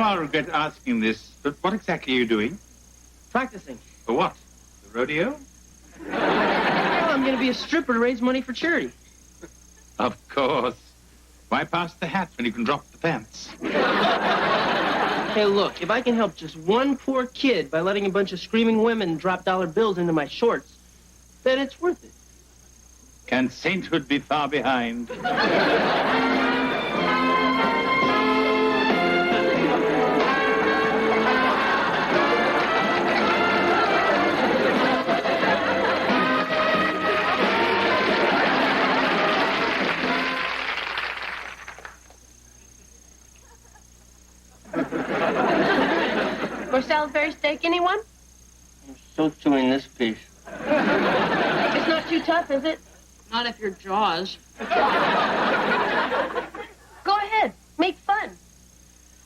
I'll regret asking this, but what exactly are you doing? Practicing. For what? The rodeo? Well, I'm going to be a stripper to raise money for charity. Of course. Why pass the hat when you can drop the pants? Hey, look, if I can help just one poor kid by letting a bunch of screaming women drop dollar bills into my shorts, then it's worth it. Can sainthood be far behind? Or Salisbury steak, anyone? I'm still chewing this piece. It's not too tough, is it? Not if you're Jaws. Go ahead. Make fun.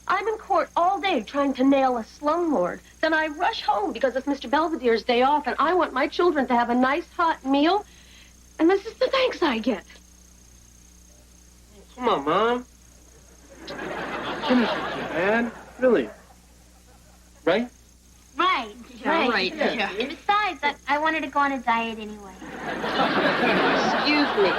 I'm in court all day trying to nail a slumlord. Then I rush home because it's Mr. Belvedere's day off, and I want my children to have a nice hot meal. And this is the thanks I get. Come on, Mom. Finish it, man. Really. Right? Right. Yeah, right. Yeah. Besides, I wanted to go on a diet anyway. Excuse me.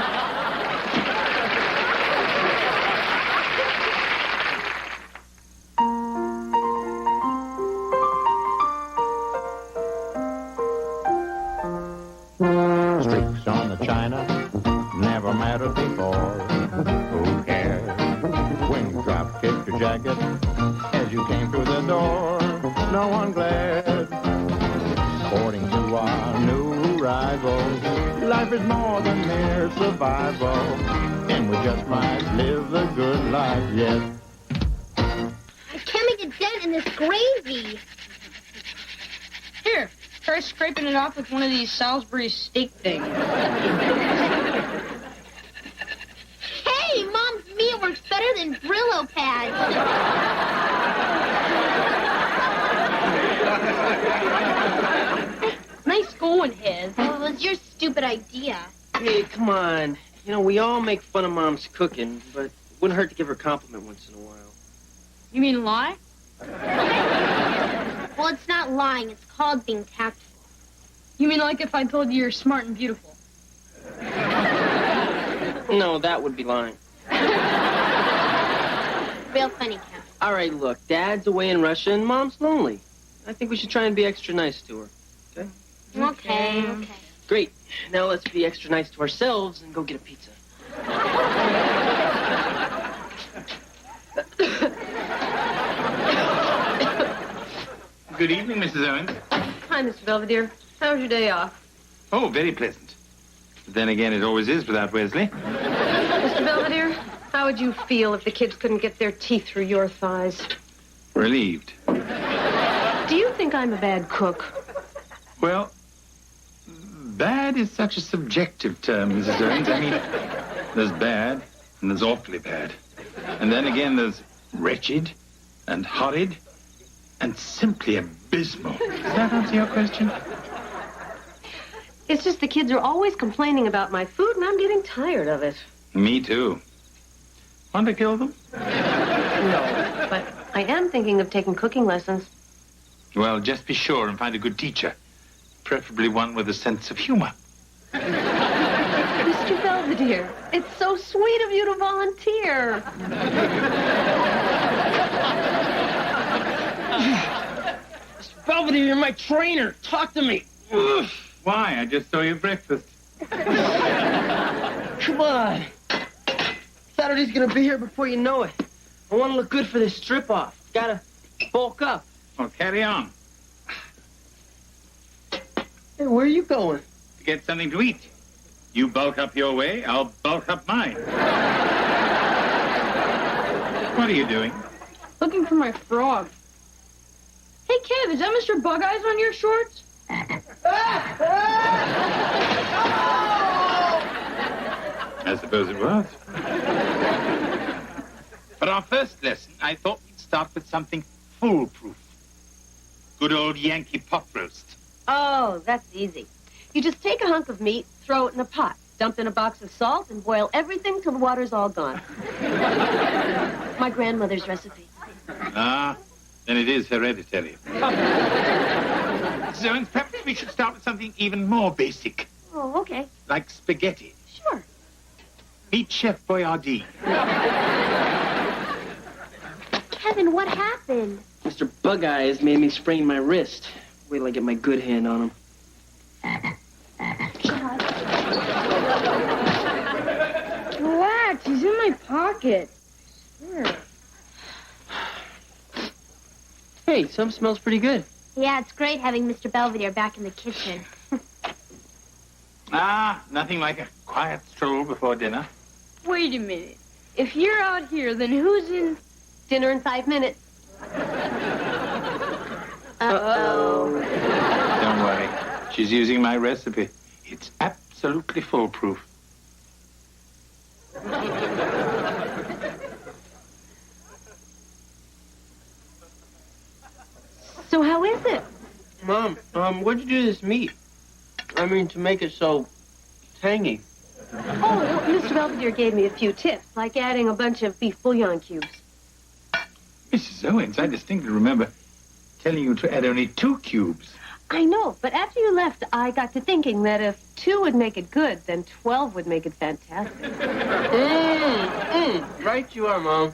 Streaks on the china never mattered before. Who cares when you drop kicked your jacket as you came through the door? No one glared. According to our new rivals, life is more than mere survival, and we just might live the good life yet. I can't make a dent in this gravy. Here, try scraping it off with one of these Salisbury steak things. Hey, Mom's meat works better than Brillo pads. Nice going, Hez. Well, it was your stupid idea. Hey, come on. You know, we all make fun of Mom's cooking, but it wouldn't hurt to give her a compliment once in a while. You mean lie? Well, it's not lying. It's called being tactful. You mean like if I told you you're smart and beautiful? No, that would be lying. Real funny, Cap. All right, look, Dad's away in Russia and Mom's lonely. I think we should try and be extra nice to her. Okay? Okay. Great. Now let's be extra nice to ourselves and go get a pizza. Good evening, Mrs. Owens. Hi, Mr. Belvedere. How was your day off? Oh, very pleasant. But then again, it always is without Wesley. Mr. Belvedere, how would you feel if the kids couldn't get their teeth through your thighs? Relieved. Do you think I'm a bad cook? Well, bad is such a subjective term, Mrs. Owens. I mean, there's bad and there's awfully bad. And then again, there's wretched and horrid and simply abysmal. Does that answer your question? It's just the kids are always complaining about my food, and I'm getting tired of it. Me too. Want to kill them? No, but I am thinking of taking cooking lessons. Well, just be sure and find a good teacher. Preferably one with a sense of humor. Mr. Belvedere, it's so sweet of you to volunteer. Mr. Belvedere, you're my trainer. Talk to me. Ugh. Why? I just saw your breakfast. Come on. Saturday's gonna be here before you know it. I want to look good for this strip-off. Gotta bulk up. Well, carry on. Hey, where are you going? To get something to eat. You bulk up your way, I'll bulk up mine. What are you doing? Looking for my frog. Hey, Kev, is that Mr. Bug Eyes on your shorts? I suppose it was. For our first lesson, I thought we'd start with something foolproof. Good old Yankee pot roast. Oh, that's easy. You just take a hunk of meat, throw it in a pot, dump in a box of salt, and boil everything till the water's all gone. My grandmother's recipe. Ah, Then it is hereditary. Mrs. Owens, perhaps we should start with something even more basic. Oh, okay. Like spaghetti. Sure. Meet Chef Boyardee. Kevin, what happened? Mr. Bug Eyes made me sprain my wrist. Wait till I get my good hand on him. Relax, he's in my pocket. Sure. Hey, something smells pretty good. Yeah, it's great having Mr. Belvedere back in the kitchen. Nothing like a quiet stroll before dinner. Wait a minute. If you're out here, then who's in... Dinner in 5 minutes. Uh-oh. Don't worry. She's using my recipe. It's absolutely foolproof. So how is it? Mom, what'd you do to this meat? I mean, to make it so tangy. Oh, well, Mr. Belvedere gave me a few tips, like adding a bunch of beef bouillon cubes. Mrs. Owens, I distinctly remember telling you to add only 2 cubes. I know, but after you left, I got to thinking that if 2 would make it good, then 12 would make it fantastic. Right you are, Mom.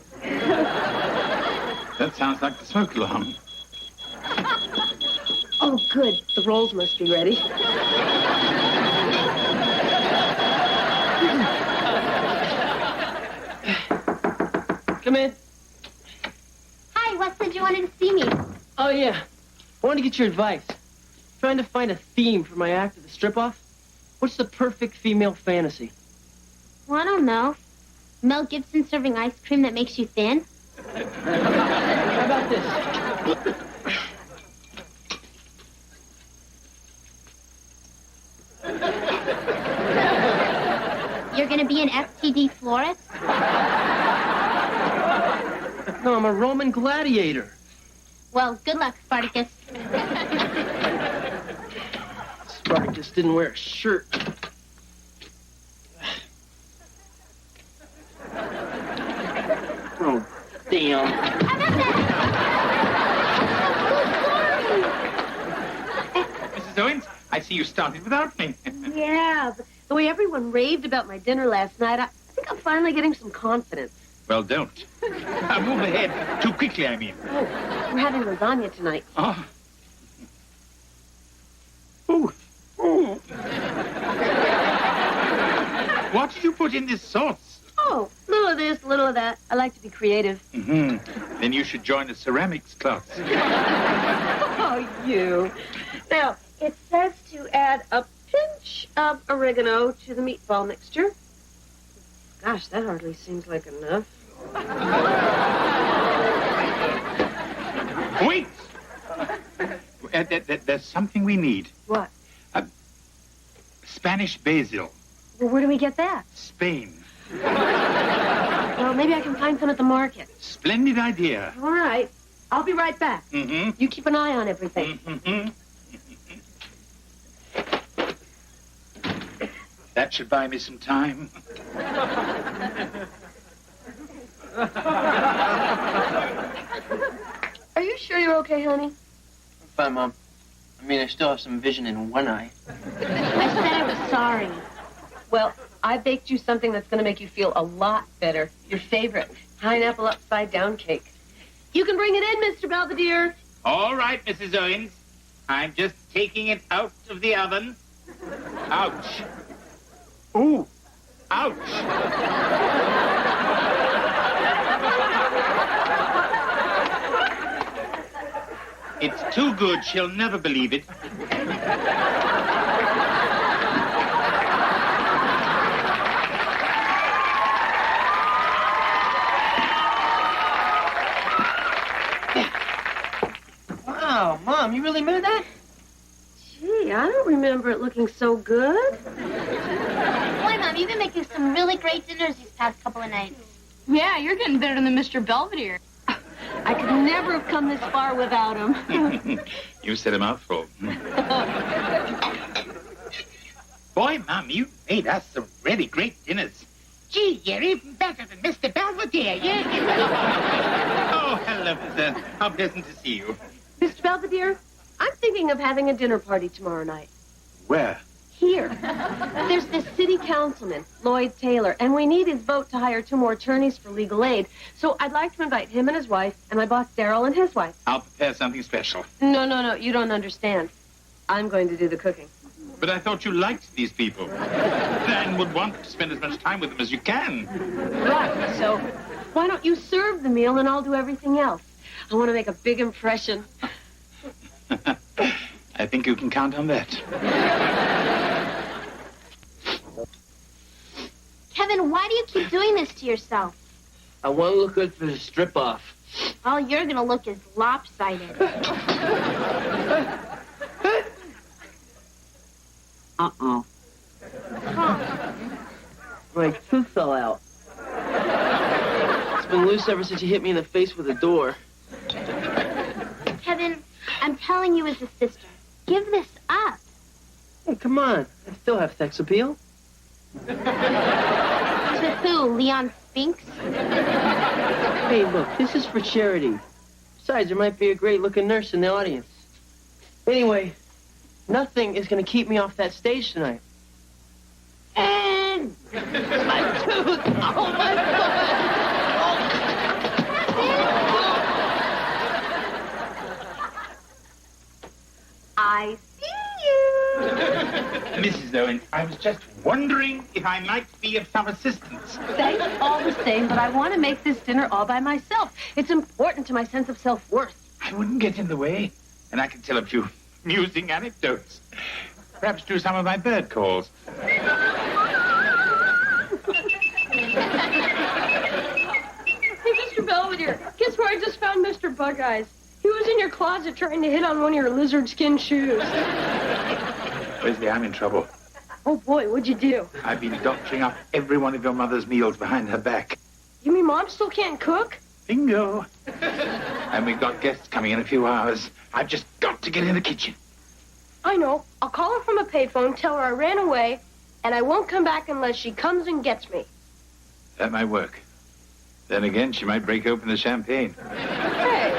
That sounds like the smoke alarm. Oh, good. The rolls must be ready. Come in. Hi, Wes said you wanted to see me. Oh, yeah. I want to get your advice. Trying to find a theme for my act of the strip-off. What's the perfect female fantasy? Well, I don't know. Mel Gibson serving ice cream that makes you thin? How about this? You're gonna be an STD florist? No, I'm a Roman gladiator. Well, good luck, Spartacus. Spartacus didn't wear a shirt. Oh, damn. Mrs. Owens, I see you started without me. Yeah, but the way everyone raved about my dinner last night, I think I'm finally getting some confidence. Well, don't. Move ahead. Too quickly, I mean. Oh, we're having lasagna tonight. Oh. Ooh. Ooh. What did you put in this sauce? Oh, little of this, little of that. I like to be creative. Mm-hmm. Then you should join a ceramics class. Oh, you. Now, it says to add a pinch of oregano to the meatball mixture. Gosh, that hardly seems like enough. Wait! There's something we need. What? Spanish basil. Well, where do we get that? Spain. Well, maybe I can find some at the market. Splendid idea. All right. I'll be right back. Mm-hmm. You keep an eye on everything. Mm-hmm. That should buy me some time. Are you sure you're okay, honey? I'm fine, Mom. I mean, I still have some vision in one eye. I said I was sorry. Well, I baked you something that's going to make you feel a lot better. Your favorite, pineapple upside-down cake. You can bring it in, Mr. Belvedere. All right, Mrs. Owens. I'm just taking it out of the oven. Ouch. Ooh. Ouch. It's too good. She'll never believe it. Wow, Mom, you really made that? Gee, I don't remember it looking so good. Boy, Mom, you've been making some really great dinners these past couple of nights. Yeah, you're getting better than Mr. Belvedere. I could never have come this far without him. You said a mouthful. Boy, Mom, you made us some really great dinners. Gee, you're even better than Mr. Belvedere. Oh, hello. Hello, Miss Ernst. How pleasant to see you. Mr. Belvedere, I'm thinking of having a dinner party tomorrow night. Where? Here. There's this city councilman, Lloyd Taylor, and we need his vote to hire 2 more attorneys for legal aid. So I'd like to invite him and his wife, and my boss Daryl and his wife. I'll prepare something special. No, you don't understand. I'm going to do the cooking. But I thought you liked these people. And would want to spend as much time with them as you can. Right, so why don't you serve the meal and I'll do everything else? I want to make a big impression. I think you can count on that. Kevin, why do you keep doing this to yourself? I want to look good for the strip-off. All you're going to look is lopsided. Uh-oh. My tooth fell out. It's been loose ever since you hit me in the face with a door. Kevin, I'm telling you as a sister, give this up. Hey, come on. I still have sex appeal. To who, Leon Spinks? Hey, look, this is for charity. Besides, there might be a great-looking nurse in the audience. Anyway, nothing is going to keep me off that stage tonight. And my tooth! Oh, my God! I see you. Mrs. Owens, I was just wondering if I might be of some assistance. Thanks all the same, but I want to make this dinner all by myself. It's important to my sense of self-worth. I wouldn't get in the way, and I can tell a few amusing anecdotes. Perhaps do some of my bird calls. Hey, Mr. Belvedere, guess where I just found Mr. Bug-Eyes? He was in your closet trying to hit on one of your lizard skin shoes. Wesley, I'm in trouble. Oh, boy, what'd you do? I've been doctoring up every one of your mother's meals behind her back. You mean Mom still can't cook? Bingo. And we've got guests coming in a few hours. I've just got to get in the kitchen. I know. I'll call her from a payphone, tell her I ran away, and I won't come back unless she comes and gets me. That might work. Then again, she might break open the champagne. Hey,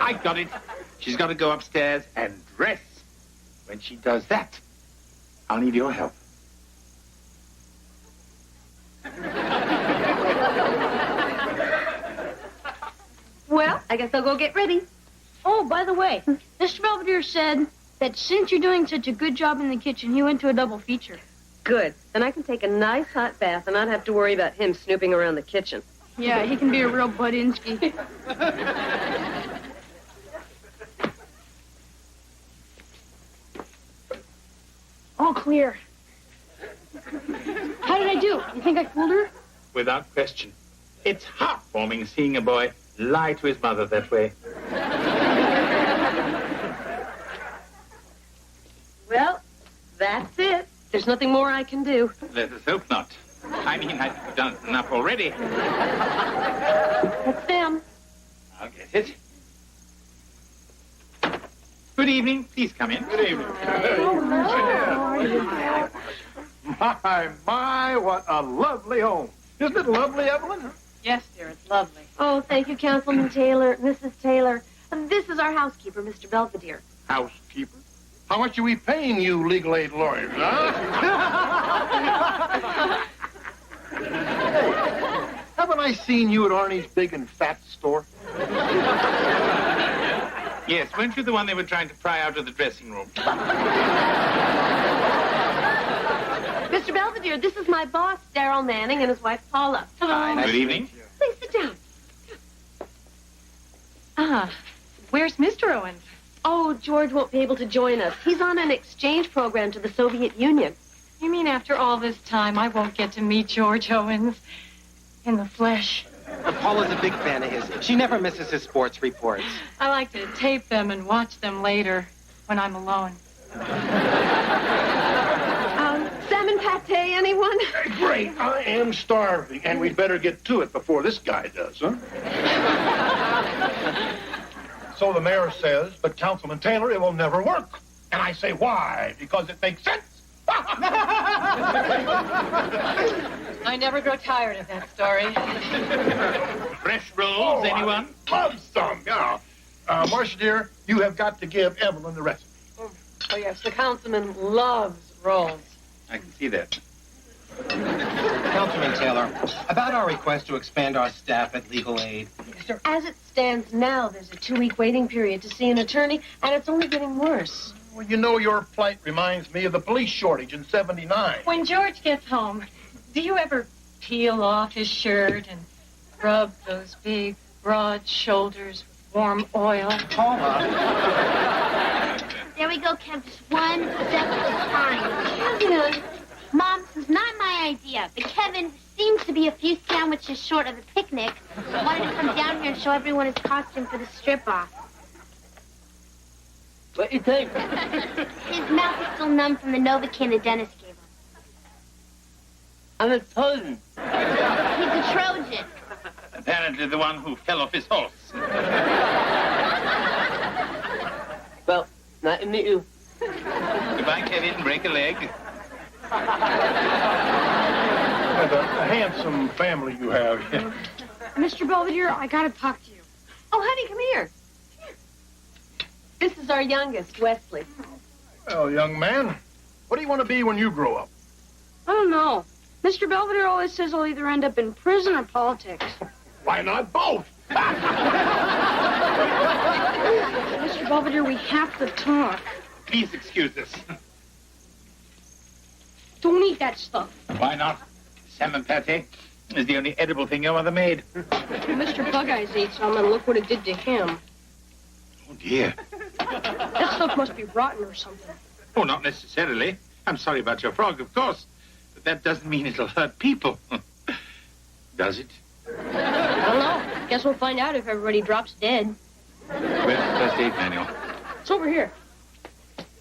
I got it. She's got to go upstairs and dress. When she does that, I'll need your help. Well, I guess I'll go get ready. oh, by the way, Mr. Belvedere said that since you're doing such a good job in the kitchen, he went to a double feature. Good. Then I can take a nice hot bath and not have to worry about him snooping around the kitchen. Yeah, he can be a real Budinsky. All clear. How did I do? You think I fooled her? Without question. It's heartwarming seeing a boy lie to his mother that way. Well, that's it. There's nothing more I can do. Let us hope not. I mean, I've done enough already. That's them. I'll get it. Good evening. Please come in. Good evening. My, what a lovely home. Isn't it lovely, Evelyn? Yes, dear, it's lovely. Oh, thank you, Councilman Taylor, Mrs. Taylor. This is our housekeeper, Mr. Belvedere. Housekeeper? How much are we paying you legal aid lawyers, huh? Haven't I seen you at Arnie's big and fat store? Yes, weren't you the one they were trying to pry out of the dressing room? Mr. Belvedere, this is my boss, Daryl Manning, and his wife, Paula. Hi, good evening. Please sit down. Ah, where's Mr. Owens? Oh, George won't be able to join us. He's on an exchange program to the Soviet Union. You mean after all this time, I won't get to meet George Owens in the flesh? Paula's a big fan of his. She never misses his sports reports. I like to tape them and watch them later when I'm alone. Salmon pate, anyone? Great, I am starving, and we'd better get to it before this guy does, huh? So the mayor says, but Councilman Taylor, it will never work. And I say, why? Because it makes sense. I never grow tired of that story. Fresh rolls, anyone? love some, yeah. Marcia, dear, you have got to give Evelyn the recipe. Oh, yes, the councilman loves rolls. I can see that. Councilman Taylor, about our request to expand our staff at Legal Aid. As it stands now, there's a 2-week waiting period to see an attorney, and it's only getting worse. Well, you know, your plight reminds me of the police shortage in '79. When George gets home, do you ever peel off his shirt and rub those big, broad shoulders with warm oil? Paula. There we go, Kev. Just one step at a time. Kevin. Mom, this is not my idea. But Kevin seems to be a few sandwiches short of a picnic. Wanted to come down here and show everyone his costume for the strip-off. What do you think? His mouth is still numb from the Novocaine the dentist gave him. I'm a Trojan. He's a Trojan. Apparently the one who fell off his horse. Well, nice to meet you. Goodbye, Kevin. Break a leg. What a handsome family you have. Mr. Belvedere, I gotta talk to you. Oh, honey, come here. This is our youngest, Wesley. Well, young man, what do you want to be when you grow up? I don't know. Mr. Belvedere always says I'll either end up in prison or politics. Why not both? Mr. Belvedere, we have to talk. Please excuse us. Don't eat that stuff. Why not? Salmon pate is the only edible thing your mother made. Mr. Bug Eyes ate some, and look what it did to him. Oh, dear. That stuff must be rotten or something. Oh, not necessarily. I'm sorry about your frog, of course. But that doesn't mean it'll hurt people. Does it? I don't know. Guess we'll find out if everybody drops dead. Where's the first aid manual? It's over here.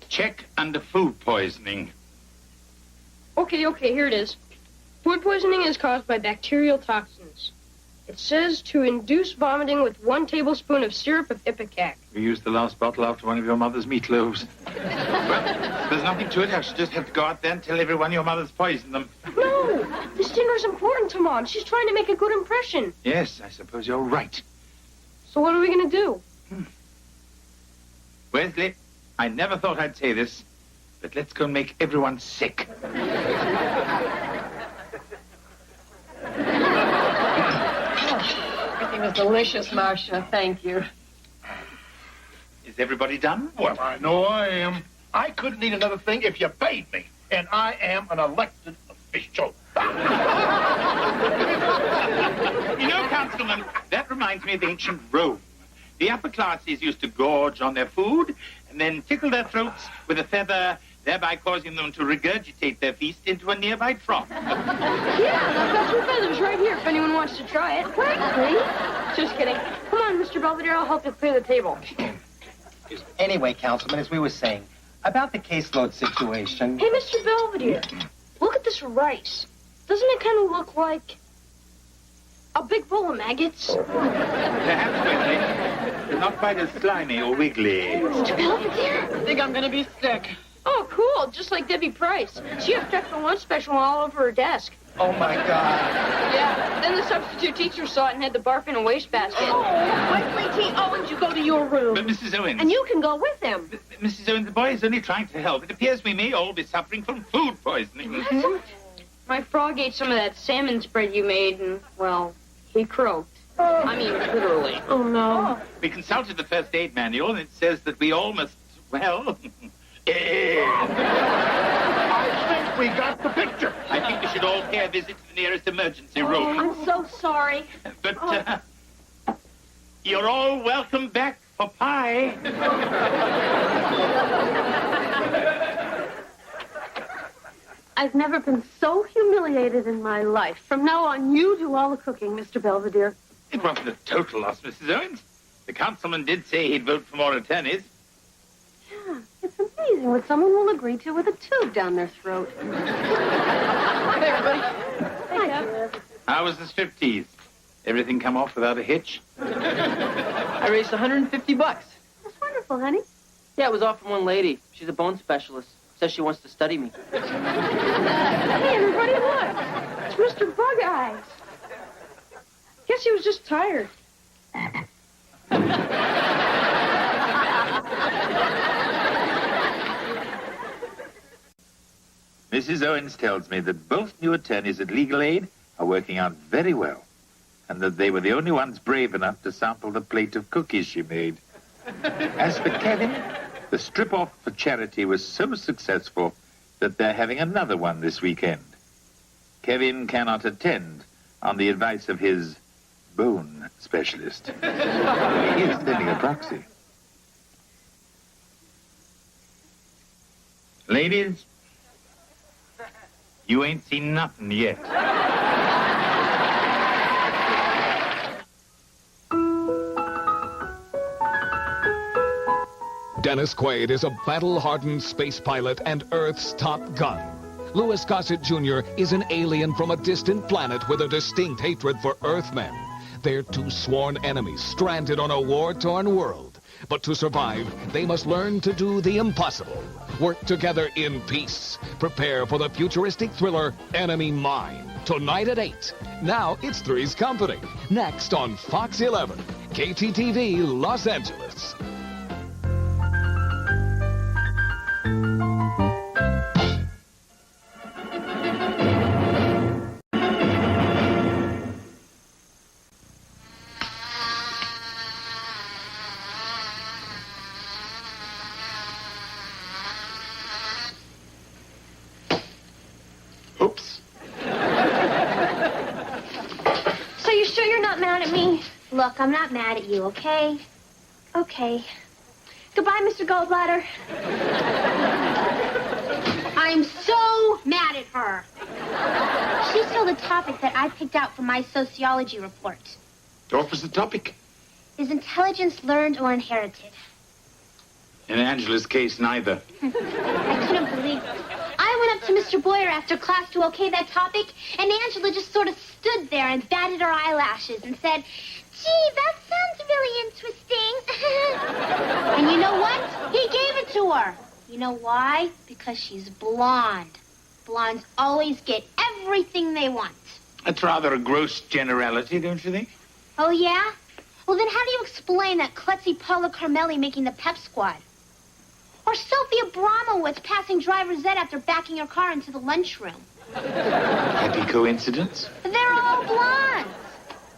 Check under food poisoning. Okay, here it is. Food poisoning is caused by bacterial toxins. It says to induce vomiting with 1 tablespoon of syrup of ipecac. We used the last bottle after one of your mother's meatloaves. Well, there's nothing to it. I should just have to go out there and tell everyone your mother's poisoned them. No! This dinner's important to Mom. She's trying to make a good impression. Yes, I suppose you're right. So what are we going to do? Wesley, I never thought I'd say this, but let's go and make everyone sick. Everything was delicious, Marcia. Thank you. Is everybody done? Well, I know I am. I couldn't eat another thing if you paid me. And I am an elected official. You know, Councilman, that reminds me of ancient Rome. The upper classes used to gorge on their food and then tickle their throats with a feather, thereby causing them to regurgitate their feast into a nearby trough. Yeah, I've got 2 feathers right here if anyone wants to try it. Please? Just kidding. Come on, Mr. Belvedere, I'll help you clear the table. Anyway, Councilman, as we were saying, about the caseload situation. Hey, Mr. Belvedere, look at this rice. Doesn't it kind of look like a big bowl of maggots? Perhaps, Wesley, but not quite as slimy or wiggly. Mr. Belvedere? I think I'm gonna be sick. Oh, cool. Just like Debbie Price. She had extra lunch special all over her desk. Oh, my God. Yeah, then the substitute teacher saw it and had to barf in a wastebasket. Oh, Wesley T. Owens, you go to your room. But, Mrs. Owens... And you can go with him. Mrs. Owens, the boy is only trying to help. It appears we may all be suffering from food poisoning. My frog ate some of that salmon spread you made, and, well, he croaked. I mean, literally. Oh, no. We consulted the first aid manual, and it says that we all must, well... I think we got the picture. I think we should all pay a visit to the nearest emergency room. I'm so sorry. But, you're all welcome back for pie. I've never been so humiliated in my life. From now on, you do all the cooking, Mr. Belvedere. It wasn't a total loss, Mrs. Owens. The councilman did say he'd vote for more attorneys. Yeah, it's amazing what someone will agree to with a tube down their throat. Hey, everybody. Hi, How was the striptease? Everything come off without a hitch? I raised $150. That's wonderful, honey. Yeah, it was all from one lady. She's a bone specialist. Says she wants to study me. Hey, everybody, look. It's Mr. Bug Eyes. Guess he was just tired. Mrs. Owens tells me that both new attorneys at Legal Aid are working out very well, and that they were the only ones brave enough to sample the plate of cookies she made. As for Kevin, the strip-off for charity was so successful that they're having another one this weekend. Kevin cannot attend on the advice of his bone specialist. He is sending a proxy. Ladies, you ain't seen nothing yet. Dennis Quaid is a battle-hardened space pilot and Earth's top gun. Louis Gossett Jr. is an alien from a distant planet with a distinct hatred for Earthmen. They're two sworn enemies stranded on a war-torn world. But to survive, they must learn to do the impossible. Work together in peace. Prepare for the futuristic thriller Enemy Mine. Tonight at 8. Now it's Three's Company. Next on Fox 11. KTTV, Los Angeles. Oops. So you sure you're not mad at me? Look, I'm not mad at you, okay? Okay. Goodbye, Mr. Goldbladder. I'm so mad at her. She stole the topic that I picked out from my sociology report. What was the topic? Is intelligence learned or inherited? In Angela's case, neither. I couldn't believe it. I went up to Mr. Boyer after class to okay that topic, and Angela just sort of stood there and batted her eyelashes and said, "Gee, that sounds really interesting." And you know what? He gave it to her. You know why? Because she's blonde. Blondes always get everything they want. That's rather a gross generality, don't you think? Oh, yeah? Well, then how do you explain that klutzy Paula Carmelli making the pep squad? Or Sophia Abramowitz passing driver's ed after backing her car into the lunchroom? Happy coincidence? They're all blondes.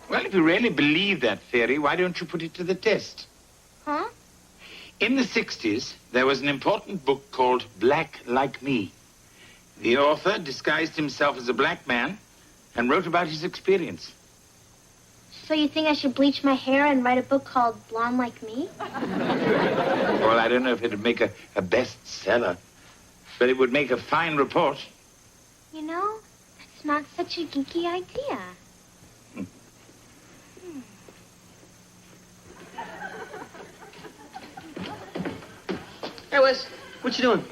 Well, if you really believe that theory, why don't you put it to the test? Huh? In the 60s, there was an important book called Black Like Me. The author disguised himself as a black man and wrote about his experience. So you think I should bleach my hair and write a book called Blonde Like Me? Well, I don't know if it would make a bestseller, but it would make a fine report. You know, that's not such a geeky idea. Hey, Wes, what you doing?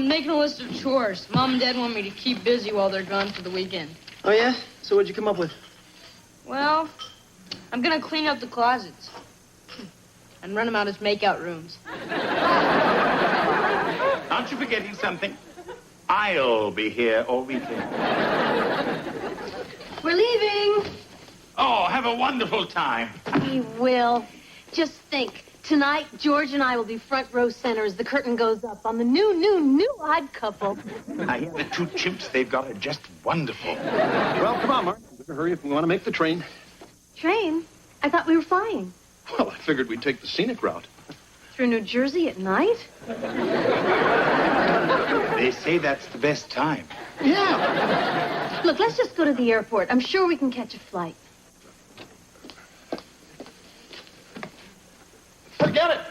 Making a list of chores. Mom and Dad want me to keep busy while they're gone for the weekend. Oh, yeah? So what'd you come up with? Well, I'm gonna clean up the closets. And run them out as makeout rooms. Aren't you forgetting something? I'll be here all weekend. We're leaving. Oh, have a wonderful time. We will. Just think. Tonight, George and I will be front row center as the curtain goes up on the new Odd Couple. I hear the two chimps they've got are just wonderful. Well, come on, Mark. Better hurry if we want to make the train. Train? I thought we were flying. Well, I figured we'd take the scenic route. Through New Jersey at night? They say that's the best time. Yeah. Look, let's just go to the airport. I'm sure we can catch a flight. Forget it.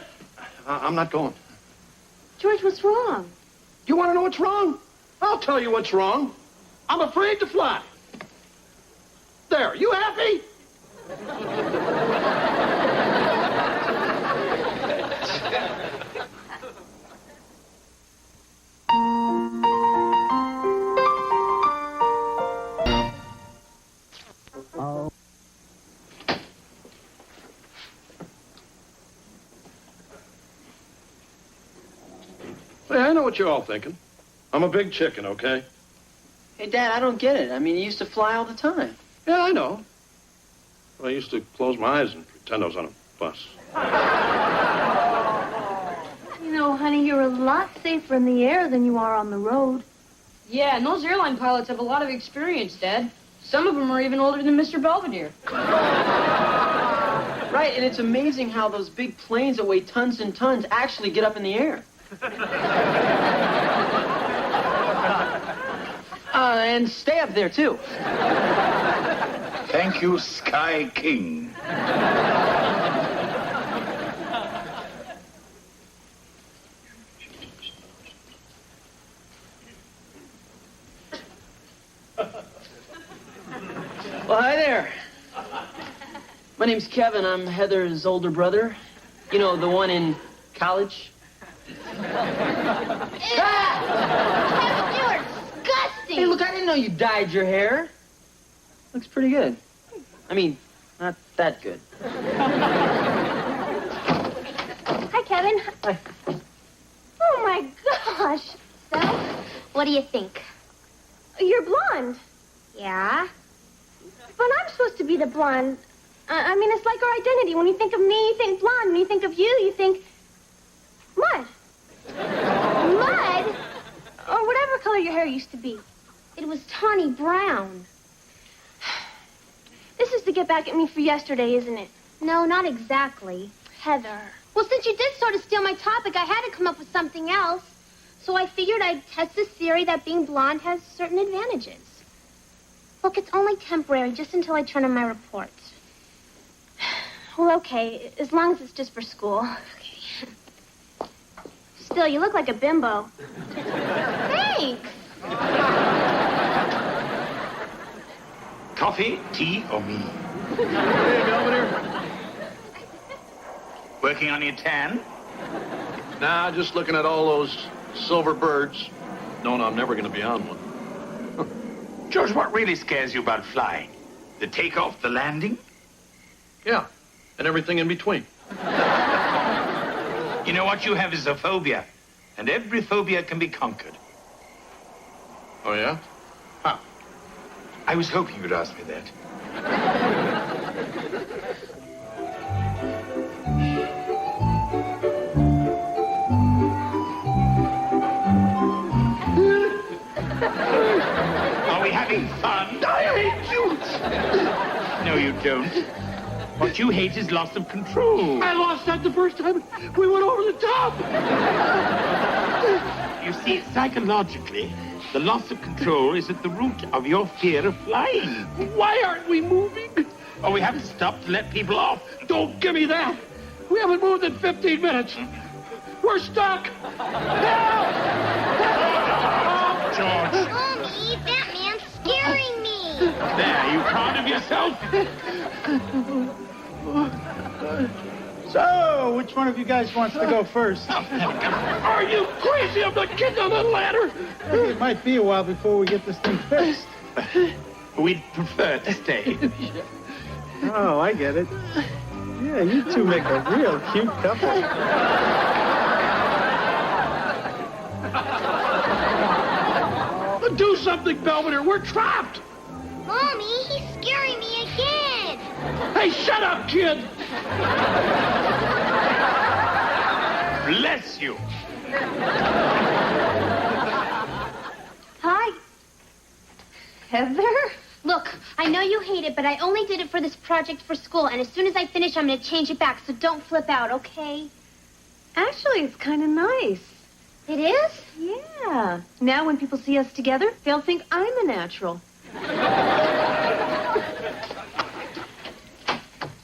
I'm not going. George, what's wrong? You want to know what's wrong? I'll tell you what's wrong. I'm afraid to fly. There, you happy? Hey, I know what you're all thinking. I'm a big chicken, okay? Hey, Dad, I don't get it. I mean, you used to fly all the time. Yeah, I know. I used to close my eyes and pretend I was on a bus. You know, know, honey, you're a lot safer in the air than you are on the road. Yeah, and those airline pilots have a lot of experience, Dad. Some of them are even older than Mr. Belvedere. Right, and it's amazing how those big planes that weigh tons and tons actually get up in the air. And stay up there, too. Thank you, Sky King. Well, hi there. My name's Kevin. I'm Heather's older brother. You know, the one in college. Kevin, you are disgusting. Hey, look, I didn't know you dyed your hair. Looks pretty good. I mean, not that good. Hi, Kevin. Hi. Oh, my gosh. So, what do you think? You're blonde. Yeah? But I'm supposed to be the blonde. I mean, it's like our identity. When you think of me, you think blonde. When you think of you, you think mud. Mud? Or whatever color your hair used to be. It was tawny brown. This is to get back at me for yesterday, isn't it? No, not exactly. Heather. Well, since you did sort of steal my topic, I had to come up with something else. So I figured I'd test this theory that being blonde has certain advantages. Look, it's only temporary, just until I turn in my report. Well, okay, as long as it's just for school. Okay. Still, you look like a bimbo. Thanks. Coffee, tea, or me? Hey, Belvedere. Working on your tan? Nah, just looking at all those silver birds. Knowing I'm never going to be on one. George, what really scares you about flying? The takeoff, the landing? Yeah, and everything in between. You know, what you have is a phobia. And every phobia can be conquered. Oh, yeah? How? I was hoping you'd ask me that. Are we having fun? I hate you! No, you don't. What you hate is loss of control. I lost that the first time we went over the top. You see, psychologically, the loss of control is at the root of your fear of flying. Why aren't we moving? Oh, we haven't stopped to let people off. Don't give me that. We haven't moved in 15 minutes. We're stuck. Help! George. Mommy, that man's scaring me. There, you proud of yourself? So, which one of you guys wants to go first? Are you crazy? I'm the kid on the ladder. It might be a while before we get this thing fixed. We'd prefer to stay. Oh, I get it. Yeah, you two make a real cute couple. Do something, Belvedere. We're trapped. Mommy, he's scaring me again. Hey, shut up, kid. Bless you. Hi. Heather? Look, I know you hate it, but I only did it for this project for school, and as soon as I finish, I'm going to change it back, so don't flip out, okay? Actually, it's kind of nice. It is? Yeah. Now when people see us together, they'll think I'm a natural.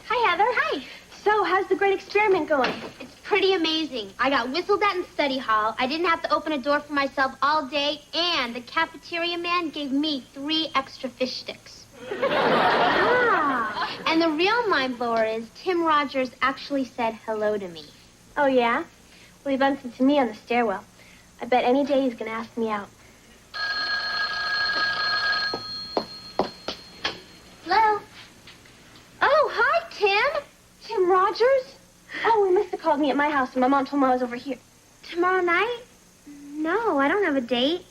Hi, Heather. Hi. So, how's the great experiment going? It's pretty amazing. I got whistled at in study hall. I didn't have to open a door for myself all day, and the cafeteria man gave me 3 extra fish sticks. Ah. And the real mind blower is Tim Rogers actually said hello to me. Oh, yeah? Well, he bumped into me on the stairwell. I bet any day he's going to ask me out. Hello? Oh, hi, Tim. Tim Rogers? Oh, he must have called me at my house, and my mom told me I was over here. Tomorrow night? No, I don't have a date.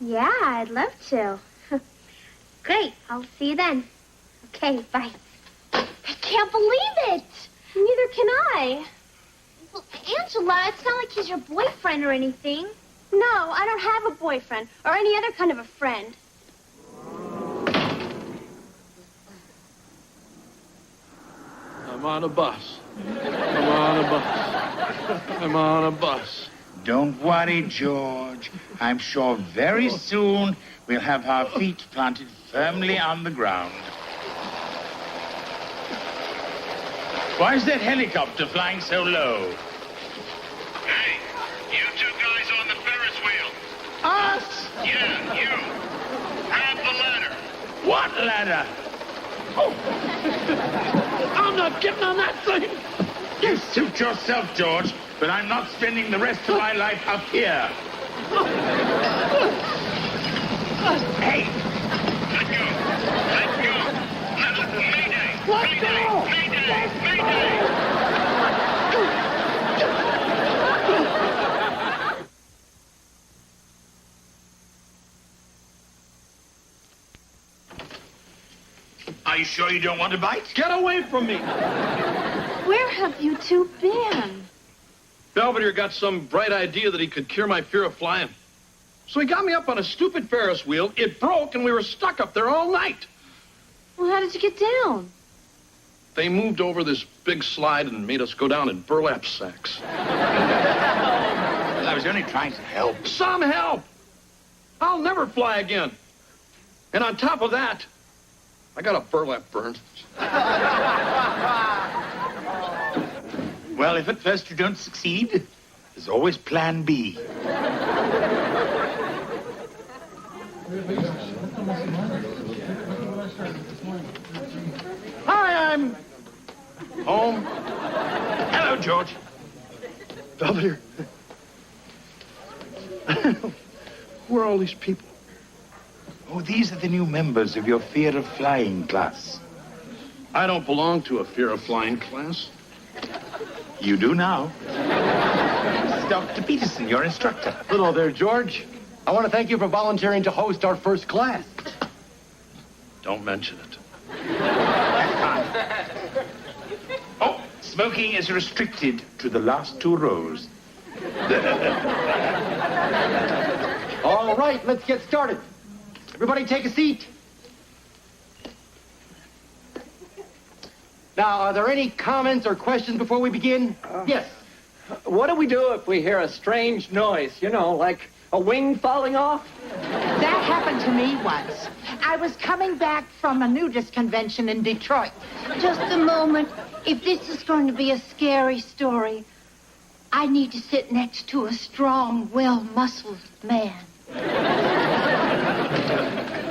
Yeah, I'd love to. Great. I'll see you then. Okay, bye. I can't believe it. Neither can I. Well, I Angela, it's not like he's your boyfriend or anything. No, I don't have a boyfriend or any other kind of a friend. I'm on a bus. I'm on a bus. I'm on a bus. Don't worry, George. I'm sure very soon we'll have our feet planted firmly on the ground. Why is that helicopter flying so low? Hey, you two guys on the Ferris wheel. Us? Yeah, you. Grab the ladder. What ladder? Oh. I'm not getting on that thing. You suit yourself, George, but I'm not spending the rest of my life up here. Hey! Let go. Let go. Mayday. Let Mayday. go. Mayday. Mayday. Are you sure you don't want to bite? Get away from me. Where have you two been? Belvedere got some bright idea that he could cure my fear of flying. So he got me up on a stupid Ferris wheel. It broke, and we were stuck up there all night. Well, how did you get down? They moved over this big slide and made us go down in burlap sacks. I was only trying to help. Some help! I'll never fly again. And on top of that, I got a burlap burn. Well, if at first you don't succeed, there's always plan B. Hi, I'm home. Hello, George. Belvedere. Who are all these people? Oh, these are the new members of your fear of flying class. I don't belong to a fear of flying class. You do now. It's Dr. Peterson, your instructor. Hello there, George. I want to thank you for volunteering to host our first class. Don't mention it. Oh, smoking is restricted to the last 2 rows. All right, let's get started. Everybody take a seat. Now, are there any comments or questions before we begin? Yes. What do we do if we hear a strange noise? You know, like a wing falling off? That happened to me once. I was coming back from a nudist convention in Detroit. Just a moment. If this is going to be a scary story, I need to sit next to a strong, well-muscled man.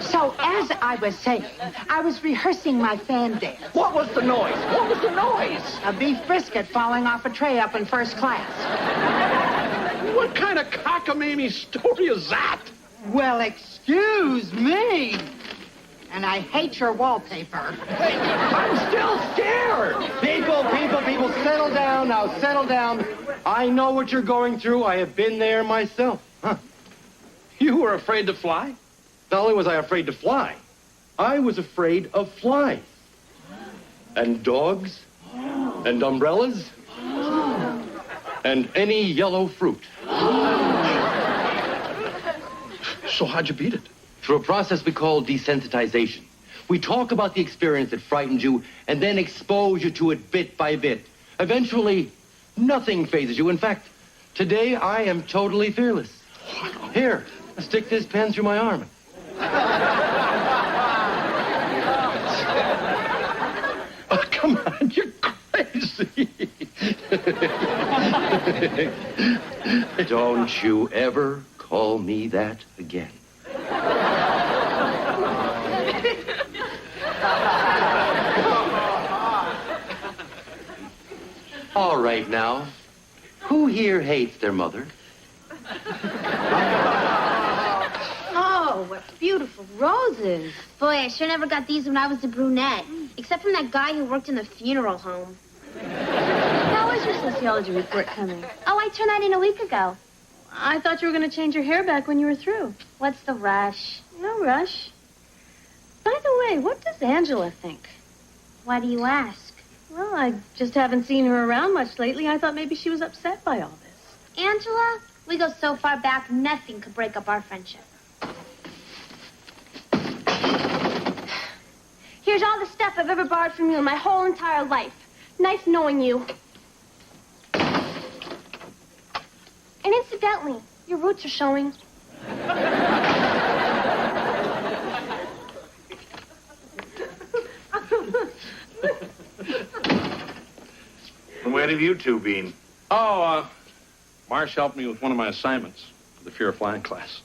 So, as I was saying, I was rehearsing my fan dance. What was the noise? What was the noise? A beef brisket falling off a tray up in first class. What kind of cockamamie story is that? Well, excuse me. And I hate your wallpaper. Hey, I'm still scared. People, settle down now, settle down. I know what you're going through. I have been there myself. Huh. You were afraid to fly? Not only was I afraid to fly, I was afraid of flies. And dogs. And umbrellas. And any yellow fruit. So how'd you beat it? Through a process we call desensitization. We talk about the experience that frightened you and then expose you to it bit by bit. Eventually, nothing phases you. In fact, today I am totally fearless. Here, stick this pen through my arm. Oh, come on, you're crazy. Don't you ever call me that again. All right, now. Who here hates their mother? Oh, what beautiful roses. Boy, I sure never got these when I was a brunette. Except from that guy who worked in the funeral home. How is your sociology report coming? Oh, I turned that in a week ago. I thought you were going to change your hair back when you were through. What's the rush? No rush. By the way, what does Angela think? Why do you ask? Well, I just haven't seen her around much lately. I thought maybe she was upset by all this. Angela, we go so far back, nothing could break up our friendship. Here's all the stuff I've ever borrowed from you in my whole entire life. Nice knowing you. And incidentally, your roots are showing. Where have you two been? Oh, Marsh helped me with one of my assignments for the Fear of Flying class.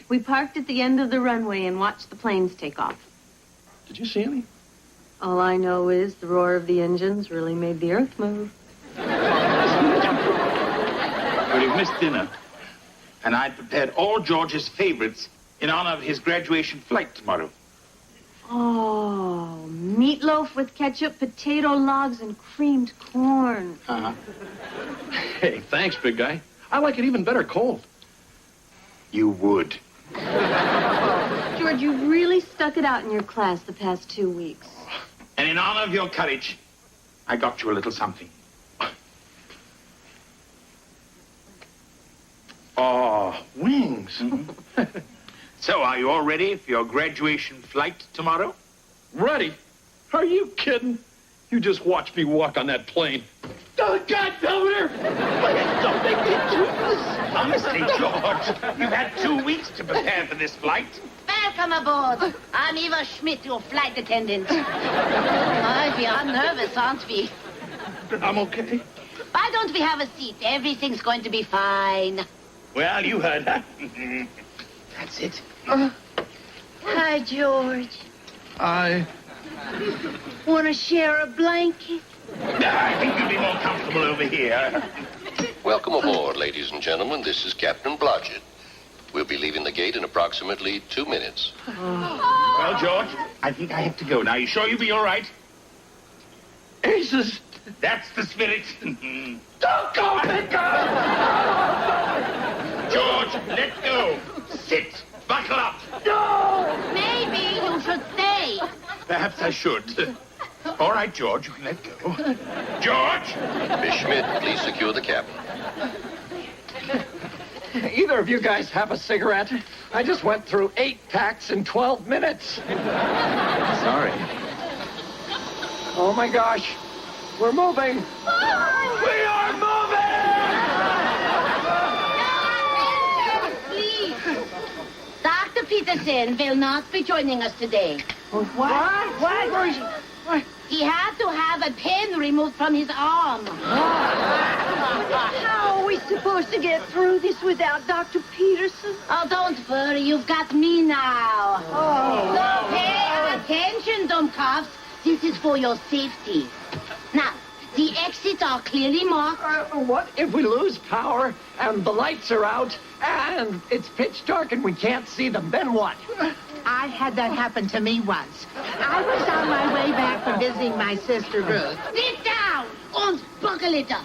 We parked at the end of the runway and watched the planes take off. Did you see any? All I know is the roar of the engines really made the earth move. Well, you've missed dinner. And I'd prepared all George's favorites in honor of his graduation flight tomorrow. Oh, meatloaf with ketchup, potato logs, and creamed corn. Uh-huh. Hey, thanks, big guy. I like it even better cold. You would. George, you really stuck it out in your class the past 2 weeks. And in honor of your courage, I got you a little something. Oh, wings. Mm-hmm. So, are you all ready for your graduation flight tomorrow? Ready? Are you kidding? You just watch me walk on that plane. Oh, God, Belvedere! Don't make me do this! Honestly, George, you've had 2 weeks to prepare for this flight. Welcome aboard. I'm Eva Schmidt, your flight attendant. Oh, we are nervous, aren't we? I'm okay. Why don't we have a seat? Everything's going to be fine. Well, you heard her. That's it. Hi, George. I... Want to share a blanket? I think you'll be more comfortable over here. Welcome aboard, ladies and gentlemen. This is Captain Blodgett. We'll be leaving the gate in approximately 2 minutes. Well, George, I think I have to go. Now, you sure you'll be all right? Aces! That's the spirit. Don't go, big guy! George, let go. Sit. Buckle up. No! Maybe you should stay. Perhaps I should. All right, George, you can let go. George! Miss Schmidt, please secure the cabin. Either of you guys have a cigarette? I just went through 8 packs in 12 minutes. Sorry. Oh, my gosh. We're moving. We are moving! Please. Dr. Peterson will not be joining us today. What? He had to have a pin removed from his arm. How are we supposed to get through this without Dr. Peterson? Oh, don't worry. You've got me now. So pay attention, Dummkopf. This is for your safety. Now, the exits are clearly marked. What if we lose power and the lights are out and it's pitch dark and we can't see them? Then what? I had that happen to me once. I was on my way back from visiting my sister Ruth. Sit down and buckle it up.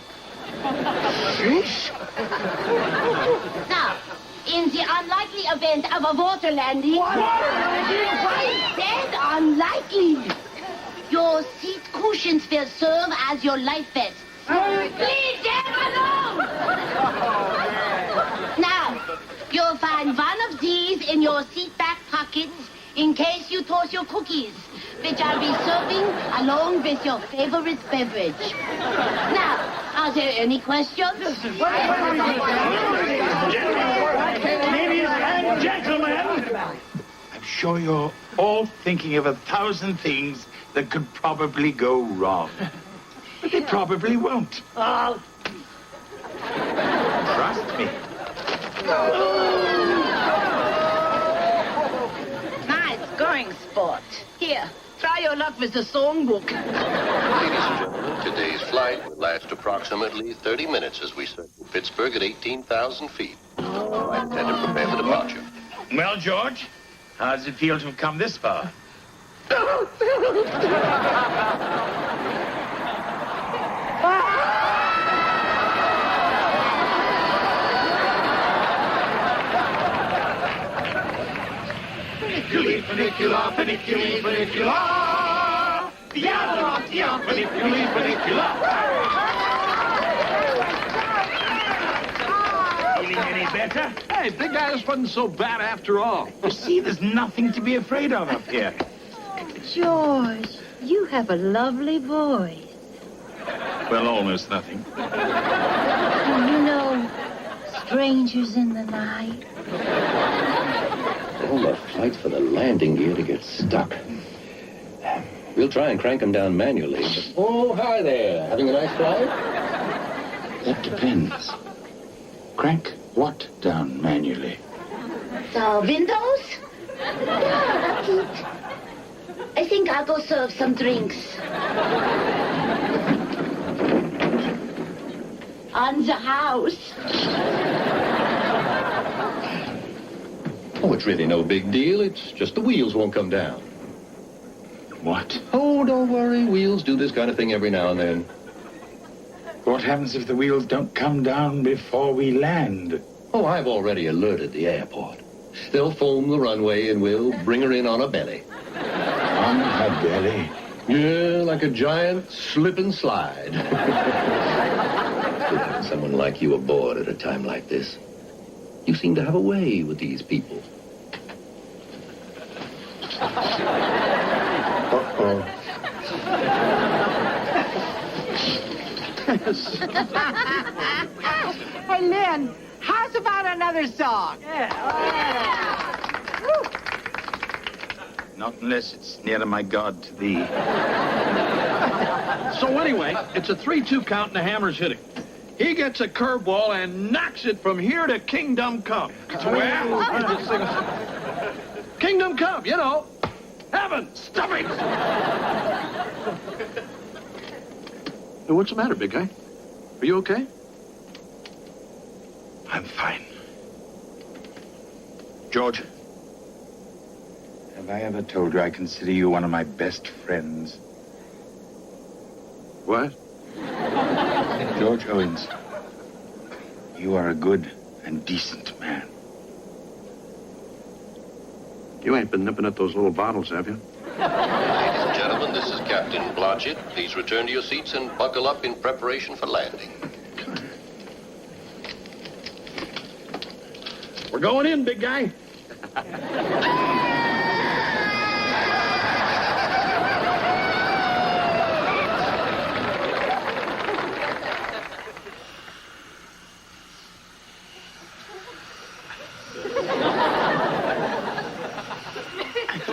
Now, in the unlikely event of a water landing... I said unlikely. Your seat cushions will serve as your life vest. Leave them alone! Now, you'll find one of these in your seat back pockets in case you toss your cookies, which I'll be serving along with your favorite beverage. Now, are there any questions? Ladies and gentlemen, I'm sure you're all thinking of 1,000 things that could probably go wrong. But they probably won't. Trust me. Nice going, sport. Here, try your luck with the songbook. Ladies and gentlemen, today's flight will last approximately 30 minutes as we circle Pittsburgh at 18,000 feet. Flight attendant, prepare for departure. Well, George, how does it feel to have come this far? Funiculi, funicula, funiculi, funicula. Diablo, diablo. Feeling any better? Hey, big guy, this wasn't so bad after all. You see, there's nothing to be afraid of up here. George, you have a lovely voice. Well, almost nothing. You know, strangers in the night. All the flights for the landing gear to get stuck. We'll try and crank them down manually. But... Oh, hi there. Having a nice flight? That depends. Crank what down manually? The windows? Yeah, that's it. I think I'll go serve some drinks. On the house. Oh, it's really no big deal. It's just the wheels won't come down. What? Oh, don't worry. Wheels do this kind of thing every now and then. What happens if the wheels don't come down before we land? Oh, I've already alerted the airport. They'll foam the runway and we'll bring her in on a belly. On her belly? Yeah, like a giant slip and slide. Having someone like you aboard at a time like this. You seem to have a way with these people. Uh-oh. Hey, Lynn, how's about another song? Not unless it's nearer my God to thee. So anyway, it's a 3-2 count and the hammer's hitting. He gets a curveball and knocks it from here to Kingdom Come. Kingdom Come, you know. Heaven, stuffing. Hey, what's the matter, big guy? Are you okay? I'm fine. George, have I ever told you I consider you one of my best friends? What? George Owens, you are a good and decent man. You ain't been nipping at those little bottles, have you? Ladies and gentlemen, this is Captain Blodgett. Please return to your seats and buckle up in preparation for landing. We're going in, big guy.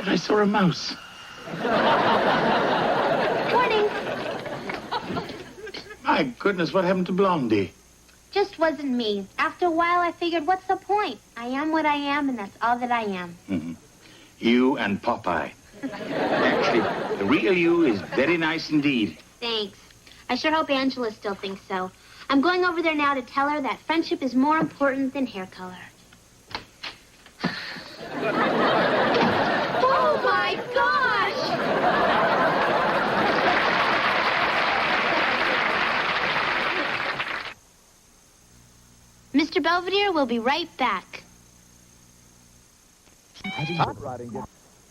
I saw a mouse. Morning. My goodness, what happened to Blondie? Just wasn't me. After a while, I figured, what's the point? I am what I am, and that's all that I am. Mm-hmm. You and Popeye. Actually, the real you is very nice indeed. Thanks. I sure hope Angela still thinks so. I'm going over there now to tell her that friendship is more important than hair color. Oh, my gosh! Mr. Belvedere will be right back.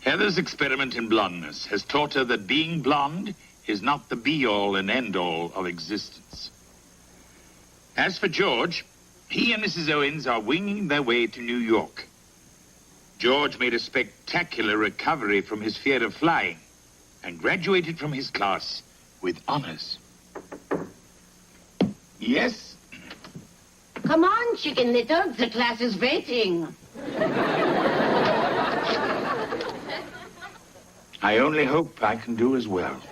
Heather's experiment in blondness has taught her that being blonde is not the be-all and end-all of existence. As for George, he and Mrs. Owens are winging their way to New York. George made a spectacular recovery from his fear of flying and graduated from his class with honors. Yes? Come on, Chicken Little. The class is waiting. I only hope I can do as well.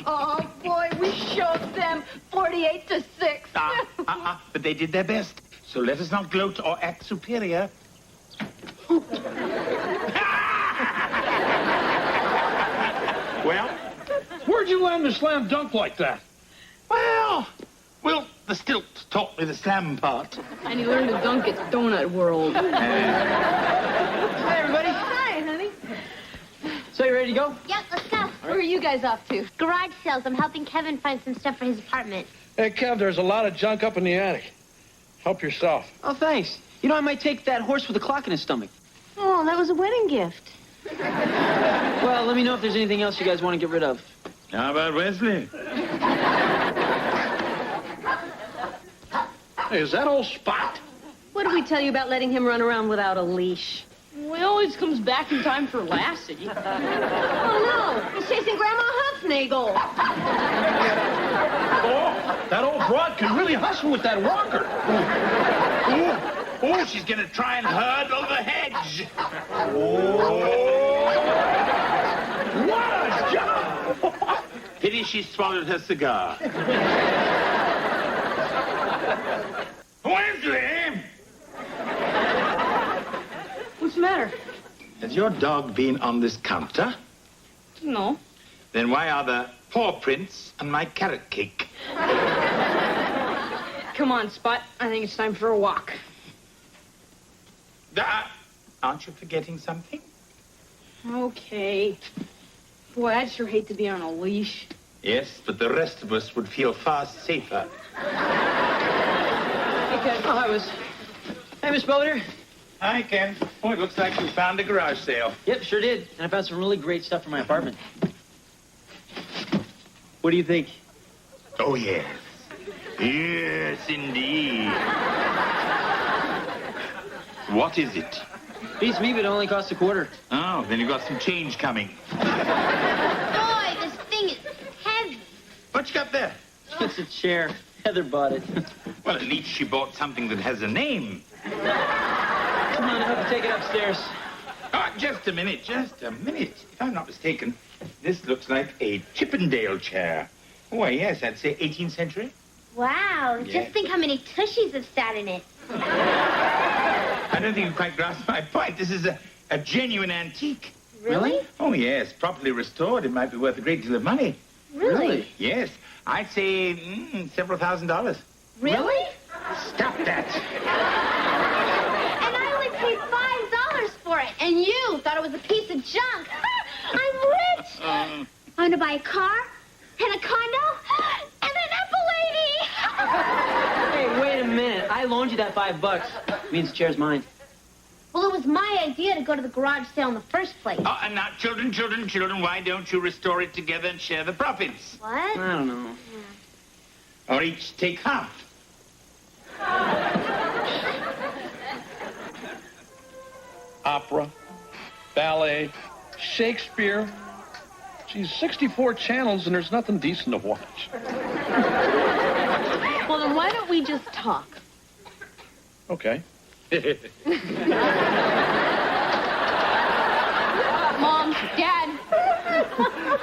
Oh, boy, we showed them 48-6. But they did their best, so let us not gloat or act superior. Well, where'd you land the slam dunk like that? Well, Well, the stilts taught me the slam part. And he learned to dunk at Donut World. Hi, everybody. Hi, honey. So you ready to go? Yep, let's go. Where are you guys off to? Garage sales. I'm helping Kevin find some stuff for his apartment. Hey, Kev, there's a lot of junk up in the attic. Help yourself. Oh, thanks. You know, I might take that horse with a clock in his stomach. Oh, that was a wedding gift. Well, let me know if there's anything else you guys want to get rid of. How about Wesley? Hey, is that old Spot? What did we tell you about letting him run around without a leash? Well, he always comes back in time for Lassie. Oh, no. He's chasing Grandma Huffnagel. Oh, that old broad can really hustle with that walker. Oh, she's gonna try and hurdle the hedge. What a job! Pity she swallowed her cigar. Wesley! What's the matter? Has your dog been on this counter? No. Then why are there paw prints on my carrot cake? Come on, Spot. I think it's time for a walk. Aren't you forgetting something? Okay. Boy, I'd sure hate to be on a leash. Yes, but the rest of us would feel far safer. Okay, oh, hi, Miss. Hey, Miss Belvedere. Hi, Ken. Oh, it looks like you found a garage sale. Yep, sure did. And I found some really great stuff for my apartment. What do you think? Oh, yes. Yes, indeed. What is it? Beats me, but it only costs a quarter. Oh, then you've got some change coming. Boy, this thing is heavy. What you got there? It's a chair. Heather bought it. Well, at least she bought something that has a name. Come on, I have to take it upstairs. Oh, just a minute, just a minute. If I'm not mistaken, this looks like a Chippendale chair. Why, yes, I'd say 18th century. Wow, Yeah. just think how many tushies have sat in it. I don't think you quite grasp my point. This is a genuine antique. Really? Oh, yes. Properly restored, it might be worth a great deal of money. Really? Yes. I'd say several $1,000s. Really? Stop that. And I only paid $5 for it, and you thought it was a piece of junk. I'm rich. I'm gonna buy a car, and a condo, and an Epilady. Hey, wait a minute. I loaned you that $5. Means the chair's mine. Well, it was my idea to go to the garage sale in the first place. Oh, and now, children, why don't you restore it together and share the profits? What? I don't know. Or each take half. Opera, ballet, Shakespeare. Geez, 64 channels and there's nothing decent to watch. Well, then why don't we just talk? Okay. Mom, Dad.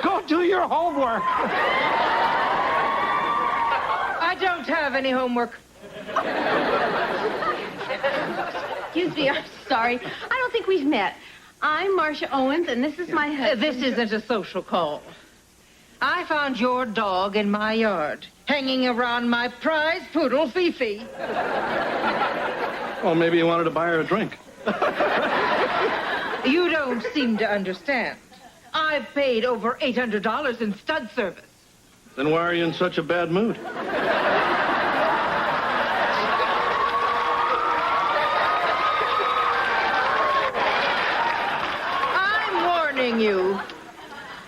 Go do your homework. I don't have any homework. Excuse me, I'm sorry. I don't think we've met. I'm Marcia Owens, and this is my husband. This isn't a social call. I found your dog in my yard, hanging around my prize poodle, Fifi. Well, maybe you wanted to buy her a drink. You don't seem to understand. I've paid over $800 in stud service. Then why are you in such a bad mood? I'm warning you.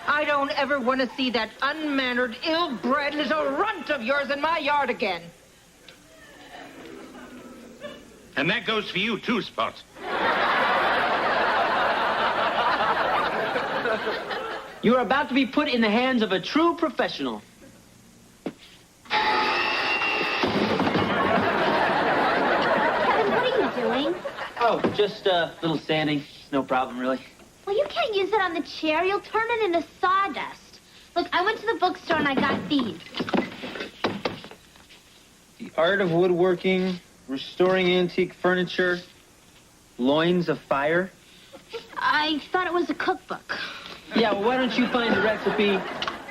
I don't ever want to see that unmannered, ill-bred little runt of yours in my yard again. And that goes for you, too, Spot. You are about to be put in the hands of a true professional. Kevin, what are you doing? Oh, just a little sanding. No problem, really. Well, you can't use it on the chair. You'll turn it into sawdust. Look, I went to the bookstore and I got these. The Art of Woodworking, Restoring Antique Furniture, Loins of Fire. I thought it was a cookbook. Yeah, well, why don't you find the recipe,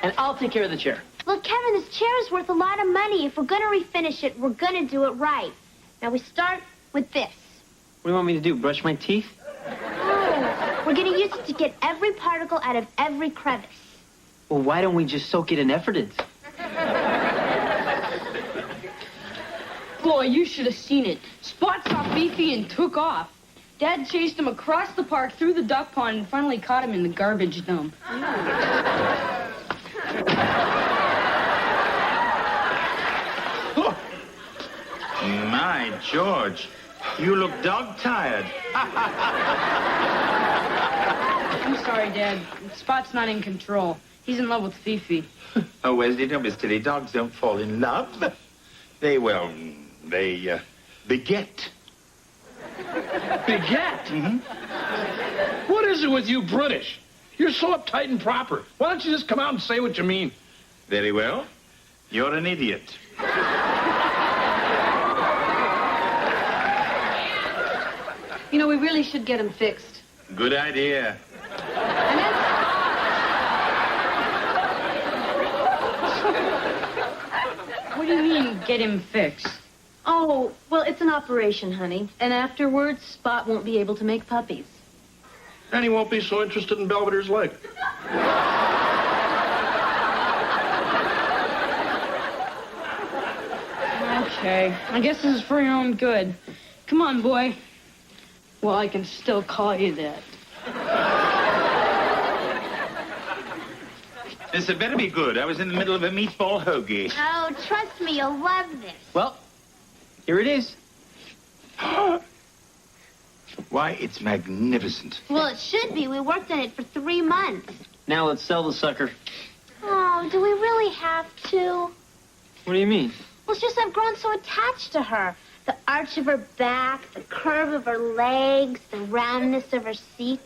and I'll take care of the chair. Look, Kevin, this chair is worth a lot of money. If we're going to refinish it, we're going to do it right. Now, we start with this. What do you want me to do, brush my teeth? Oh, we're going to use it to get every particle out of every crevice. Well, why don't we just soak it in Efferdence? Boy, you should have seen it. Spot saw Fifi and took off. Dad chased him across the park, through the duck pond, and finally caught him in the garbage dump. My George, you look dog-tired. I'm sorry, Dad. Spot's not in control. He's in love with Fifi. Oh, Wesley, don't be silly. Dogs don't fall in love. They beget. Beget? Mm-hmm. What is it with you British? You're so uptight and proper. Why don't you just come out and say what you mean? Very well. You're an idiot. You know, we really should get him fixed. Good idea. What do you mean, get him fixed? Oh, well, it's an operation, honey. And afterwards, Spot won't be able to make puppies. And he won't be so interested in Belvedere's leg. Okay, I guess this is for your own good. Come on, boy. Well, I can still call you that. This had better be good. I was in the middle of a meatball hoagie. Oh, trust me, you'll love this. Well, here it is. Why, it's magnificent. Well, it should be. We worked on it for 3 months. Now let's sell the sucker. Oh, do we really have to? What do you mean? Well, it's just I've grown so attached to her. The arch of her back, the curve of her legs, the roundness of her seat.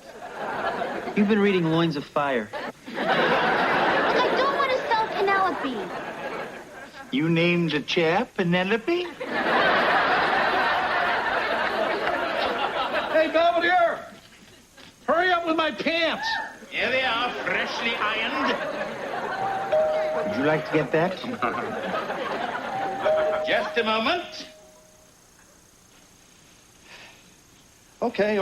You've been reading Loins of Fire. Look, I don't want to sell Penelope. You named the chair Penelope? Hey, Belvedere! Hurry up with my pants! Here they are, freshly ironed. Would you like to get that? Just a moment. Okay.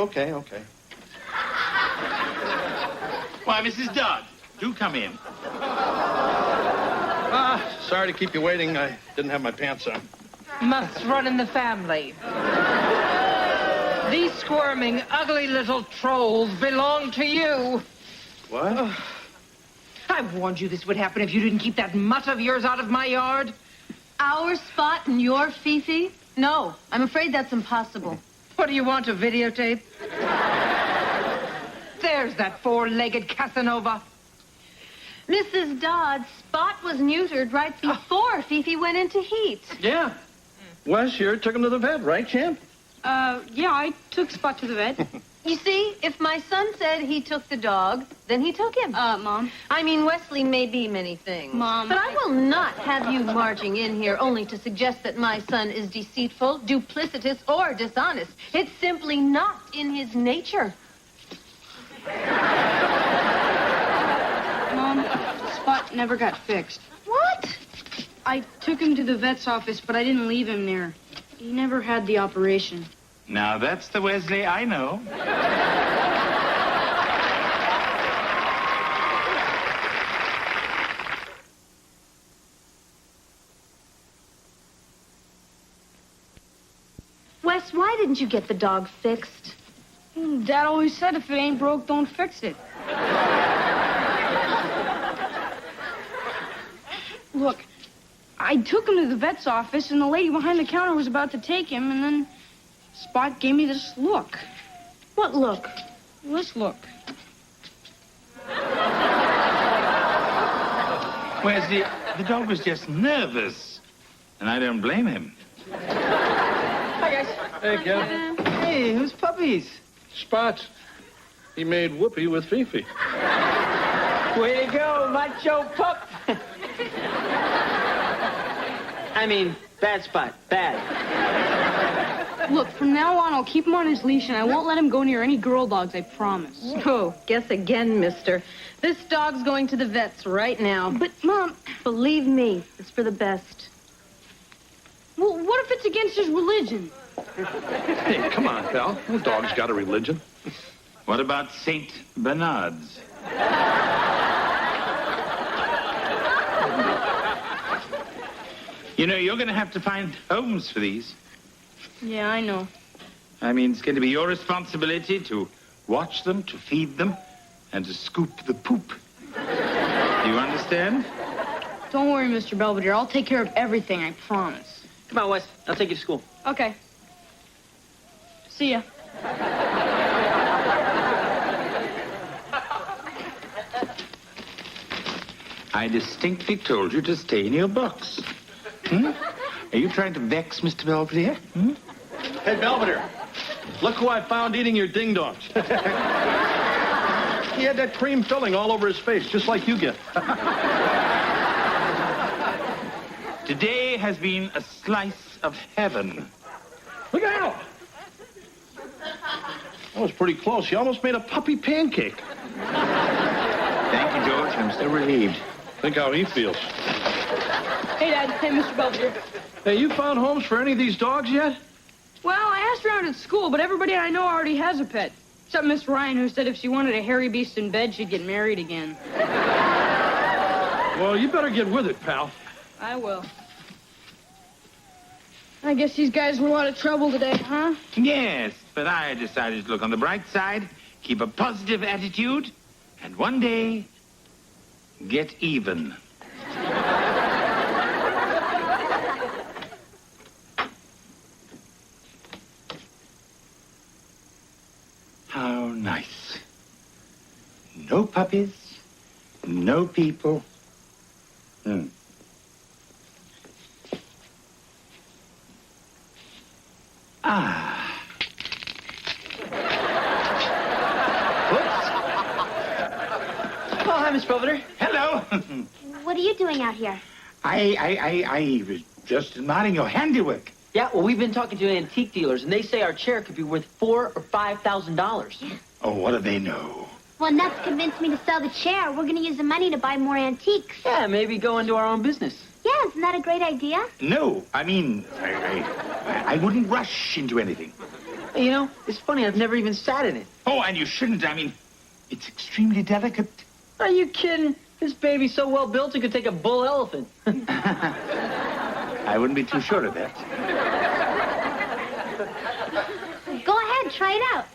Why, Mrs. Dodd, do come in. Sorry to keep you waiting. I didn't have my pants on. Must run in the family. These squirming, ugly little trolls belong to you. What? Oh, I warned you this would happen if you didn't keep that mutt of yours out of my yard. Our Spot and your Fifi? No, I'm afraid that's impossible. What do you want, a videotape? There's that four-legged Casanova. Mrs. Dodd, Spot was neutered right before Fifi went into heat. Yeah. Wes here took him to the vet, right, champ? Yeah, I took Spot to the vet. You see, if my son said he took the dog, then he took him. Mom. I mean, Wesley may be many things. Mom. But I will not have you marching in here only to suggest that my son is deceitful, duplicitous, or dishonest. It's simply not in his nature. Mom, Spot never got fixed. What? I took him to the vet's office, but I didn't leave him there. He never had the operation. Now, that's the Wesley I know. Wes, why didn't you get the dog fixed? Dad always said if it ain't broke, don't fix it. Look, I took him to the vet's office, and the lady behind the counter was about to take him, and then Spot gave me this look. What look? This look. Wesley, the dog was just nervous. And I don't blame him. Hi, guys. Hey, Kevin. Hey, who's puppies? Spot. He made whoopee with Fifi. Way to go, macho pup. I mean, bad Spot, bad. Look, from now on, I'll keep him on his leash, and I won't let him go near any girl dogs, I promise. Oh, guess again, mister. This dog's going to the vet's right now. But, Mom... Believe me, it's for the best. Well, what if it's against his religion? Hey, come on, pal. No dog's got a religion. What about Saint Bernard's? You know, you're going to have to find homes for these. Yeah, I know. I mean, it's going to be your responsibility to watch them, to feed them, and to scoop the poop. Do you understand? Don't worry, Mr. Belvedere. I'll take care of everything, I promise. Come on, Wes. I'll take you to school. Okay. See ya. I distinctly told you to stay in your box. Hmm? Are you trying to vex Mr. Belvedere? Hmm? Hey, Belvedere, look who I found eating your ding-dongs. He had that cream filling all over his face, just like you get. Today has been a slice of heaven. Look out! That was pretty close. You almost made a puppy pancake. Thank you, George. I'm still relieved. Think how he feels. Hey, Dad. Hey, Mr. Belvedere. Hey, you found homes for any of these dogs yet? Well, I asked around at school, but everybody I know already has a pet. Except Miss Ryan, who said if she wanted a hairy beast in bed, she'd get married again. Well, you better get with it, pal. I will. I guess these guys were a lot of trouble today, huh? Yes, but I decided to look on the bright side, keep a positive attitude, and one day, get even. How nice. No puppies, no people. Ah. Oh, hi, Miss Belvedere. Hello. What are you doing out here? I was just admiring your handiwork. Yeah, well, we've been talking to antique dealers, and they say our chair could be worth $4,000 or $5,000. Oh, what do they know? Well, Nuts convinced me to sell the chair. We're going to use the money to buy more antiques. Yeah, maybe go into our own business. Yeah, isn't that a great idea? No, I mean, I wouldn't rush into anything. You know, it's funny, I've never even sat in it. Oh, and you shouldn't. I mean, it's extremely delicate. Are you kidding? This baby's so well built it could take a bull elephant. I wouldn't be too sure of that. Go ahead, try it out.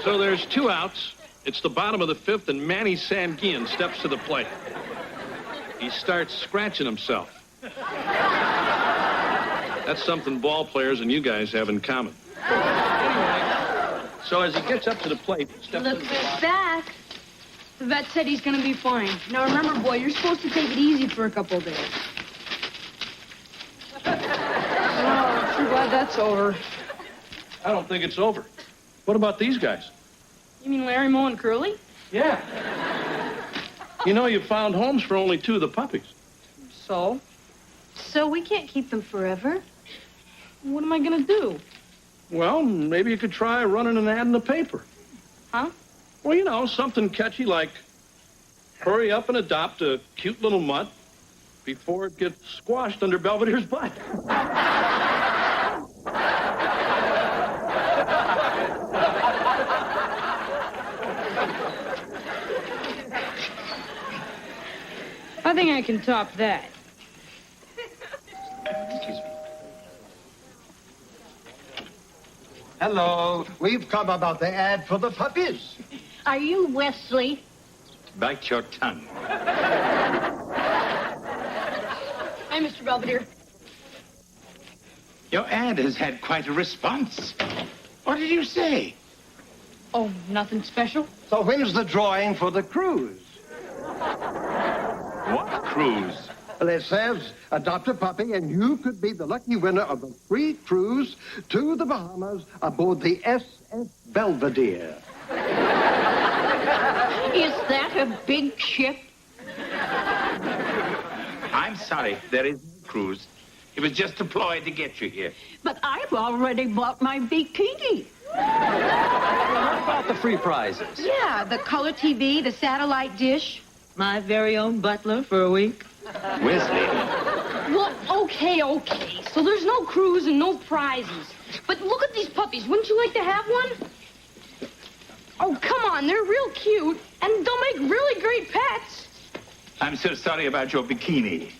So there's 2 outs. It's the bottom of the 5th, and Manny Sanguian steps to the plate. He starts scratching himself. That's something ball players and you guys have in common. Anyway, so as he gets up to the plate, he steps Look to the at that. The vet said he's going to be fine. Now remember, boy, you're supposed to take it easy for a couple of days. Oh, I'm too glad that's over. I don't think it's over. What about these guys? You mean Larry, Moe, and Curly? Yeah. You know, you found homes for only 2 of the puppies. So? So we can't keep them forever? What am I going to do? Well, maybe you could try running an ad in the paper. Huh? Well, you know, something catchy like, hurry up and adopt a cute little mutt before it gets squashed under Belvedere's butt. I think I can top that. Excuse me. Hello. We've come about the ad for the puppies. Are you Wesley? Bite your tongue. Hi, Mr. Belvedere. Your ad has had quite a response. What did you say? Oh, nothing special? So when's the drawing for the cruise? What cruise? Well, it says, adopt a puppy, and you could be the lucky winner of a free cruise to the Bahamas aboard the SS Belvedere. Is that a big ship? sorry. There is no cruise. It was just a ploy to get you here. But I've already bought my bikini. What about the free prizes? Yeah, the color TV, the satellite dish, my very own butler for a week. Wesley. Well, okay. So there's no cruise and no prizes. But look at these puppies. Wouldn't you like to have one? Oh, come on. They're real cute, and they'll make really great pets. I'm so sorry about your bikini.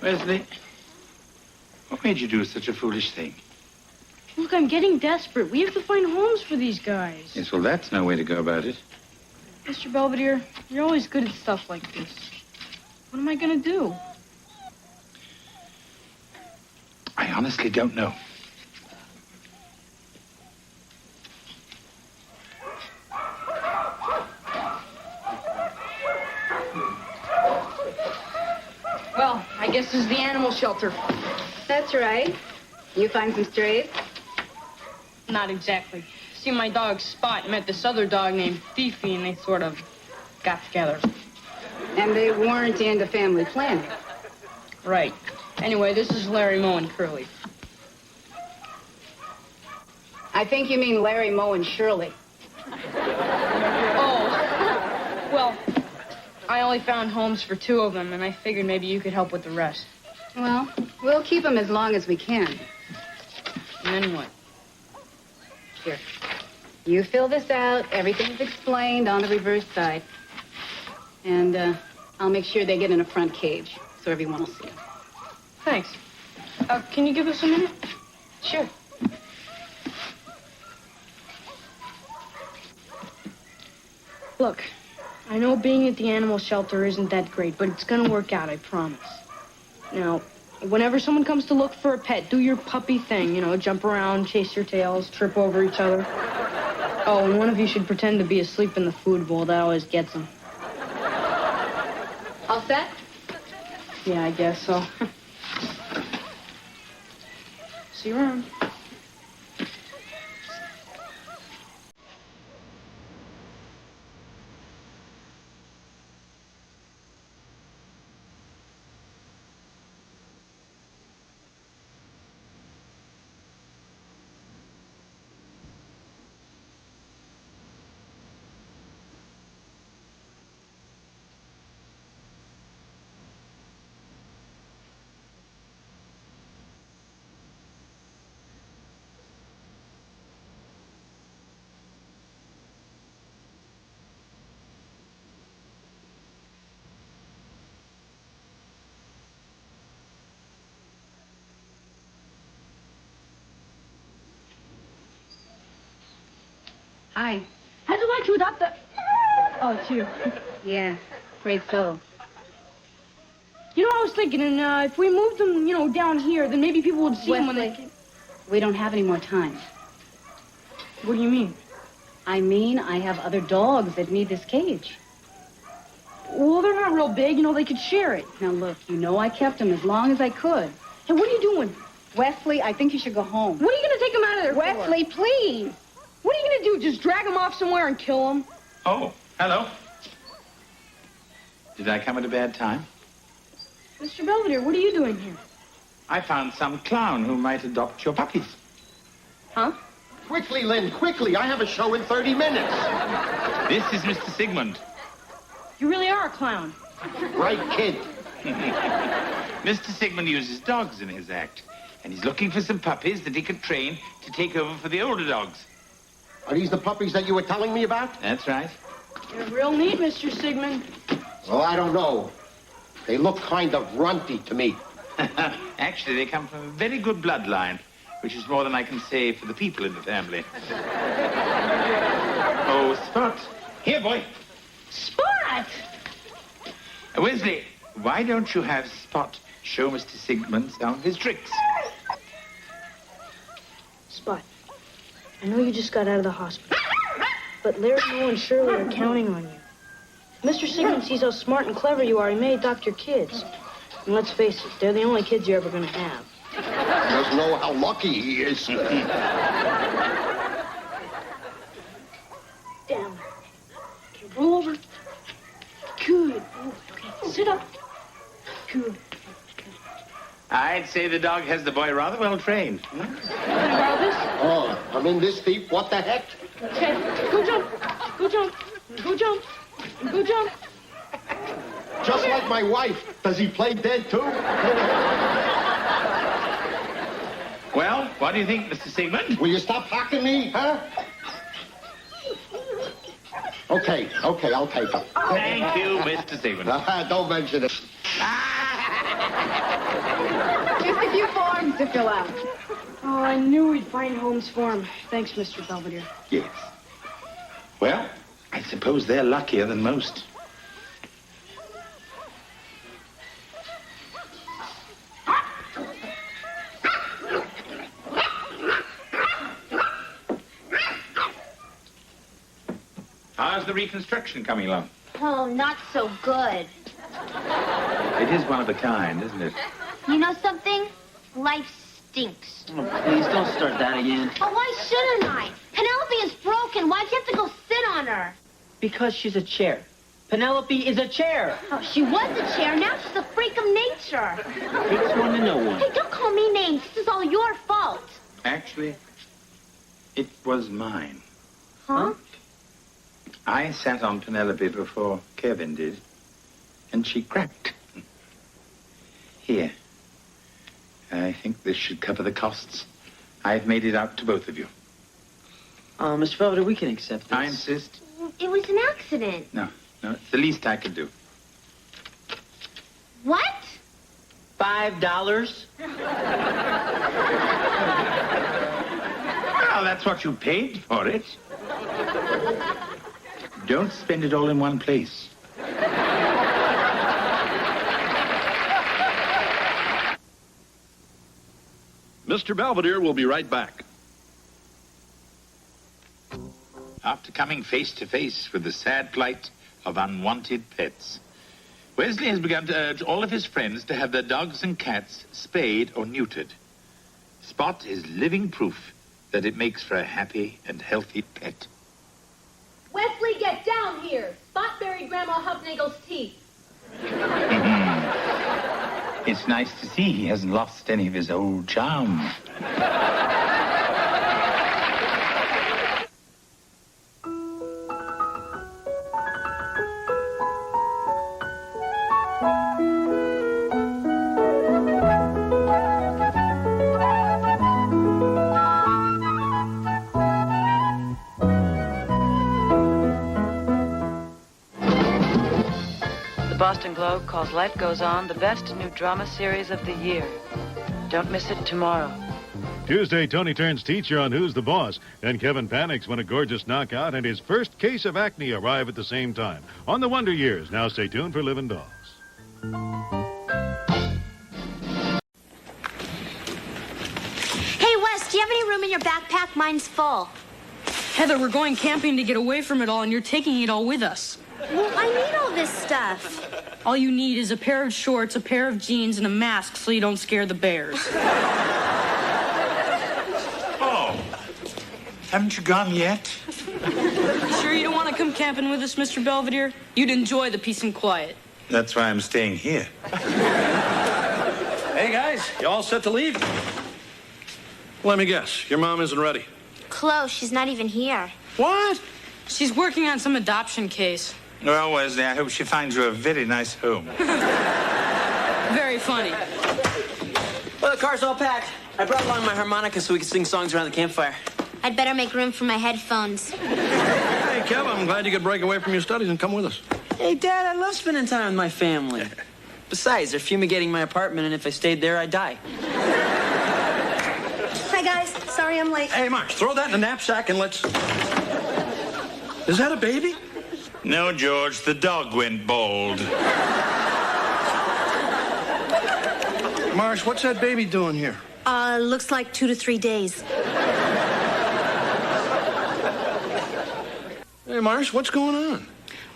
Wesley, what made you do such a foolish thing? Look, I'm getting desperate. We have to find homes for these guys. Yes, well, that's no way to go about it. Mr. Belvedere, you're always good at stuff like this. What am I going to do? I honestly don't know. Well, I guess this is the animal shelter. That's right. You find some strays? Not exactly. See, my dog Spot met this other dog named Fifi, and they sort of got together. And they weren't into family planning. Right. Anyway, this is Larry, Moe, and Curly. I think you mean Larry, Moe, and Shirley. Oh. Well, I only found homes for 2 of them, and I figured maybe you could help with the rest. Well, we'll keep them as long as we can. And then what? Here. You fill this out. Everything's explained on the reverse side. And I'll make sure they get in a front cage so everyone will see them. Thanks. Can you give us a minute? Sure. Look, I know being at the animal shelter isn't that great, but it's gonna work out, I promise. Now, whenever someone comes to look for a pet, do your puppy thing, jump around, chase your tails, trip over each other. Oh, and one of you should pretend to be asleep in the food bowl. That always gets them. All set? Yeah, I guess so. See you around. Hi. How'd you like to adopt the... Oh, it's you. Yeah, great so. I was thinking, and if we moved them, down here, then maybe people would see them when they came. We don't have any more time. What do you mean? I mean, I have other dogs that need this cage. Well, they're not real big. They could share it. Now, look, I kept them as long as I could. Hey, what are you doing? Wesley, I think you should go home. What are you going to take them out of there Wesley, for? please. What are you going to do? Just drag them off somewhere and kill them? Oh, hello. Did I come at a bad time? Mr. Belvedere, what are you doing here? I found some clown who might adopt your puppies. Huh? Quickly, Lynn, quickly. I have a show in 30 minutes. This is Mr. Sigmund. You really are a clown. Right, kid. Mr. Sigmund uses dogs in his act, and he's looking for some puppies that he can train to take over for the older dogs. Are these the puppies that you were telling me about? That's right. You're real neat, Mr. Sigmund. Well, I don't know. They look kind of runty to me. Actually, they come from a very good bloodline, which is more than I can say for the people in the family. Oh, Spot. Here, boy. Spot! Wesley, why don't you have Spot show Mr. Sigmund some of his tricks? Spot, I know you just got out of the hospital, but Larry, Moe, and Shirley are counting on you. Mr. Sigmund sees how smart and clever you are. He may adopt your kids. And let's face it, they're the only kids you're ever going to have. He doesn't know how lucky he is. Damn. Roll over. Good. Okay, sit up. Good. I'd say the dog has the boy rather well trained. Oh, I'm in this deep. What the heck? Okay, go jump. Go jump. Go jump. Go jump. Just like my wife. Does he play dead, too? Well, what do you think, Mr. Sigmund? Will you stop hocking me, huh? Okay, I'll take it. Thank you, Mr. Sigmund. Don't mention it. Just a few forms to fill out. Oh, I knew we'd find homes for him. Thanks, Mr. Belvedere. Yes. Well, I suppose they're luckier than most. How's the reconstruction coming along? Oh, not so good. It is one of a kind, isn't it? You know something? Life stinks. Oh, please don't start that again. Oh, why shouldn't I? Penelope is broken. Why'd you have to go sit on her? Because she's a chair. Penelope is a chair. Oh, she was a chair. Now she's a freak of nature. Takes one to know one. Hey, don't call me names. This is all your fault. Actually, it was mine. Huh? I sat on Penelope before Kevin did, and she cracked. Here. I think this should cover the costs. I've made it out to both of you. Mr. Belvedere, we can accept this. I insist. It was an accident. No, it's the least I could do. What? $5? Well, that's what you paid for it. Don't spend it all in one place. Mr. Belvedere will be right back. After coming face to face with the sad plight of unwanted pets, Wesley has begun to urge all of his friends to have their dogs and cats spayed or neutered. Spot is living proof that it makes for a happy and healthy pet. Wesley, get down here. Spot buried Grandma Hufnagel's teeth. It's nice to see he hasn't lost any of his old charm. Boston Globe calls Life Goes On the best new drama series of the year. Don't miss it tomorrow. Tuesday, Tony turns teacher on Who's the Boss, and Kevin panics when a gorgeous knockout and his first case of acne arrive at the same time. On the Wonder Years. Now stay tuned for Living Dolls. Hey, Wes, do you have any room in your backpack? Mine's full. Heather, we're going camping to get away from it all, and you're taking it all with us. Well, I need all this stuff. All you need is a pair of shorts, a pair of jeans, and a mask so you don't scare the bears. Oh, haven't you gone yet? Sure you don't want to come camping with us, Mr. Belvedere? You'd enjoy the peace and quiet. That's why I'm staying here. Hey, guys, you all set to leave? Let me guess. Your mom isn't ready. Close. She's not even here. What? She's working on some adoption case. Well, Wesley, I hope she finds you a very nice home. Very funny. Well, the car's all packed. I brought along my harmonica so we can sing songs around the campfire. I'd better make room for my headphones. Hey, Kev, I'm glad you could break away from your studies and come with us. Hey, Dad, I love spending time with my family. Besides, they're fumigating my apartment, and if I stayed there, I'd die. Hi, guys. Sorry I'm late. Hey, Mark, throw that in the knapsack and let's... Is that a baby? No, George, the dog went bald. Marsh, what's that baby doing here? Looks like 2 to 3 days. Hey, Marsh, what's going on?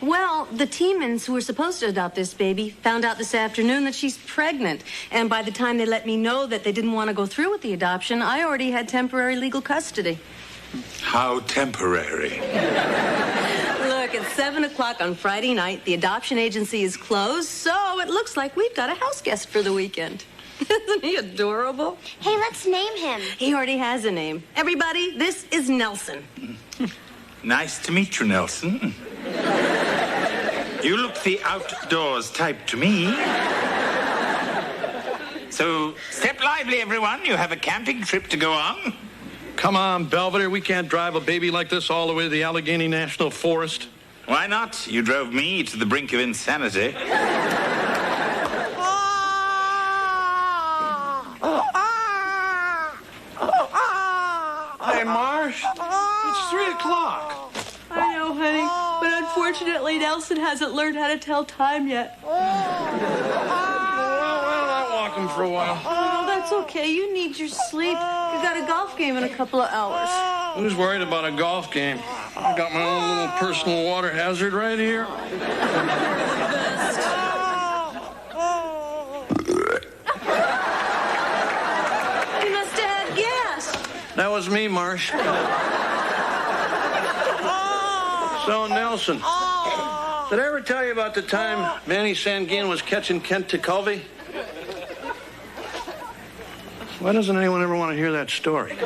Well, the Tiemans who were supposed to adopt this baby found out this afternoon that she's pregnant. And by the time they let me know that they didn't want to go through with the adoption, I already had temporary legal custody. How temporary. Look, it's 7 o'clock on Friday night. The adoption agency is closed, so it looks like we've got a house guest for the weekend. Isn't he adorable? Hey, let's name him. He already has a name. Everybody, this is Nelson. Nice to meet you, Nelson. You look the outdoors type to me. So, step lively, everyone. You have a camping trip to go on. Come on, Belvedere. We can't drive a baby like this all the way to the Allegheny National Forest. Why not? You drove me to the brink of insanity. Hey, Marsh. It's 3 o'clock. I know, honey, but unfortunately, Nelson hasn't learned how to tell time yet. Well, I'll walk him for a while. Oh, no, that's okay. You need your sleep. You got a golf game in a couple of hours. Who's worried about a golf game? I got my own little personal water hazard right here. You must have had gas. That was me, Marsh. So, Nelson, did I ever tell you about the time Manny Sanguin was catching Kent Tekulve? Why doesn't anyone ever want to hear that story?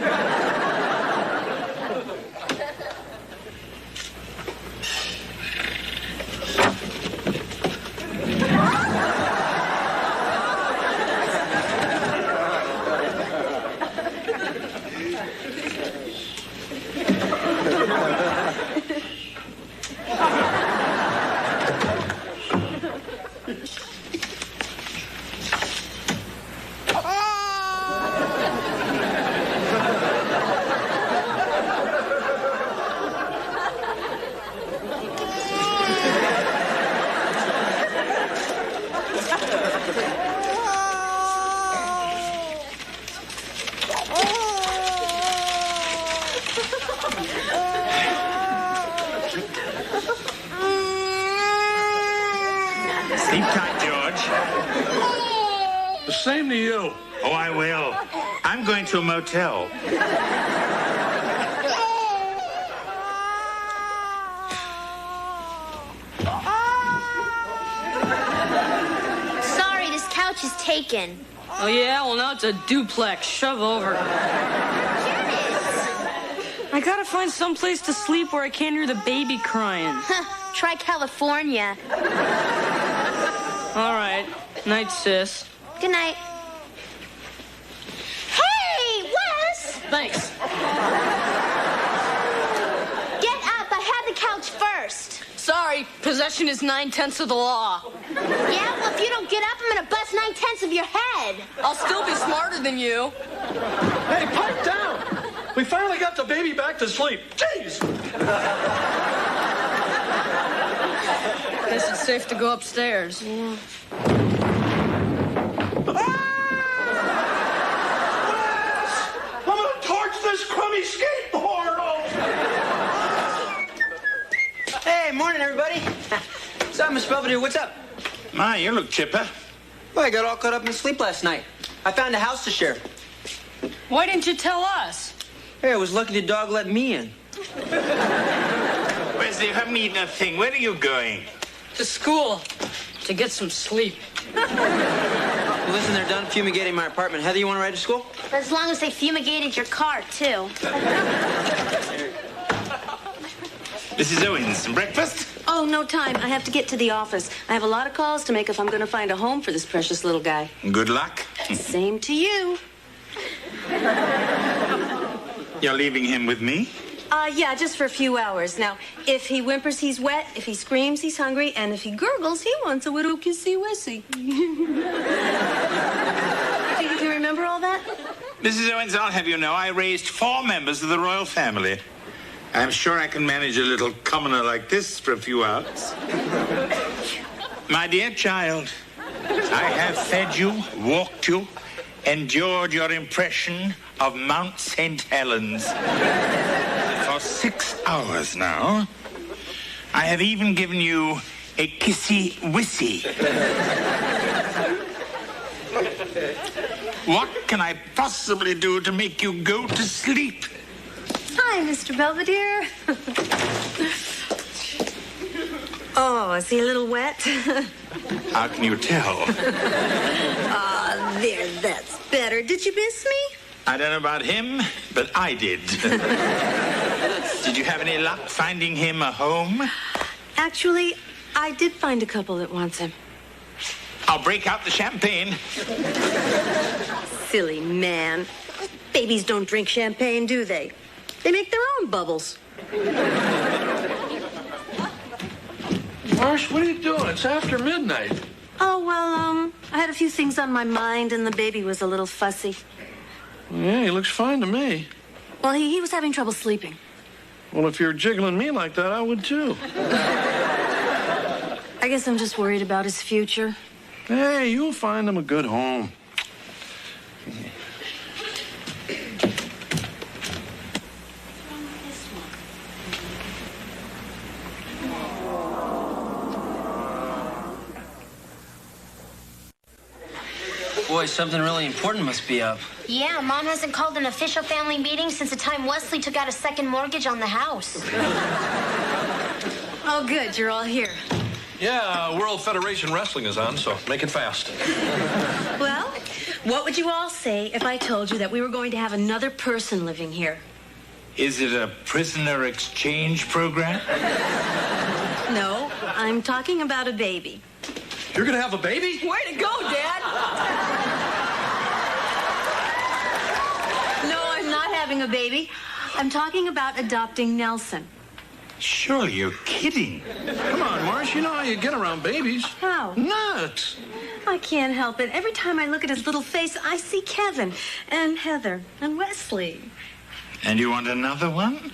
Sleep tight, George. The same to you. Oh, I will. I'm going to a motel. Sorry, this couch is taken. Oh, yeah? Well, now it's a duplex. Shove over. I gotta find some place to sleep where I can't hear the baby crying. Try California. All right. Night, sis. Good night. Hey, Wes! Thanks. Get up. I had the couch first. Sorry, possession is 9/10 of the law. Yeah, well, if you don't get up, I'm gonna bust 9/10 of your head. I'll still be smarter than you. Hey, pipe down! We finally got the baby back to sleep. Jeez! Guess it's safe to go upstairs. Yeah. I'm gonna torch this crummy skateboard off! Hey, morning, everybody. What's up, Miss Belvedere? What's up? My, you look chipper. Well, I got all caught up in sleep last night. I found a house to share. Why didn't you tell us? Hey, I was lucky the dog let me in. Wesley, you haven't eaten a thing. Where are you going? To school. To get some sleep. Well, listen, they're done fumigating my apartment. Heather, you want to ride to school? As long as they fumigated your car, too. Mrs. Owens, some breakfast? Oh, no time. I have to get to the office. I have a lot of calls to make if I'm going to find a home for this precious little guy. Good luck. Same to you. You're leaving him with me? Yeah, just for a few hours. Now, if he whimpers, he's wet. If he screams, he's hungry. And if he gurgles, he wants a little kissy-wissy. Do you remember all that? Mrs. Owens, I'll have you know, I raised 4 members of the royal family. I'm sure I can manage a little commoner like this for a few hours. My dear child, I have fed you, walked you, endured your impression of Mount St. Helens for 6 hours now. I have even given you a kissy-wissy. What can I possibly do to make you go to sleep? Hi, Mr. Belvedere. Oh, is he a little wet? How can you tell? Ah, there, that's better. Did you miss me? I don't know about him, but I did. Did you have any luck finding him a home? Actually, I did find a couple that wants him. I'll break out the champagne. Silly man. Babies don't drink champagne, do they? They make their own bubbles. Marsh, what are you doing? It's after midnight. Oh, well, I had a few things on my mind, and the baby was a little fussy. Yeah, he looks fine to me. Well, he was having trouble sleeping. Well, if you're jiggling me like that, I would too. I guess I'm just worried about his future. Hey, you'll find him a good home. Boy, something really important must be up. Yeah, Mom hasn't called an official family meeting since the time Wesley took out a second mortgage on the house. Oh, good. You're all here. Yeah, World Federation Wrestling is on, so make it fast. Well, what would you all say if I told you that we were going to have another person living here? Is it a prisoner exchange program? No, I'm talking about a baby. You're gonna have a baby? Way to go, Dad! No, I'm not having a baby. I'm talking about adopting Nelson. Surely you're kidding. Come on, Marsh, you know how you get around babies. How? Nuts. I can't help it. Every time I look at his little face, I see Kevin and Heather and Wesley. And you want another one?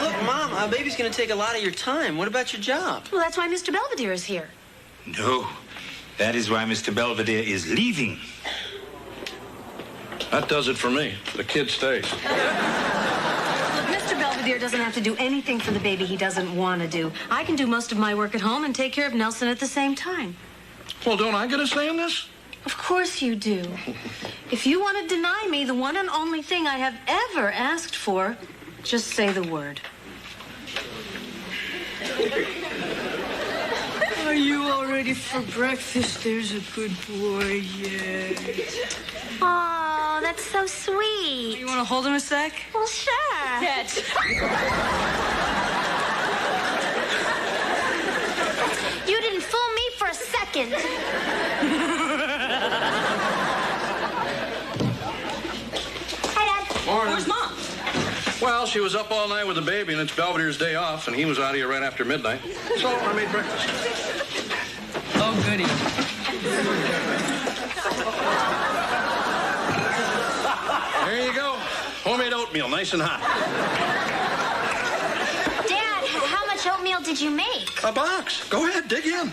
Look, Mom, a baby's gonna take a lot of your time. What about your job? Well, that's why Mr. Belvedere is here. No. That is why Mr. Belvedere is leaving. That does it for me. The kid stays. Look, Mr. Belvedere doesn't have to do anything for the baby he doesn't want to do. I can do most of my work at home and take care of Nelson at the same time. Well, don't I get a say in this? Of course you do. If you want to deny me the one and only thing I have ever asked for, just say the word. Are you all ready for breakfast? There's a good boy, yeah. Oh, that's so sweet. You want to hold him a sec? Well, sure. Catch. You didn't fool me for a second. Hi, Dad. Morning. Where's Mom? Well, she was up all night with the baby, and it's Belvedere's day off, and he was out of here right after midnight. So I made breakfast. Oh, goody. There you go. Homemade oatmeal, nice and hot. Dad, how much oatmeal did you make? A box. Go ahead, dig in.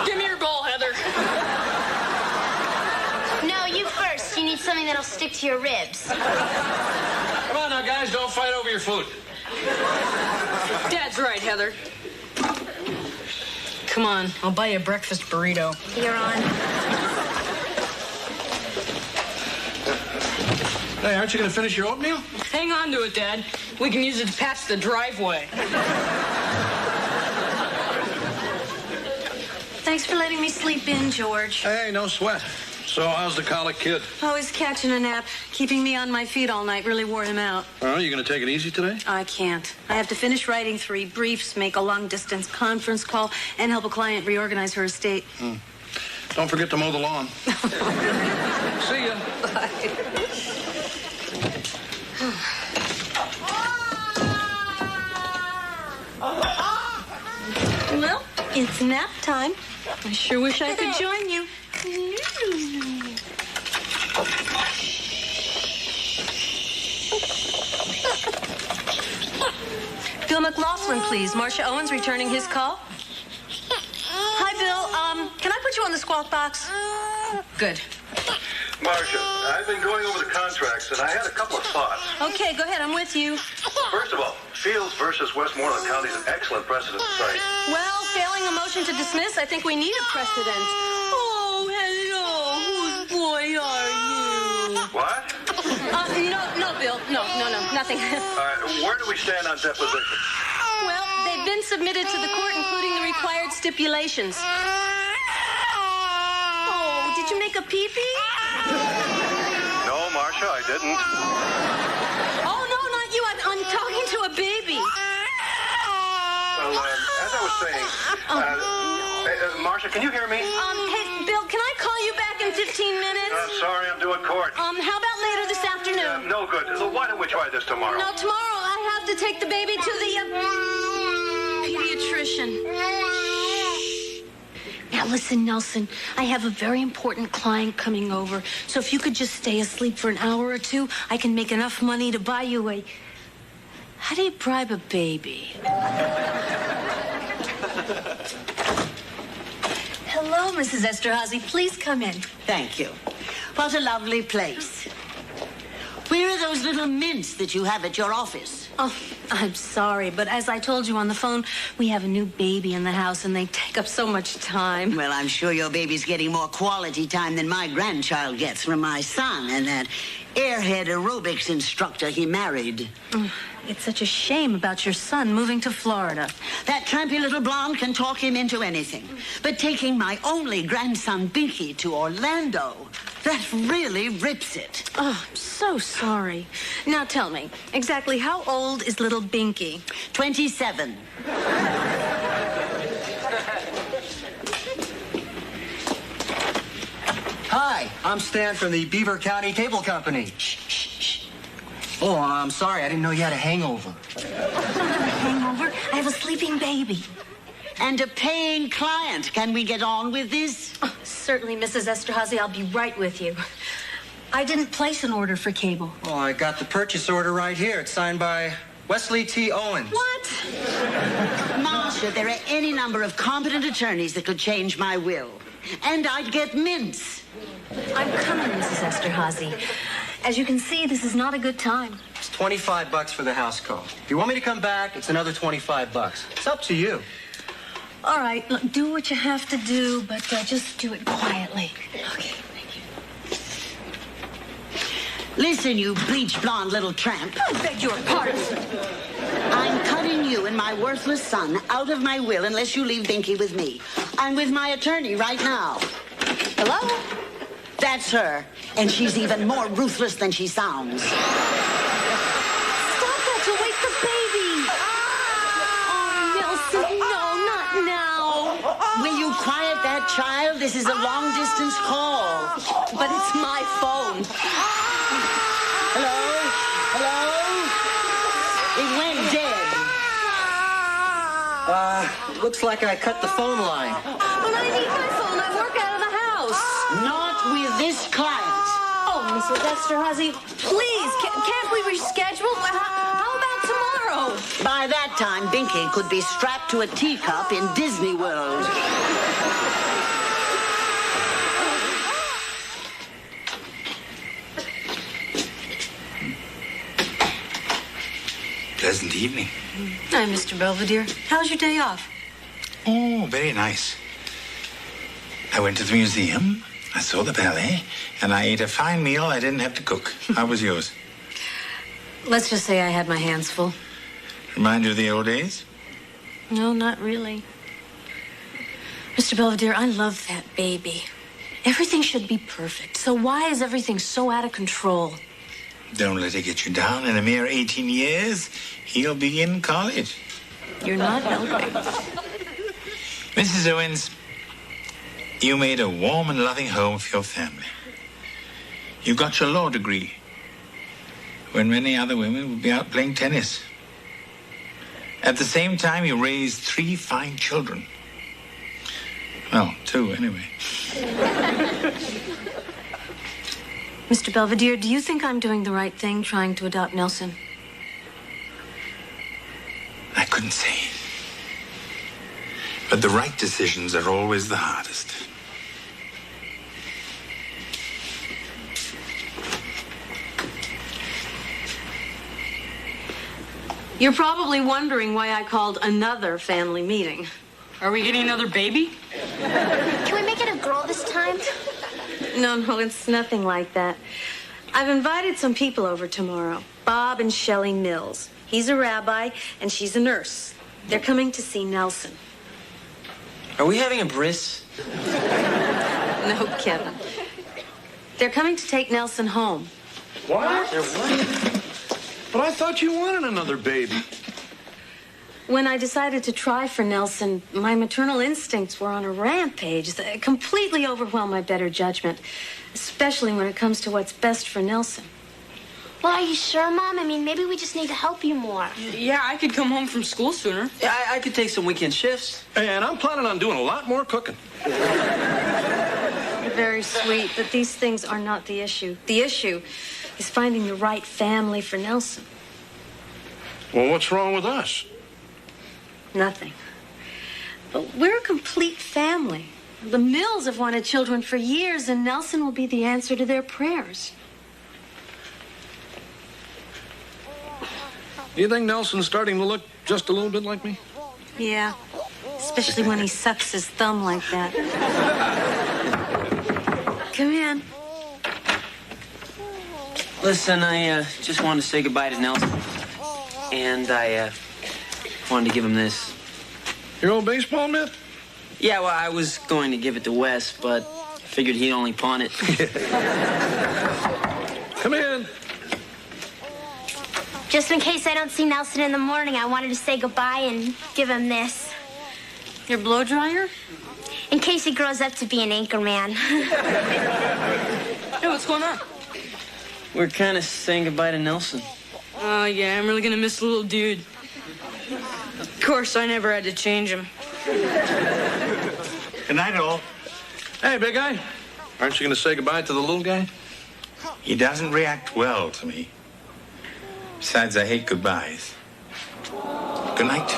Give me your bowl, Heather. No, you first. You need something that'll stick to your ribs. Come on now, guys, don't fight over your food. Dad's right, Heather. Come on, I'll buy you a breakfast burrito. You're on. Hey, aren't you going to finish your oatmeal? Hang on to it, Dad. We can use it to patch the driveway. Thanks for letting me sleep in, George. Hey, no sweat. So, how's the colic kid? Oh, he's catching a nap. Keeping me on my feet all night really wore him out. Oh, you going to take it easy today? I can't. I have to finish writing 3 briefs, make a long-distance conference call, and help a client reorganize her estate. Don't forget to mow the lawn. See ya. Bye. Well, it's nap time. I sure wish I could join you. Bill McLaughlin, please. Marcia Owens returning his call. Hi, Bill. Can I put you on the squawk box? Good. Marcia, I've been going over the contracts, and I had a couple of thoughts. Okay, go ahead. I'm with you. First of all, Fields versus Westmoreland County is an excellent precedent to cite. Well, failing a motion to dismiss, I think we need a precedent. Oh, hello. Whose boy are you? What? No, Bill. No, nothing. Where do we stand on deposition? Well, they've been submitted to the court, including the required stipulations. Oh, did you make a pee-pee? No, Marcia, I didn't. Oh, no, not you. I'm talking to a baby. Well, as I was saying, Marcia, can you hear me? Hey, Bill, can I call you back in 15 minutes? Sorry, I'm doing court. How about later this afternoon? No good. Why don't we try this tomorrow? No, tomorrow I have to take the baby to the pediatrician. Now listen, Nelson, I have a very important client coming over, so if you could just stay asleep for an hour or two, I can make enough money to buy you a... How do you bribe a baby? Hello, Mrs. Esterhazy. Please come in. Thank you. What a lovely place. Where are those little mints that you have at your office? Oh, I'm sorry, but as I told you on the phone, we have a new baby in the house, and they take up so much time. Well, I'm sure your baby's getting more quality time than my grandchild gets from my son and that airhead aerobics instructor he married. It's such a shame about your son moving to Florida. That trampy little blonde can talk him into anything. But taking my only grandson, Binky, to Orlando, that really rips it. Oh, I'm so sorry. Now tell me, exactly how old is little Binky? 27. Hi, I'm Stan from the Beaver County Cable Company. Oh, I'm sorry. I didn't know you had a hangover. Hangover? I have a sleeping baby. And a paying client. Can we get on with this? Oh, certainly, Mrs. Esterhazy. I'll be right with you. I didn't place an order for cable. Well, I got the purchase order right here. It's signed by Wesley T. Owens. What? Marcia, there are any number of competent attorneys that could change my will. And I'd get mints. I'm coming, Mrs. Esterhazy. As you can see, this is not a good time. It's $25 for the house call. If you want me to come back, it's another $25. It's up to you. All right, look, do what you have to do, but just do it quietly. Okay, thank you. Listen, you bleach blonde little tramp. I beg your pardon. I'm cutting you and my worthless son out of my will unless you leave Binky with me. I'm with my attorney right now. Hello? That's her, and she's even more ruthless than she sounds. Stop that, you'll wake the baby. Oh, Nelson, no, not now. Will you quiet that child? This is a long-distance call. But it's my phone. Hello? It went dead. Looks like I cut the phone line. But I need my phone. I work out of the house. Not with this client. Oh, Mrs. Esterhazy, please, can't we reschedule? How about tomorrow? By that time, Binky could be strapped to a teacup in Disney World. Pleasant evening. Hi, Mr. Belvedere. How's your day off? Oh, very nice. I went to the museum, I saw the ballet, and I ate a fine meal I didn't have to cook. How was yours? Let's just say I had my hands full. Remind you of the old days? No, not really. Mr. Belvedere, I love that baby. Everything should be perfect. So why is everything so out of control? Don't let it get you down. In a mere 18 years, he'll be in college. You're not helping. Mrs. Owens, you made a warm and loving home for your family. You got your law degree when many other women would be out playing tennis. At the same time, you raised 3 fine children. Well, 2 anyway. Mr. Belvedere, do you think I'm doing the right thing trying to adopt Nelson? I couldn't say. But the right decisions are always the hardest. You're probably wondering why I called another family meeting. Are we getting another baby? Can we make it a girl this time? No, it's nothing like that. I've invited some people over tomorrow. Bob and Shelley Mills. He's a rabbi, and she's a nurse. They're coming to see Nelson. Are we having a bris? No, Kevin. They're coming to take Nelson home. What? They're what? But I thought you wanted another baby. When I decided to try for Nelson, my maternal instincts were on a rampage that completely overwhelmed my better judgment, especially when it comes to what's best for Nelson. Well, are you sure, Mom? I mean, maybe we just need to help you more. Yeah, I could come home from school sooner. Yeah, I could take some weekend shifts. And I'm planning on doing a lot more cooking. Very sweet, but these things are not the issue. The issue is finding the right family for Nelson. Well, what's wrong with us? Nothing. But we're a complete family. The Mills have wanted children for years, and Nelson will be the answer to their prayers. Do you think Nelson's starting to look just a little bit like me? Yeah, especially when he sucks his thumb like that. Come in. Listen, I just wanted to say goodbye to Nelson. And I wanted to give him this. Your old baseball mitt? Yeah, well, I was going to give it to Wes, but figured he'd only pawn it. Come in. Just in case I don't see Nelson in the morning, I wanted to say goodbye and give him this. Your blow dryer? In case he grows up to be an anchorman. Hey, what's going on? We're kind of saying goodbye to Nelson. Oh, yeah, I'm really gonna miss the little dude. Of course, I never had to change him. Good night, all. Hey, big guy. Aren't you going to say goodbye to the little guy? He doesn't react well to me. Besides, I hate goodbyes. Good night.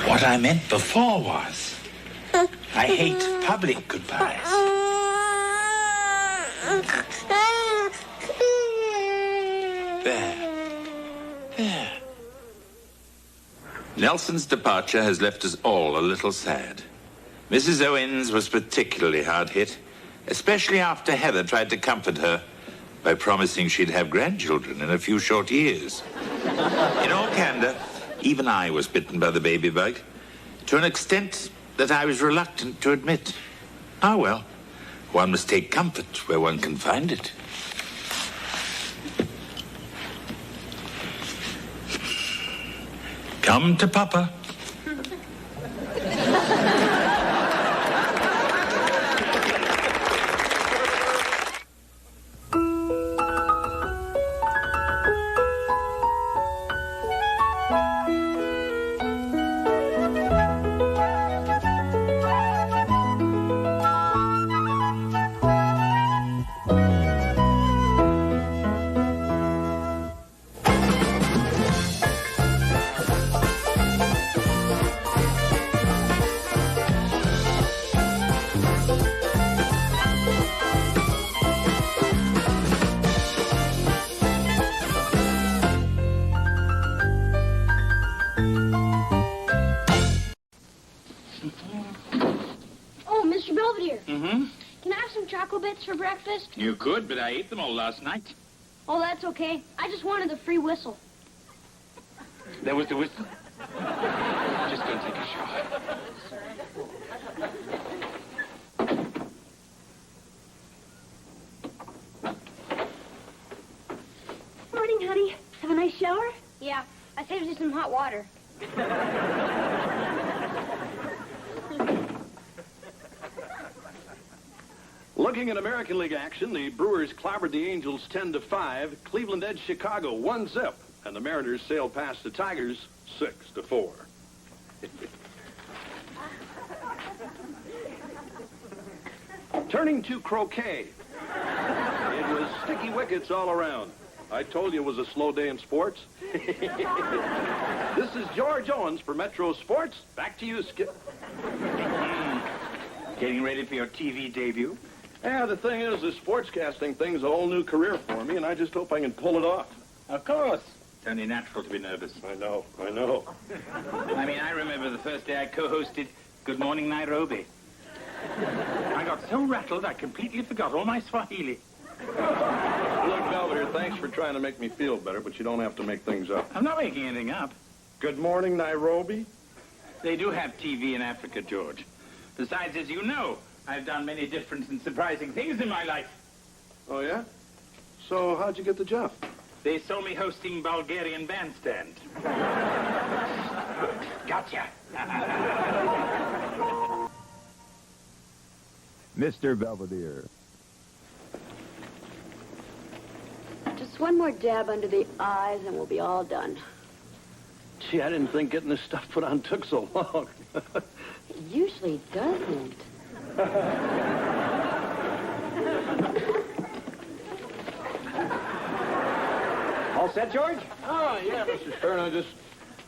What I meant before was, I hate public goodbyes. There. Nelson's departure has left us all a little sad. Mrs. Owens was particularly hard hit, especially after Heather tried to comfort her by promising she'd have grandchildren in a few short years. In all candor, even I was bitten by the baby bug, to an extent that I was reluctant to admit. Ah, well, one must take comfort where one can find it. Come to Papa. For breakfast? You could, but I ate them all last night. Oh, that's okay. I just wanted the free whistle. There was the whistle. Just go take a shower. Morning, honey. Have a nice shower? Yeah. I saved you some hot water. Looking at American League action, the Brewers clobbered the Angels 10-5. Cleveland edged Chicago 1-0, and the Mariners sailed past the Tigers 6-4. Turning to croquet. It was sticky wickets all around. I told you it was a slow day in sports. This is George Owens for Metro Sports. Back to you, Skip. Getting ready for your TV debut? Yeah, the thing is, this sportscasting thing's a whole new career for me, and I just hope I can pull it off. Of course. It's only natural to be nervous. I know. I mean, I remember the first day I co-hosted Good Morning Nairobi. I got so rattled I completely forgot all my Swahili. Look, Belvedere, thanks for trying to make me feel better, but you don't have to make things up. I'm not making anything up. Good morning, Nairobi. They do have TV in Africa, George. Besides, as you know, I've done many different and surprising things in my life. Oh, yeah? So how'd you get the job? They saw me hosting Bulgarian Bandstand. Gotcha. Mr. Belvedere. Just one more dab under the eyes and we'll be all done. Gee, I didn't think getting this stuff put on took so long. It usually doesn't. All set, George? Oh, yeah, Mr. Stern. I'm just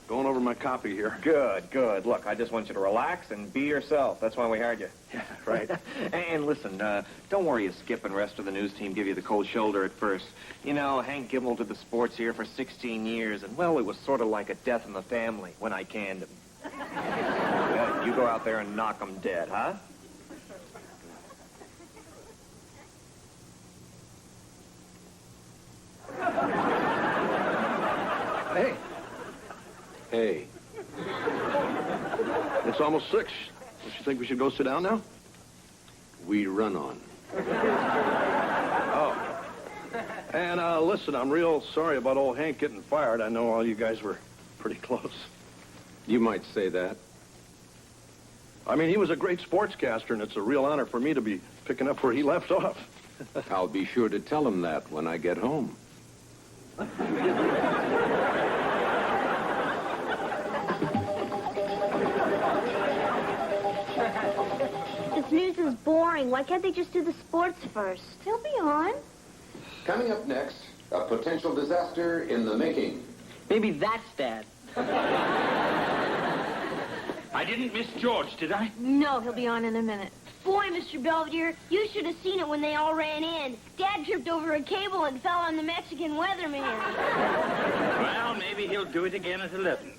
going over my copy here. Good, good. Look, I just want you to relax and be yourself. That's why we hired you. Yeah, right. And listen, don't worry if Skip and the rest of the news team give you the cold shoulder at first. You know, Hank Gimbel did the sports here for 16 years, and, well, it was sort of like a death in the family when I canned him. Well, you go out there and knock him dead, huh? Hey. Hey. It's almost 6. Don't you think we should go sit down now? We run on. Oh. And, listen, I'm real sorry about old Hank getting fired. I know all you guys were pretty close. You might say that. I mean, he was a great sportscaster, and it's a real honor for me to be picking up where he left off. I'll be sure to tell him that when I get home. This news is boring. Why can't they just do the sports first? They'll be on. Coming up next, a potential disaster in the making. Maybe that's Dad. I didn't miss George, did I? No, he'll be on in a minute. Boy, Mr. Belvedere, you should have seen it when they all ran in. Dad tripped over a cable and fell on the Mexican weatherman. Well, maybe he'll do it again at 11.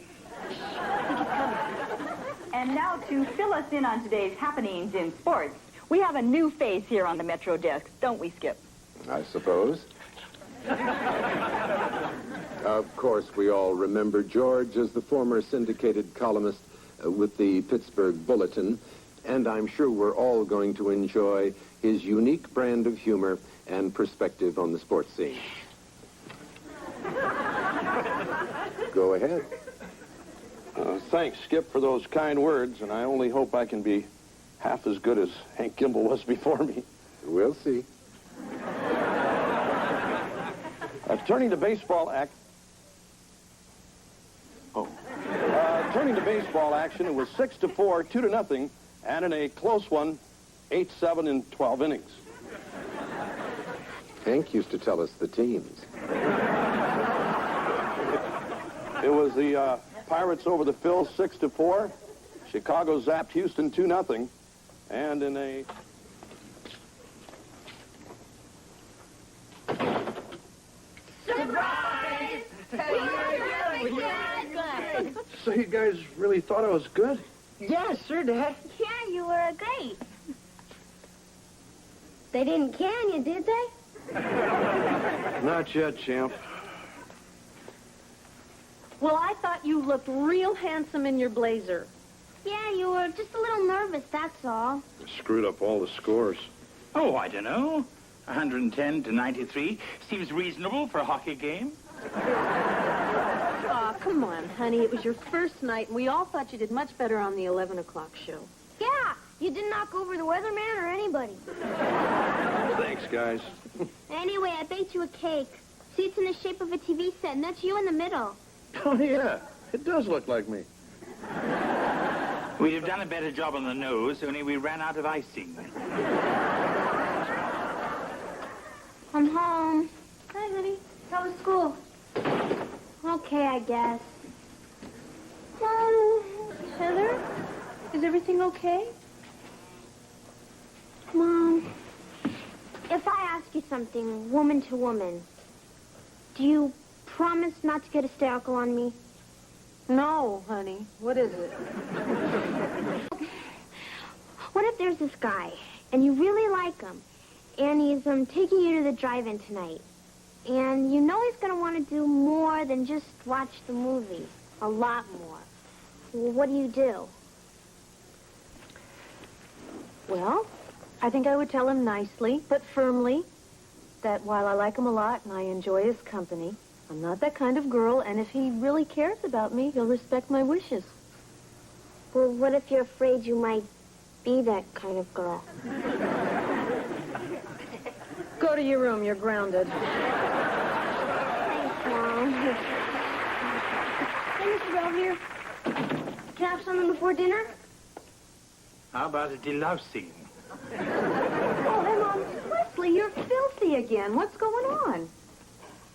And now to fill us in on today's happenings in sports, we have a new face here on the Metro desk, don't we, Skip? I suppose. Of course, we all remember George as the former syndicated columnist with the Pittsburgh Bulletin, and I'm sure we're all going to enjoy his unique brand of humor and perspective on the sports scene. Go ahead. Thanks, Skip, for those kind words, and I only hope I can be half as good as Hank Gimbel was before me. We'll see. Turning to baseball action, it was 6-4, 2-0, and in a close one, 8-7 in 12 innings. Hank used to tell us the teams. It was the Pirates over the Phils 6-4. Chicago zapped Houston 2-0, and in a Surprise! So you guys really thought I was good? Yeah, sure, Dad. Yeah, you were great. They didn't can you, did they? Not yet, champ. Well, I thought you looked real handsome in your blazer. Yeah, you were just a little nervous, that's all. Screwed up all the scores. Oh, I don't know. 110-93 seems reasonable for a hockey game. Aw, come on, honey. It was your first night, and we all thought you did much better on the 11 o'clock show. Yeah, you didn't knock over the weatherman or anybody. Thanks, guys. Anyway, I baked you a cake. See, it's in the shape of a TV set, and that's you in the middle. Oh, yeah. It does look like me. We'd have done a better job on the nose, only we ran out of icing. I'm home. Hi, honey. How was school? Okay, I guess. Heather? Is everything okay? Mom, if I ask you something, woman to woman, do you promise not to get hysterical on me? No, honey. What is it? What if there's this guy, and you really like him, and he's taking you to the drive-in tonight, and you know he's going to want to do more than just watch the movie, a lot more. Well, what do? Well, I think I would tell him nicely, but firmly, that while I like him a lot and I enjoy his company, I'm not that kind of girl, and if he really cares about me, he'll respect my wishes. Well, what if you're afraid you might be that kind of girl? Go to your room. You're grounded. Thanks, Mom. Hey, Mr. Belvedere. Can I have something before dinner? How about a delousing? Oh, hey, Mom. Wesley, you're filthy again. What's going on?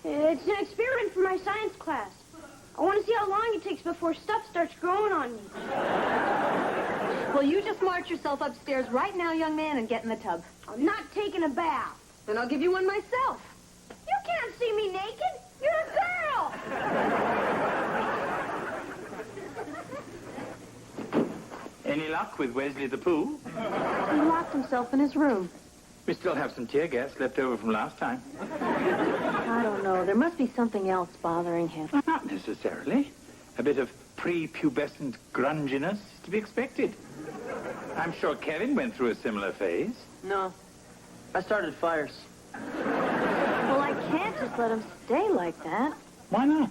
It's an experiment for my science class. I want to see how long it takes before stuff starts growing on me. Well, you just march yourself upstairs right now, young man, and get in the tub. I'm not taking a bath. Then I'll give you one myself. You can't see me naked. You're a girl. Any luck with Wesley the Pooh? He locked himself in his room. We still have some tear gas left over from last time. I don't know. There must be something else bothering him. Well, not necessarily. A bit of prepubescent grunginess is to be expected. I'm sure Kevin went through a similar phase. No. I started fires. Well, I can't just let him stay like that. Why not?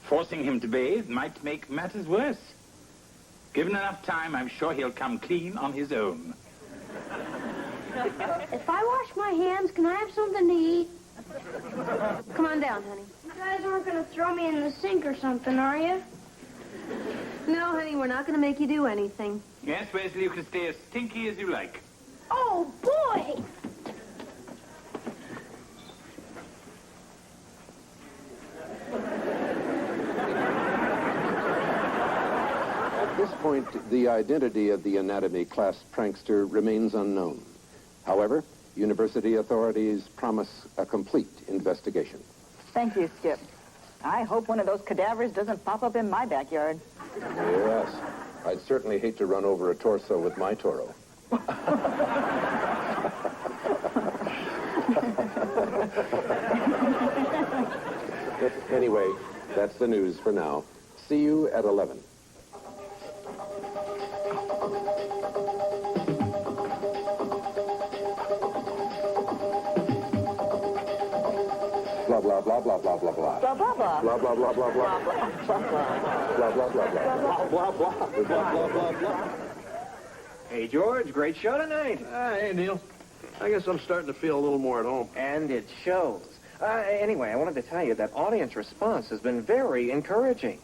Forcing him to bathe might make matters worse. Given enough time, I'm sure he'll come clean on his own. If I wash my hands, can I have something to eat? Come on down, honey. You guys aren't going to throw me in the sink or something, are you? No, honey, we're not going to make you do anything. Yes, Wesley, you can stay as stinky as you like. Oh, boy! At this point, the identity of the anatomy class prankster remains unknown. However, university authorities promise a complete investigation. Thank you, Skip. I hope one of those cadavers doesn't pop up in my backyard. Yes, I'd certainly hate to run over a torso with my Toro. Anyway, that's the news for now. See you at 11. Blah, blah, blah, blah, blah, blah, blah. Blah, blah, blah. Blah, blah, blah, blah, blah. Blah, blah, Blah, blah, blah, blah. blah, blah, blah. Hey, George, great show tonight. Hey, Neil. I guess I'm starting to feel a little more at home. And it shows. Anyway, I wanted to tell you that audience response has been very encouraging.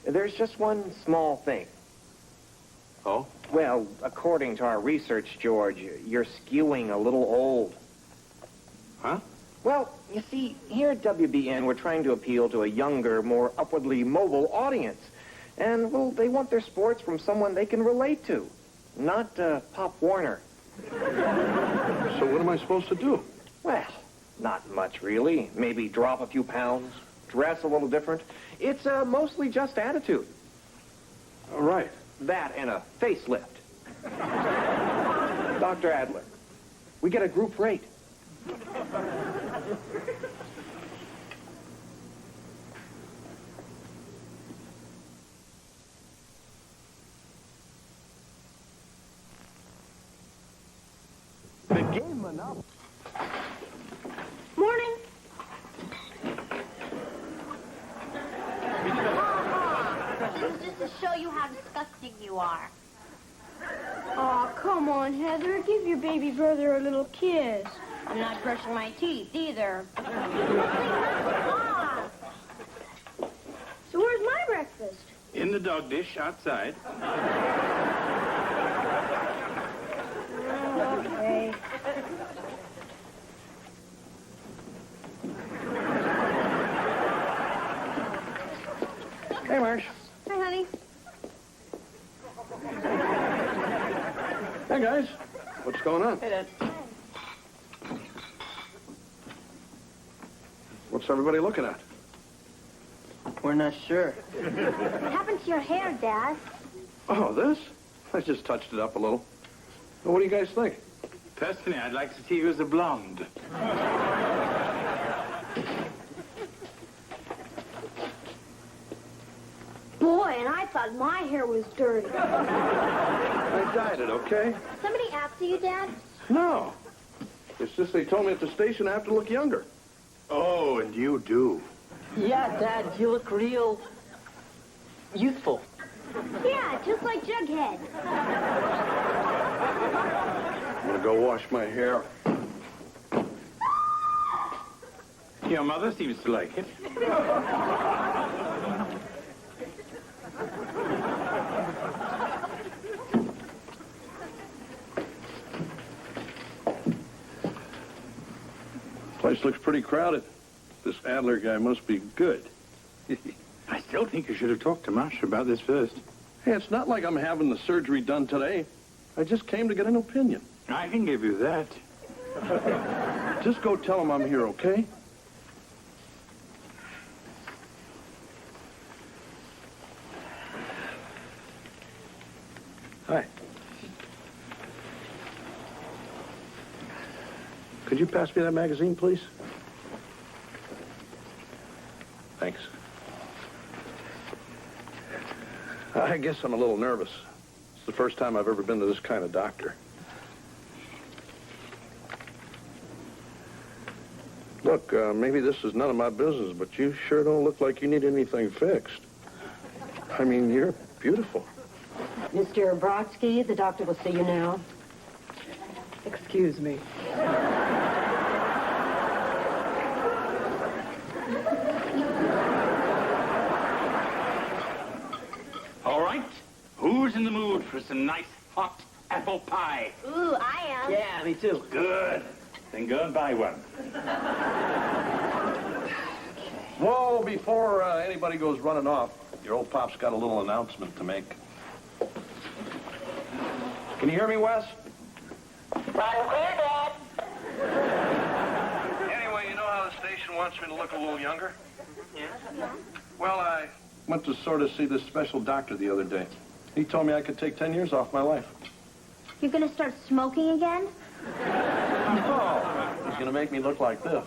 There's just one small thing. Oh? Well, according to our research, George, you're skewing a little old. Huh? Well, you see, here at WBN, we're trying to appeal to a younger, more upwardly mobile audience. And, well, they want their sports from someone they can relate to, not Pop Warner. So what am I supposed to do? Well, not much, really. Maybe drop a few pounds, dress a little different. It's mostly just attitude. All right. That and a facelift. Dr. Adler, we get a group rate. The game enough. Morning. It was just to show you how disgusting you are. Oh, come on, Heather. Give your baby brother a little kiss. I'm not brushing my teeth either. So where's my breakfast? In the dog dish outside. Okay. Hey, guys. What's going on? Hey, Dad. What's everybody looking at? We're not sure. What happened to your hair, Dad? Oh, this? I just touched it up a little. Well, what do you guys think? Personally, I'd like to see you as a blonde. Boy, and I thought my hair was dirty. I dyed it, okay? Somebody after you, Dad? No. It's just they told me at the station I have to look younger. Oh, and you do. Yeah, Dad, you look real youthful. Yeah, just like Jughead. I'm gonna go wash my hair. Your mother seems to like it. Place looks pretty crowded. This Adler guy must be good. I still think you should have talked to Marcia about this first. Hey, it's not like I'm having the surgery done today. I just came to get an opinion. I can give you that. Just go tell him I'm here, okay? Hi. Could you pass me that magazine, please? Thanks. I guess I'm a little nervous. It's the first time I've ever been to this kind of doctor. Look, maybe this is none of my business, but you sure don't look like you need anything fixed. I mean, you're beautiful. Mr. Brodsky, the doctor will see you now. Excuse me. All right. Who's in the mood for some nice hot apple pie? Ooh, I am. Yeah, me too. Good. Then go and buy one. Whoa, before anybody goes running off, your old pop's got a little announcement to make. Can you hear me, Wes? Anyway, you know how the station wants me to look a little younger? Yeah? Well, I went to sort of see this special doctor the other day. He told me I could take 10 years off my life. You're gonna start smoking again? No, he's gonna make me look like this.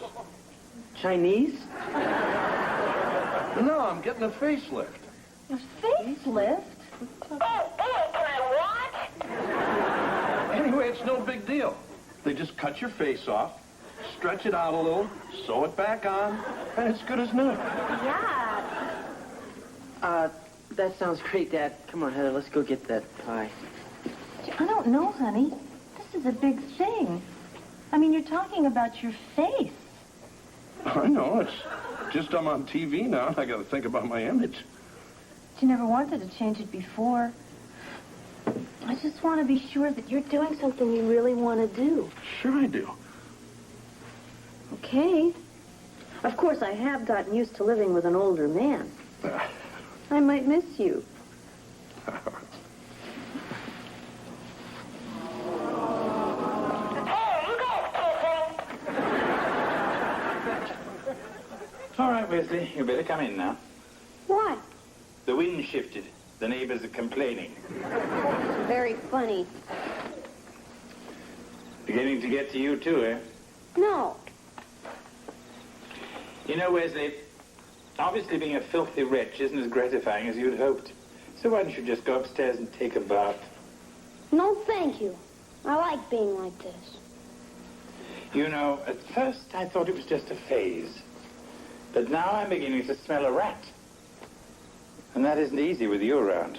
Chinese? No, I'm getting a facelift. A facelift? Anyway, it's no big deal. They just cut your face off, stretch it out a little, sew it back on, and it's good as new. Yeah. That sounds great, Dad. Come on, Heather, let's go get that pie. I don't know, honey. This is a big thing. I mean, you're talking about your face. I know, it's just I'm on TV now, and I gotta think about my image. But you never wanted to change it before. I just want to be sure that you're doing something you really want to do. Sure I do. Okay. Of course, I have gotten used to living with an older man. I might miss you. All right, Wesley, you better come in now. What? The wind shifted. The neighbors are complaining. Very funny. Beginning to get to you, too, eh? No. You know, Wesley, obviously being a filthy wretch isn't as gratifying as you'd hoped. So why don't you just go upstairs and take a bath? No, thank you. I like being like this. You know, at first I thought it was just a phase. But now I'm beginning to smell a rat. And that isn't easy with you around.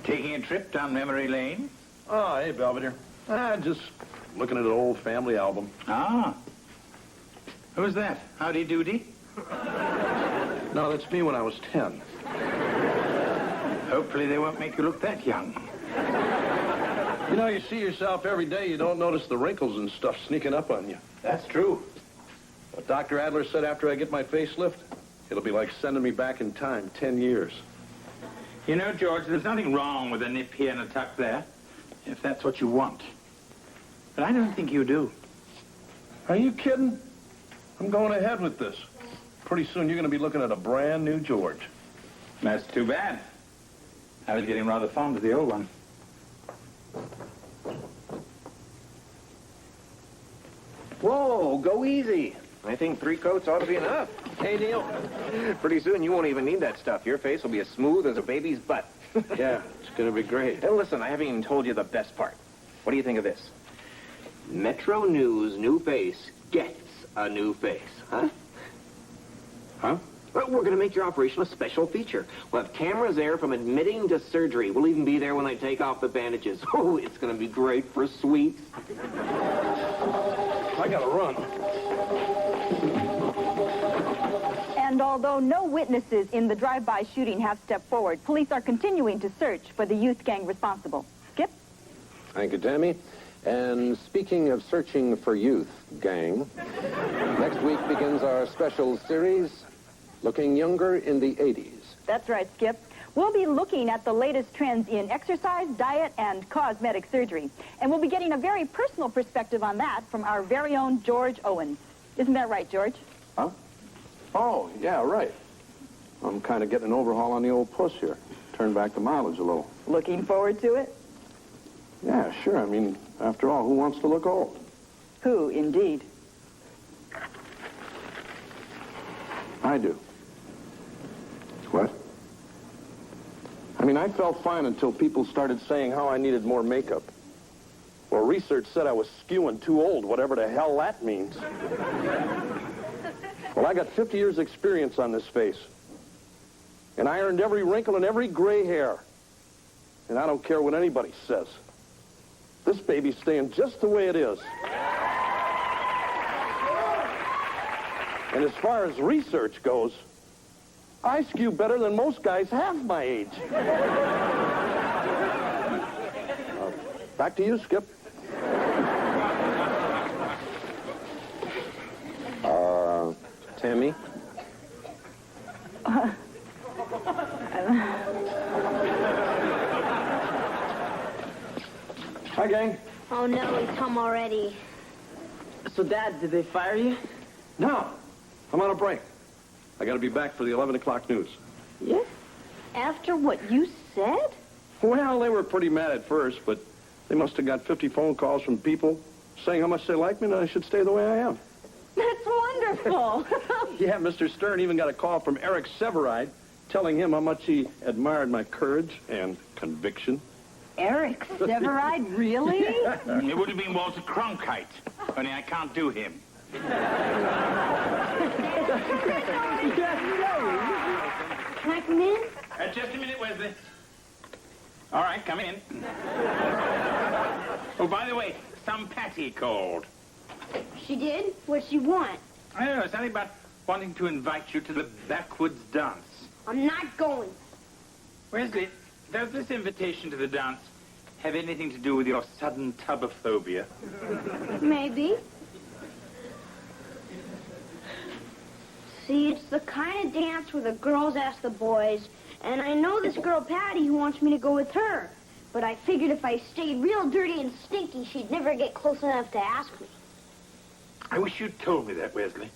Taking a trip down memory lane? Oh, hey, Belvedere. Just looking at an old family album. Ah. Who's that? Howdy Doody? No, that's me when I was 10. Hopefully they won't make you look that young. You know, you see yourself every day, you don't notice the wrinkles and stuff sneaking up on you. That's true. But Dr. Adler said after I get my facelift, it'll be like sending me back in time 10 years. You know, George, there's nothing wrong with a nip here and a tuck there, if that's what you want. But I don't think you do. Are you kidding? I'm going ahead with this. Pretty soon you're going to be looking at a brand new George. That's too bad. I was getting rather fond of the old one. Whoa, go easy. I think 3 coats ought to be enough. Hey, Neil. Pretty soon you won't even need that stuff. Your face will be as smooth as a baby's butt. Yeah, it's going to be great. And listen, I haven't even told you the best part. What do you think of this? Metro News' new face gets a new face. Huh? Huh? Well, we're going to make your operation a special feature. We'll have cameras there from admitting to surgery. We'll even be there when they take off the bandages. Oh, it's going to be great for sweets. I got to run. And although no witnesses in the drive-by shooting have stepped forward, police are continuing to search for the youth gang responsible. Skip? Thank you, Tammy. And speaking of searching for youth, gang, next week begins our special series, Looking Younger in the 80s. That's right, Skip. We'll be looking at the latest trends in exercise, diet, and cosmetic surgery. And we'll be getting a very personal perspective on that from our very own George Owens. Isn't that right, George? Huh? Oh, yeah, right. I'm kind of getting an overhaul on the old puss here. Turn back the mileage a little. Looking forward to it? Yeah, sure. I mean, after all, who wants to look old? Who, indeed? I do. What? I mean, I felt fine until people started saying how I needed more makeup. Well, research said I was skewing too old, whatever the hell that means. Well, I got 50 years' experience on this face. And I earned every wrinkle and every gray hair. And I don't care what anybody says. This baby's staying just the way it is. And as far as research goes, I skew better than most guys half my age. Back to you, Skip. Tammy? Hi, gang. Oh, no, he's come already. So, Dad, did they fire you? No, I'm on a break. I got to be back for the 11 o'clock news. Yes? After what you said? Well, they were pretty mad at first, but they must have got 50 phone calls from people saying how much they like me and I should stay the way I am. That's wonderful. Yeah, Mr. Stern even got a call from Eric Severide telling him how much he admired my courage and conviction. Eric Severide, really? Yeah. It would have been Walter Cronkite, only I can't do him. Can I come in? Just a minute, Wesley. All right, come in. Oh, by the way, some Patty called. She did? What'd she want? I don't know, something about wanting to invite you to the backwoods dance. I'm not going. Wesley, does this invitation to the dance have anything to do with your sudden tubophobia? Maybe. See, it's the kind of dance where the girls ask the boys, and I know this girl Patty who wants me to go with her. But I figured if I stayed real dirty and stinky, she'd never get close enough to ask me. I wish you'd told me that, Wesley.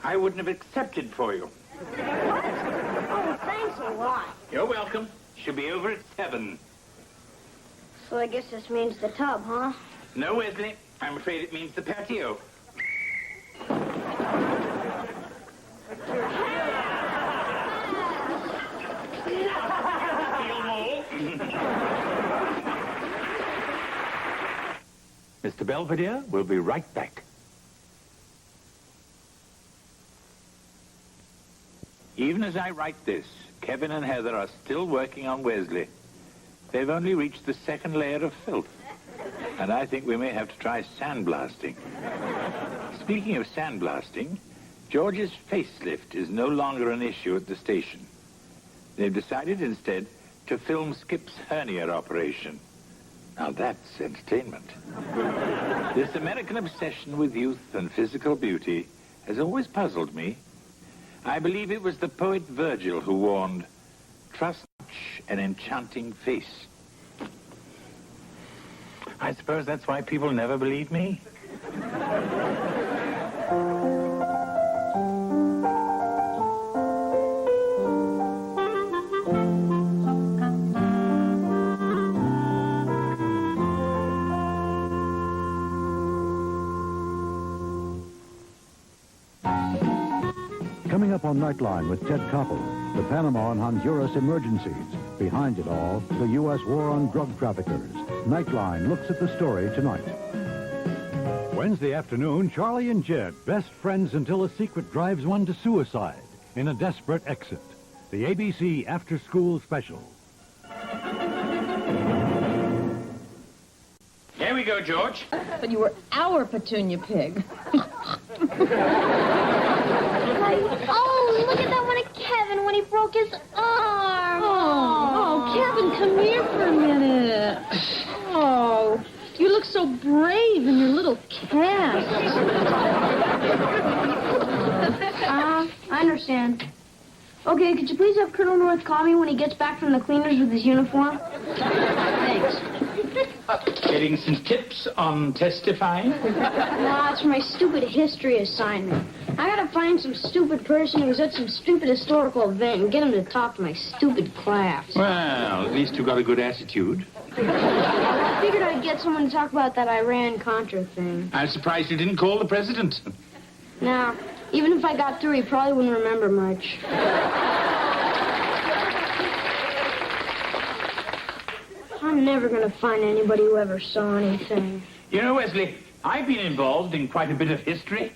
I wouldn't have accepted for you. What? Oh, thanks a lot. You're welcome. She'll be over at 7. So I guess this means the tub, huh? No, Wesley. I'm afraid it means the patio. Mr. Belvedere will be right back. Even as I write this, Kevin and Heather are still working on Wesley. They've only reached the second layer of filth. And I think we may have to try sandblasting. Speaking of sandblasting, George's facelift is no longer an issue at the station. They've decided instead to film Skip's hernia operation. Now that's entertainment. This American obsession with youth and physical beauty has always puzzled me. I believe it was the poet Virgil who warned, "Trust an enchanting face." I suppose that's why people never believe me. Coming up on Nightline with Ted Koppel, the Panama and Honduras emergencies. Behind it all, the U.S. war on drug traffickers. Nightline looks at the story tonight. Wednesday afternoon, Charlie and Jed, best friends until a secret drives one to suicide in a desperate exit. The ABC After School Special. Here we go, George. But you were our Petunia pig. Oh, look at that one of Kevin when he broke his arm. Oh, Kevin, come here for a minute. Oh, you look so brave in your little cast. I understand. Okay, could you please have Colonel North call me when he gets back from the cleaners with his uniform? Thanks. Getting some tips on testifying? No, it's for my stupid history assignment. I gotta find some stupid person who's at some stupid historical event and get him to talk to my stupid class. Well, at least you got a good attitude. I figured I'd get someone to talk about that Iran-Contra thing. I'm surprised you didn't call the president. Now, even if I got through, he probably wouldn't remember much. I'm never going to find anybody who ever saw anything. You know, Wesley, I've been involved in quite a bit of history.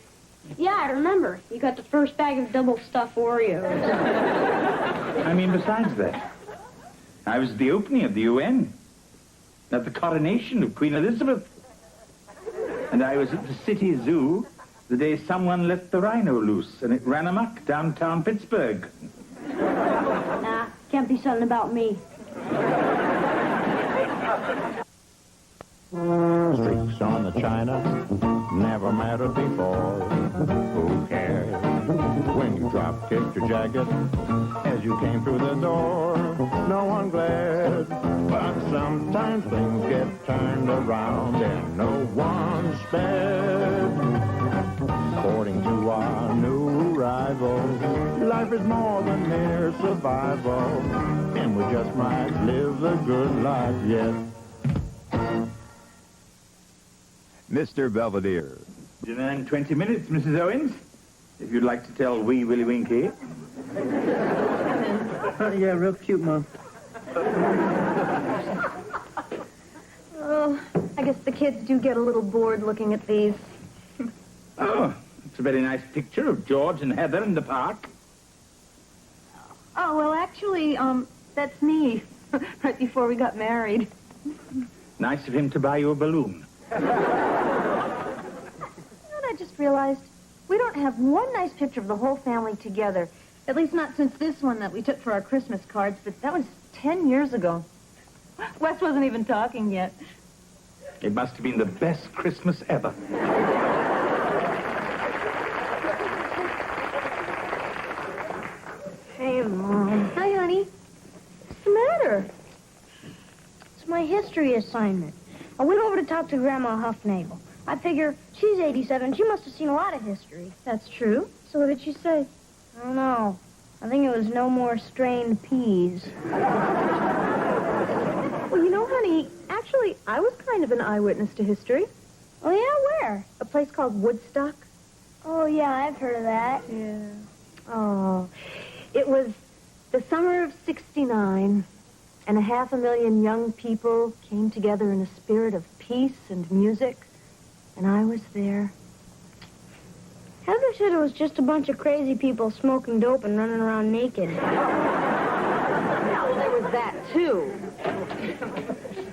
Yeah, I remember. You got the first bag of double stuffed Oreos. I mean, besides that, I was at the opening of the UN, at the coronation of Queen Elizabeth. And I was at the city zoo the day someone let the rhino loose and it ran amok downtown Pittsburgh. Nah, can't be something about me. Streaks on the china never mattered before. Who cares when you drop kicked your jacket as you came through the door? No one glared, but sometimes things get turned around and no one spared. According to our new arrival, life is more than mere survival, and we just might live the good life yet. Mr. Belvedere. Dinner in 20 minutes, Mrs. Owens. If you'd like to tell Wee Willie Winky. Yeah, real cute, Mom. Oh, I guess the kids do get a little bored looking at these. Oh, it's a very nice picture of George and Heather in the park. Oh, well, actually, that's me, right before we got married. Nice of him to buy you a balloon. You know what I just realized? We don't have one nice picture of the whole family together. At least not since this one that we took for our Christmas cards, but that was 10 years ago. Wes wasn't even talking yet. It must have been the best Christmas ever. Hey, Mom. Hi, honey. What's the matter? It's my history assignment. I went over to talk to Grandma Huffnagel. I figure she's 87. She must have seen a lot of history. That's true. So what did she say? I don't know. I think it was no more strained peas. Well, you know, honey, actually, I was kind of an eyewitness to history. Oh, yeah? Where? A place called Woodstock. Oh, yeah, I've heard of that. Yeah. Oh, it was the summer of '69. And 500,000 young people came together in a spirit of peace and music. And I was there. Heather said it was just a bunch of crazy people smoking dope and running around naked. Well, there was that, too.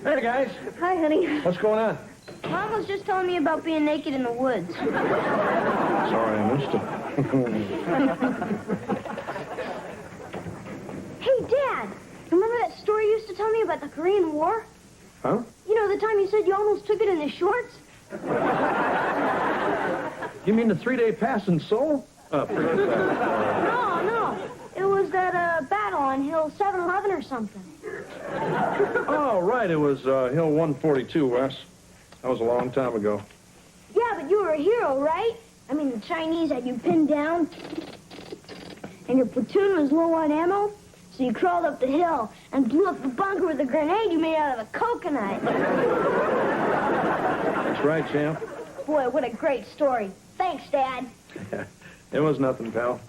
Hey, guys. Hi, honey. What's going on? Mom was just telling me about being naked in the woods. Sorry, I missed it. Hey, Dad. Remember that story you used to tell me about the Korean War? Huh? You know, the time you said you almost took it in the shorts? You mean the 3-day pass in Seoul? Forget that. No. It was that battle on Hill 711 or something. Oh, right. It was Hill 142, Wes. That was a long time ago. Yeah, but you were a hero, right? I mean, the Chinese had you pinned down, and your platoon was low on ammo, so you crawled up the hill and blew up the bunker with a grenade you made out of a coconut. That's right, champ. Boy, what a great story. Thanks, Dad. It was nothing, pal.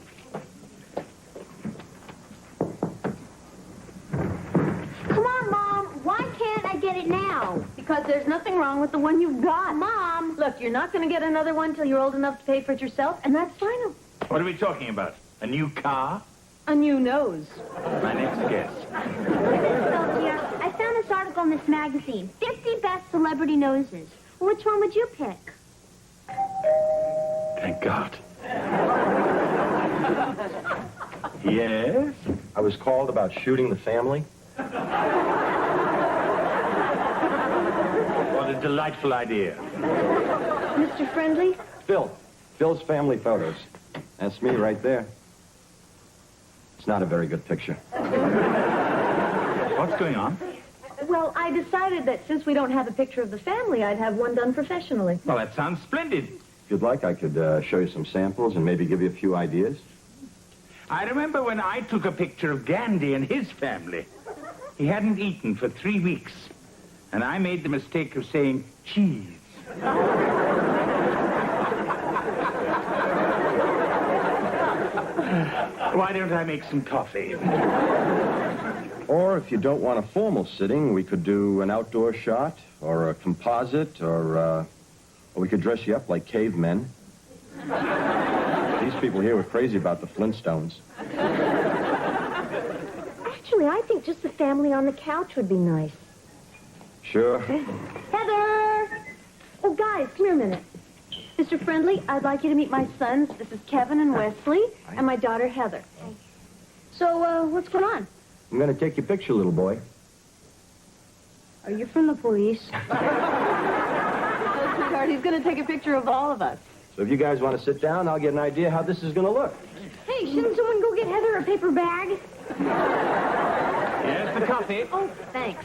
Come on, Mom. Why can't I get it now? Because there's nothing wrong with the one you've got. Mom! Look, you're not going to get another one till you're old enough to pay for it yourself, and that's final. What are we talking about? A new car? A new nose. My next guess. Sophia, I found this article in this magazine. 50 best celebrity noses. Which one would you pick? Thank God. Yes? I was called about shooting the family. What a delightful idea. Mr. Friendly? Phil's family photos. That's me right there. It's not a very good picture. What's going on? Well, I decided that since we don't have a picture of the family, I'd have one done professionally. Well, that sounds splendid. If you'd like, I could show you some samples and maybe give you a few ideas. I remember when I took a picture of Gandhi and his family. He hadn't eaten for 3 weeks, and I made the mistake of saying cheese. Why don't I make some coffee? Or if you don't want a formal sitting, we could do an outdoor shot or a composite or we could dress you up like cavemen. These people here were crazy about the Flintstones. Actually, I think just the family on the couch would be nice. Sure. Heather! Oh, guys, come here a minute. Mr. Friendly, I'd like you to meet my sons. This is Kevin and Wesley, and my daughter, Heather. So, what's going on? I'm going to take your picture, little boy. Are you from the police? No, sweetheart, he's going to take a picture of all of us. So if you guys want to sit down, I'll get an idea how this is going to look. Hey, shouldn't someone go get Heather a paper bag? Here's the coffee. Oh, thanks.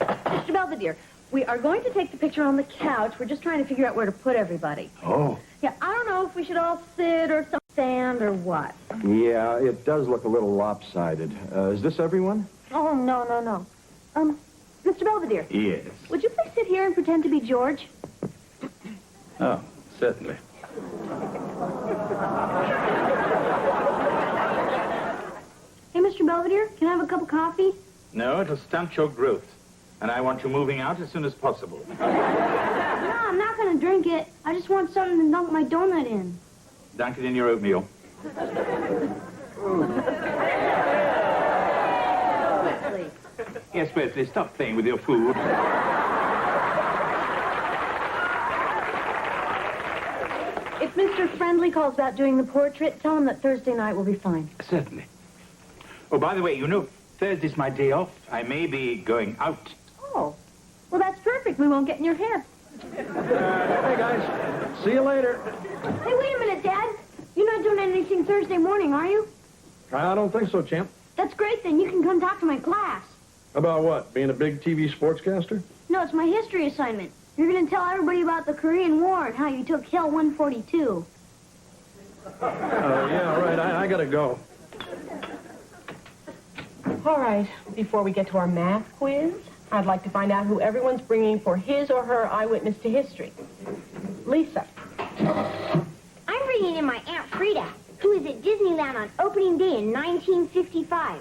Mr. Belvedere, we are going to take the picture on the couch. We're just trying to figure out where to put everybody. Oh. Yeah, I don't know if we should all sit or stand or what. Yeah, it does look a little lopsided. Is this everyone? Oh, no. Mr. Belvedere. Yes. Would you please sit here and pretend to be George? Oh, certainly. Hey, Mr. Belvedere, can I have a cup of coffee? No, it'll stunt your growth. And I want you moving out as soon as possible. No, I'm not going to drink it. I just want something to dunk my donut in. Dunk it in your oatmeal. Wesley. Yes, Wesley, stop playing with your food. If Mr. Friendly calls about doing the portrait, tell him that Thursday night will be fine. Certainly. Oh, by the way, you know, Thursday's my day off. I may be going out. Oh, well, that's perfect. We won't get in your hair. Hey, guys. See you later. Hey, wait a minute, Dad. You're not doing anything Thursday morning, are you? I don't think so, champ. That's great, then. You can come talk to my class. About what? Being a big TV sportscaster? No, it's my history assignment. You're going to tell everybody about the Korean War and how you took Hill 142. Yeah, right. I gotta go. All right, before we get to our math quiz, I'd like to find out who everyone's bringing for his or her eyewitness to history. Lisa. I'm bringing in my Aunt Frida, who was at Disneyland on opening day in 1955.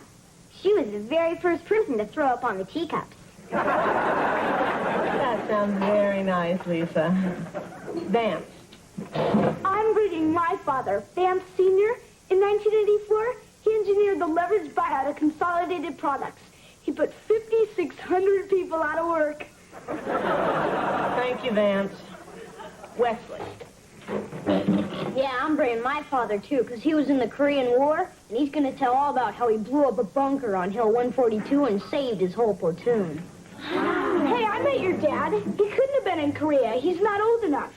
She was the very first person to throw up on the teacups. That sounds very nice, Lisa. Vance. I'm bringing my father, Vance Sr. In 1984, he engineered the leverage buyout of Consolidated Products. He put 5,600 people out of work. Thank you, Vance. Wesley. Yeah, I'm bringing my father, too, because he was in the Korean War, and he's going to tell all about how he blew up a bunker on Hill 142 and saved his whole platoon. Hey, I'm met your dad. He couldn't have been in Korea. He's not old enough.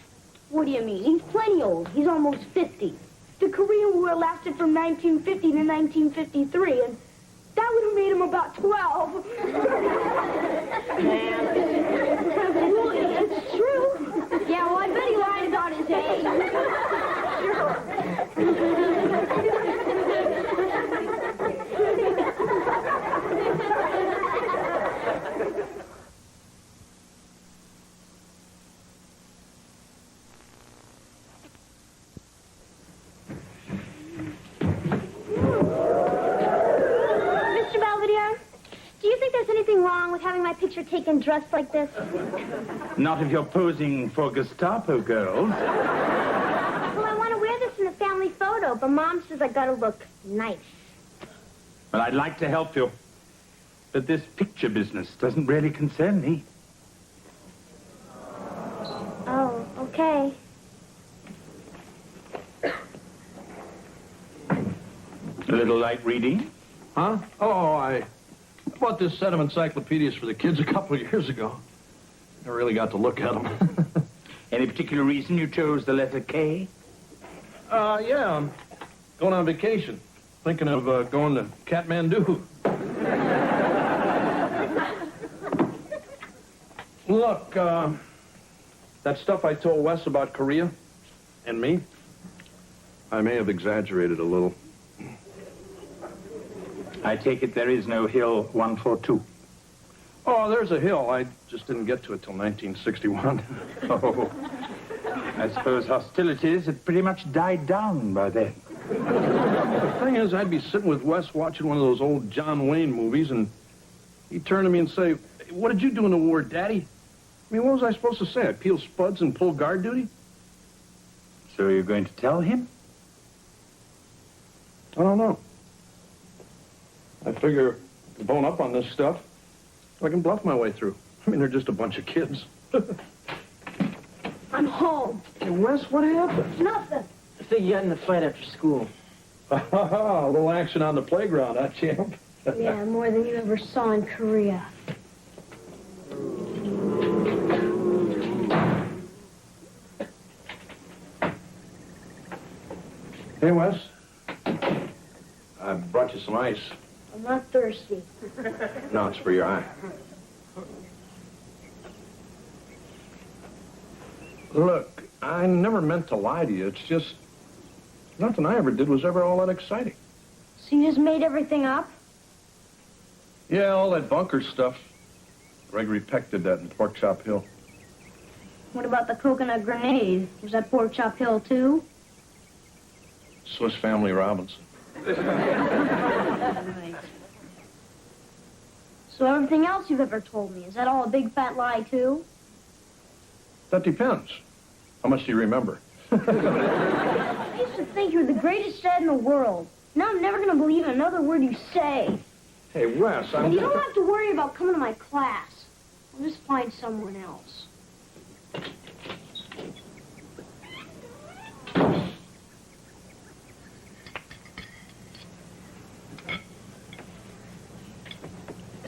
What do you mean? He's plenty old. He's almost 50. The Korean War lasted from 1950 to 1953, and that would have made him about 12. Well, it's true. Yeah, well, I bet he lied about his age. Mr. Belvedere, do you think there's anything wrong with having my picture taken dressed like this? Not if you're posing for Gestapo girls. Well, I want to wear this in the family photo, but Mom says I gotta look nice. Well, I'd like to help you. But this picture business doesn't really concern me. Oh, okay. A little light reading? Huh? Oh, I bought this set of encyclopedias for the kids a couple of years ago. I really got to look at them. Any particular reason you chose the letter K? Yeah, I'm going on vacation. Thinking of going to Kathmandu. Look, that stuff I told Wes about Korea and me, I may have exaggerated a little. I take it there is no Hill 142. Oh, there's a hill. I just didn't get to it till 1961. Oh, I suppose hostilities had pretty much died down by then. The thing is, I'd be sitting with Wes watching one of those old John Wayne movies, and he'd turn to me and say, "What did you do in the war, Daddy?" I mean, what was I supposed to say? I'd peel spuds and pull guard duty? So you're going to tell him? I don't know. I figure to bone up on this stuff, I can bluff my way through. I mean, they're just a bunch of kids. I'm home. Hey, Wes, what happened? Nothing. I think you got in a fight after school. A little action on the playground, huh, champ? Yeah, more than you ever saw in Korea. Hey, Wes. I brought you some ice. I'm not thirsty. No, it's for your eye. Look, I never meant to lie to you. It's just nothing I ever did was ever all that exciting. So you just made everything up? Yeah, all that bunker stuff. Gregory Peck did that in Pork Chop Hill. What about the coconut grenade? Was that Pork Chop Hill, too? Swiss Family Robinson. So everything else you've ever told me, is that all a big fat lie, too? That depends. How much do you remember? I used to think you were the greatest dad in the world. Now I'm never going to believe another word you say. Hey, Wes, And you don't have to worry about coming to my class. I'll just find someone else.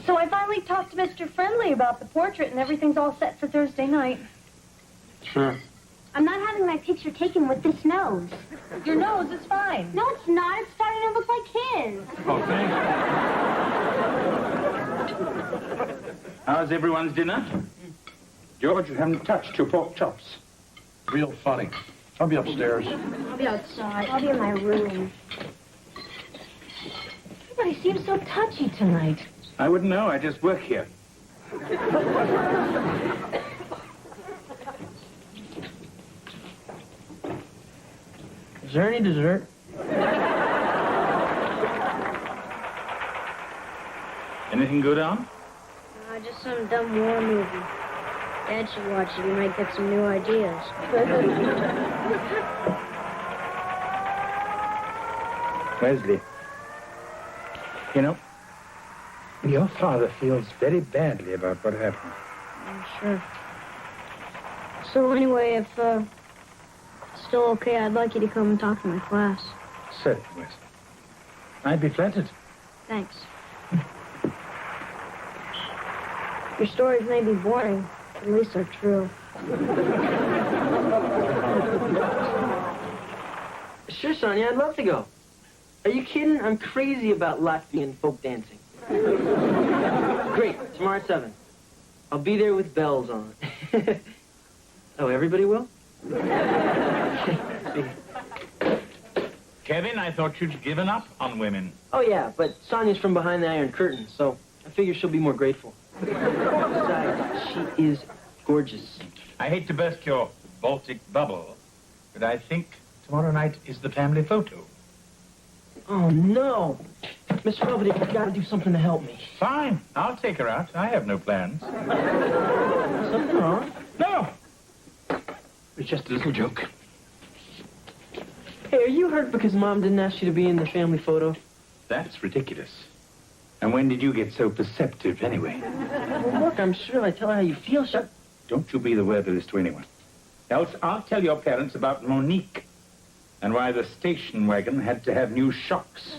So I finally talked to Mr. Friendly about the portrait, and everything's all set for Thursday night. Sure. I'm not having my picture taken with this nose. Your nose is fine. No, it's not. It's starting to look like his. Oh, thanks. How's everyone's dinner? George, you haven't touched your pork chops. Real funny. I'll be upstairs. I'll be outside. I'll be in my room. Everybody seems so touchy tonight. I wouldn't know. I just work here. Is there any dessert? Anything good on? Just some dumb war movie. Dad should watch it. He might get some new ideas. Wesley, you know, your father feels very badly about what happened. I'm sure. So anyway, if still okay, I'd like you to come and talk to my class. Certainly, Wesley. I'd be flattered. Thanks. Your stories may be boring, but at least they're true. Sure, Sonia, I'd love to go. Are you kidding? I'm crazy about Latvian folk dancing. Great, tomorrow at 7. I'll be there with bells on. Oh, everybody will? Kevin, I thought you'd given up on women. Oh, yeah, but Sonia's from behind the Iron Curtain, so I figure she'll be more grateful. Besides, she is gorgeous. I hate to burst your Baltic bubble, but I think tomorrow night is the family photo. Oh, no. Mr. Belvedere, you've got to do something to help me. Fine. I'll take her out. I have no plans. Something wrong? No. It's just a little joke. Hey, are you hurt because Mom didn't ask you to be in the family photo? That's ridiculous. And when did you get so perceptive, anyway? Well, look, I'm sure I tell her how you feel. Don't you be the word of this to anyone. Else I'll tell your parents about Monique and why the station wagon had to have new shocks.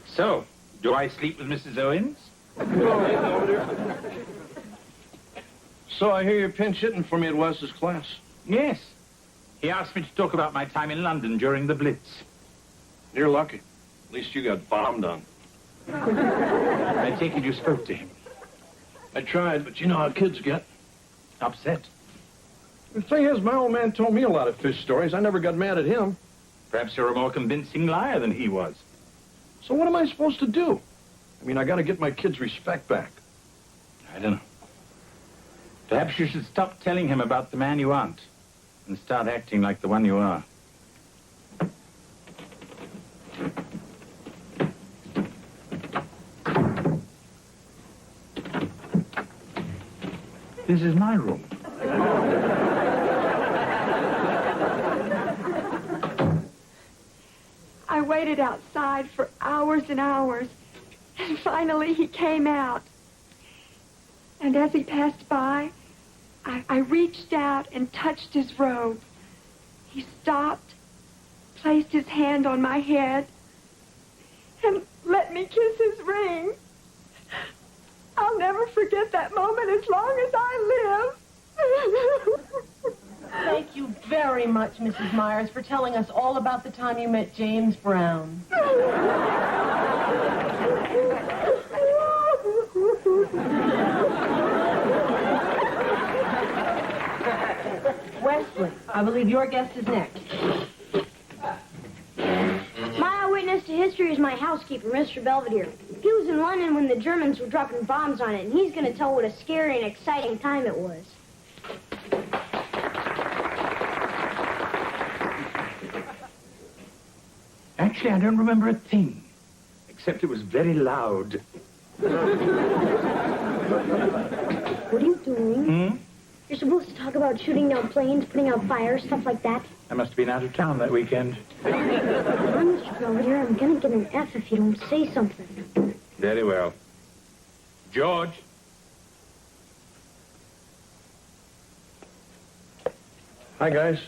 So, do I sleep with Mrs. Owens? So I hear you're pinch hitting for me at Wes's class. Yes. He asked me to talk about my time in London during the Blitz. You're lucky. At least you got bombed on. I take it you spoke to him. I tried, but you know how kids get. Upset. The thing is, my old man told me a lot of fish stories. I never got mad at him. Perhaps you're a more convincing liar than he was. So what am I supposed to do? I mean, I got to get my kids' respect back. I don't know. Perhaps you should stop telling him about the man you aren't and start acting like the one you are. This is my room. I waited outside for hours and hours, and finally he came out. And as he passed by, I reached out and touched his robe. He stopped, placed his hand on my head, and let me kiss his ring. I'll never forget that moment as long as I live. Thank you very much, Mrs. Myers, for telling us all about the time you met James Brown. Wesley, I believe your guest is next. My eyewitness to history is my housekeeper, Mr. Belvedere. He was in London when the Germans were dropping bombs on it, and he's going to tell what a scary and exciting time it was. Actually, I don't remember a thing, except it was very loud. What are you doing? Hmm? You're supposed to talk about shooting down planes, putting out fires, stuff like that. I must have been out of town that weekend. Come on, Mr. Belvedere, I'm going to get an F if you don't say something. Very well. George. Hi, guys.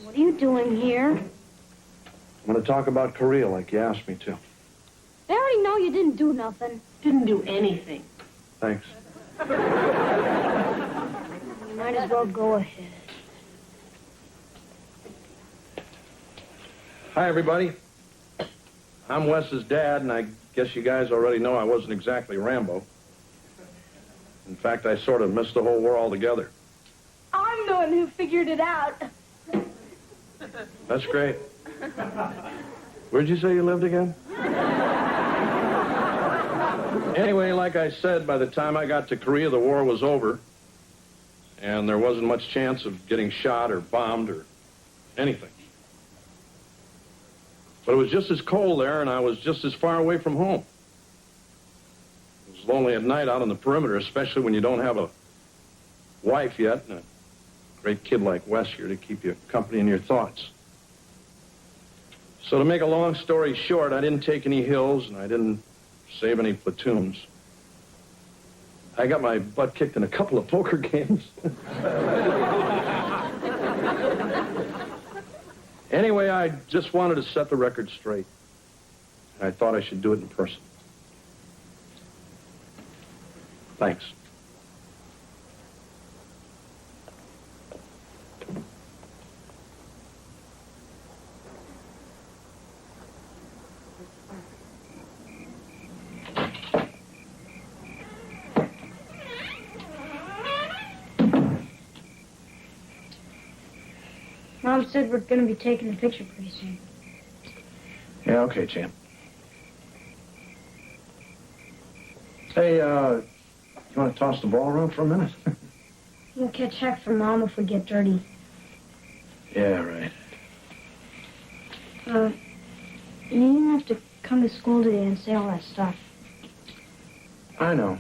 What are you doing here? I'm going to talk about Korea like you asked me to. They already know you didn't do nothing. Didn't do anything. Thanks. You might as well go ahead. Hi, everybody. I'm Wes's dad, and I guess you guys already know I wasn't exactly Rambo. In fact, I sort of missed the whole war altogether. I'm the one who figured it out. That's great. Where'd you say you lived again? Anyway, like I said, by the time I got to Korea, the war was over. And there wasn't much chance of getting shot or bombed or anything. But it was just as cold there, and I was just as far away from home. It was lonely at night out on the perimeter, especially when you don't have a wife yet and a great kid like Wes here to keep you company in your thoughts. So to make a long story short, I didn't take any hills, and I didn't save any platoons. I got my butt kicked in a couple of poker games. Anyway, I just wanted to set the record straight. And I thought I should do it in person. Thanks. Mom said we're going to be taking a picture pretty soon. Yeah, okay, champ. Hey, you want to toss the ball around for a minute? We'll catch heck from Mom if we get dirty. Yeah, right. You didn't have to come to school today and say all that stuff. I know.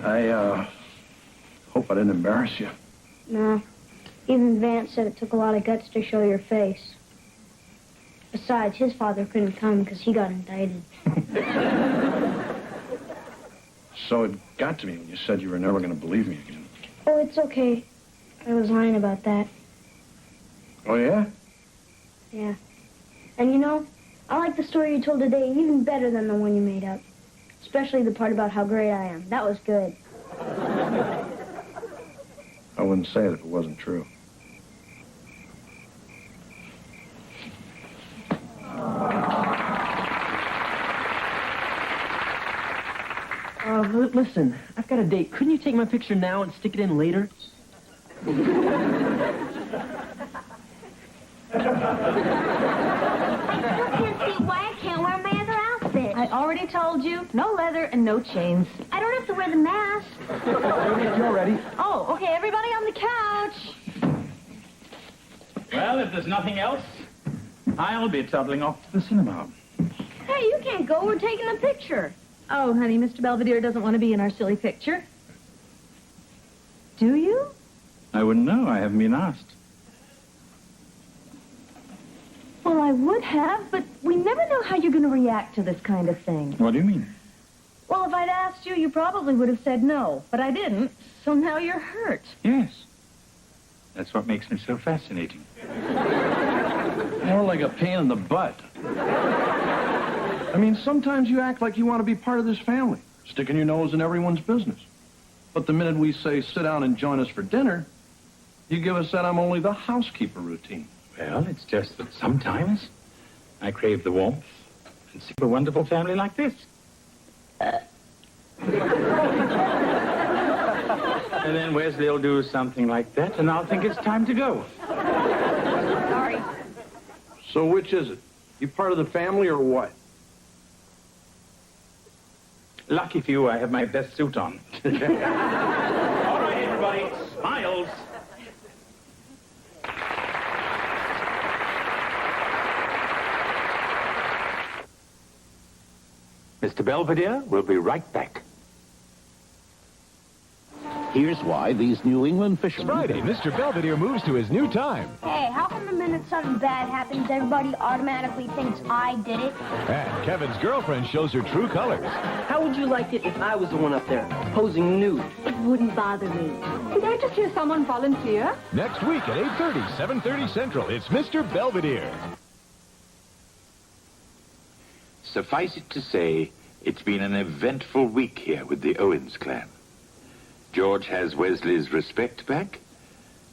I hope I didn't embarrass you. No. Even Vance said it took a lot of guts to show your face. Besides, his father couldn't come because he got indicted. So it got to me when you said you were never going to believe me again. Oh, it's okay. I was lying about that. Oh, yeah? Yeah. And you know, I like the story you told today even better than the one you made up. Especially the part about how great I am. That was good. I wouldn't say it if it wasn't true. Listen, I've got a date. Couldn't you take my picture now and stick it in later? I can't see why I can't wear my other outfit. I already told you, no leather and no chains. I don't have to wear the mask. You're ready. Oh, okay, everybody on the couch. Well, if there's nothing else, I'll be toddling off to the cinema. Hey, you can't go. We're taking a picture. Oh, honey, Mr. Belvedere doesn't want to be in our silly picture. Do you? I wouldn't know. I haven't been asked. Well, I would have, but we never know how you're going to react to this kind of thing. What do you mean? Well, if I'd asked you, you probably would have said no, but I didn't, so now you're hurt. Yes. That's what makes me so fascinating. More like a pain in the butt. I mean, sometimes you act like you want to be part of this family, sticking your nose in everyone's business. But the minute we say, sit down and join us for dinner, you give us that I'm only the housekeeper routine. Well, it's just that sometimes I crave the warmth and see a wonderful family like this. And then Wesley will do something like that, and I'll think it's time to go. Sorry. So which is it? You part of the family or what? Lucky for you, I have my best suit on. All right, everybody, smiles. Mr. Belvedere, we'll be right back. Here's why these New England fishermen... Friday, Mr. Belvedere moves to his new time. Hey, how come the minute something bad happens, everybody automatically thinks I did it? And Kevin's girlfriend shows her true colors. How would you like it if I was the one up there, posing nude? It wouldn't bother me. Did I just hear someone volunteer? Next week at 8:30, 7:30 Central, it's Mr. Belvedere. Suffice it to say, it's been an eventful week here with the Owens clan. George has Wesley's respect back.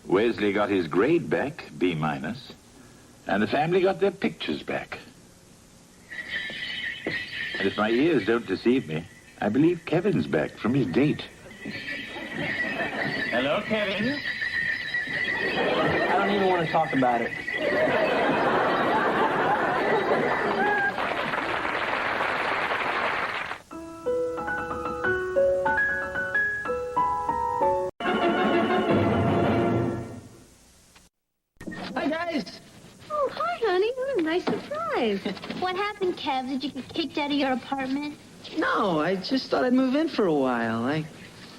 Wesley got his grade back, B-. And the family got their pictures back. And if my ears don't deceive me, I believe Kevin's back from his date. Hello, Kevin. I don't even want to talk about it. Hi, guys. Oh, hi, honey. What a nice surprise. What happened, Kev? Did you get kicked out of your apartment? No, I just thought I'd move in for a while. I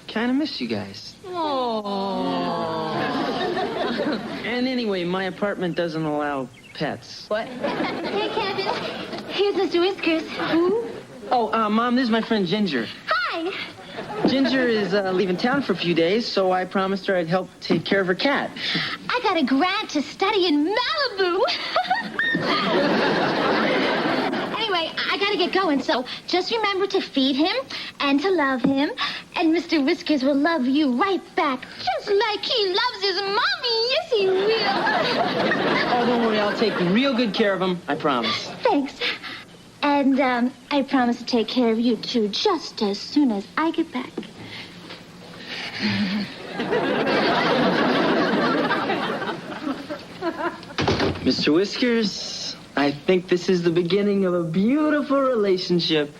kind of miss you guys. Oh. And anyway, my apartment doesn't allow pets. What? Hey, Kevin. Here's Mr. Whiskers. Who? Oh, Mom, this is my friend Ginger. Hi. Ginger is leaving town for a few days, so I promised her I'd help take care of her cat. I got a grant to study in Malibu. Anyway, I gotta get going, so just remember to feed him and to love him, and Mr. Whiskers will love you right back, just like he loves his mommy. Yes, he will. Oh, don't worry, I'll take real good care of him, I promise. Thanks. And I promise to take care of you, too, just as soon as I get back. Mr. Whiskers, I think this is the beginning of a beautiful relationship.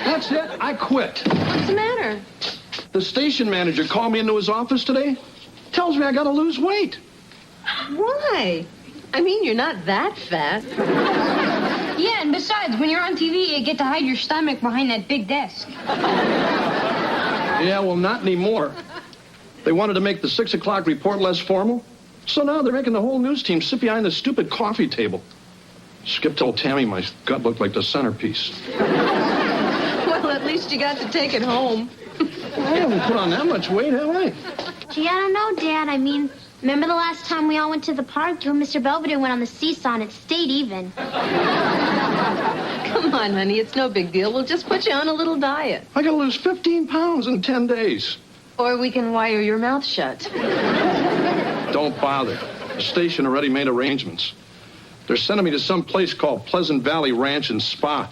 That's it. I quit. What's the matter? The station manager called me into his office today. Tells me I gotta lose weight. Why? I mean, you're not that fat. Yeah, and besides, when you're on TV, you get to hide your stomach behind that big desk. Yeah, well, not anymore. They wanted to make the 6 o'clock report less formal. So now they're making the whole news team sit behind the stupid coffee table. Skip told Tammy my gut looked like the centerpiece. Well, at least you got to take it home. I haven't put on that much weight, have I? Gee, I don't know, Dad. I mean, remember the last time we all went to the park? You and Mr. Belvedere went on the seesaw, and it stayed even. Come on, honey, it's no big deal. We'll just put you on a little diet. I gotta lose 15 pounds in 10 days. Or we can wire your mouth shut. Don't bother. The station already made arrangements. They're sending me to some place called Pleasant Valley Ranch and Spa.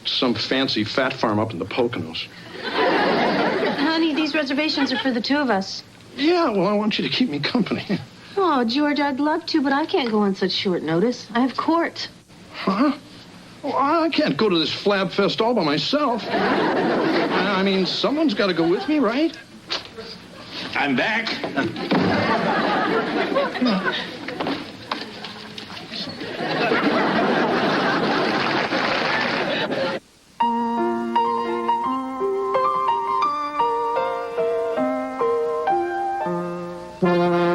Some fancy fat farm up in the Poconos. Honey, these reservations are for the two of us. Yeah, well, I want you to keep me company. Oh, George, I'd love to, but I can't go on such short notice. I have court. Huh? Well, I can't go to this flab fest all by myself. I mean, someone's got to go with me, right? I'm back.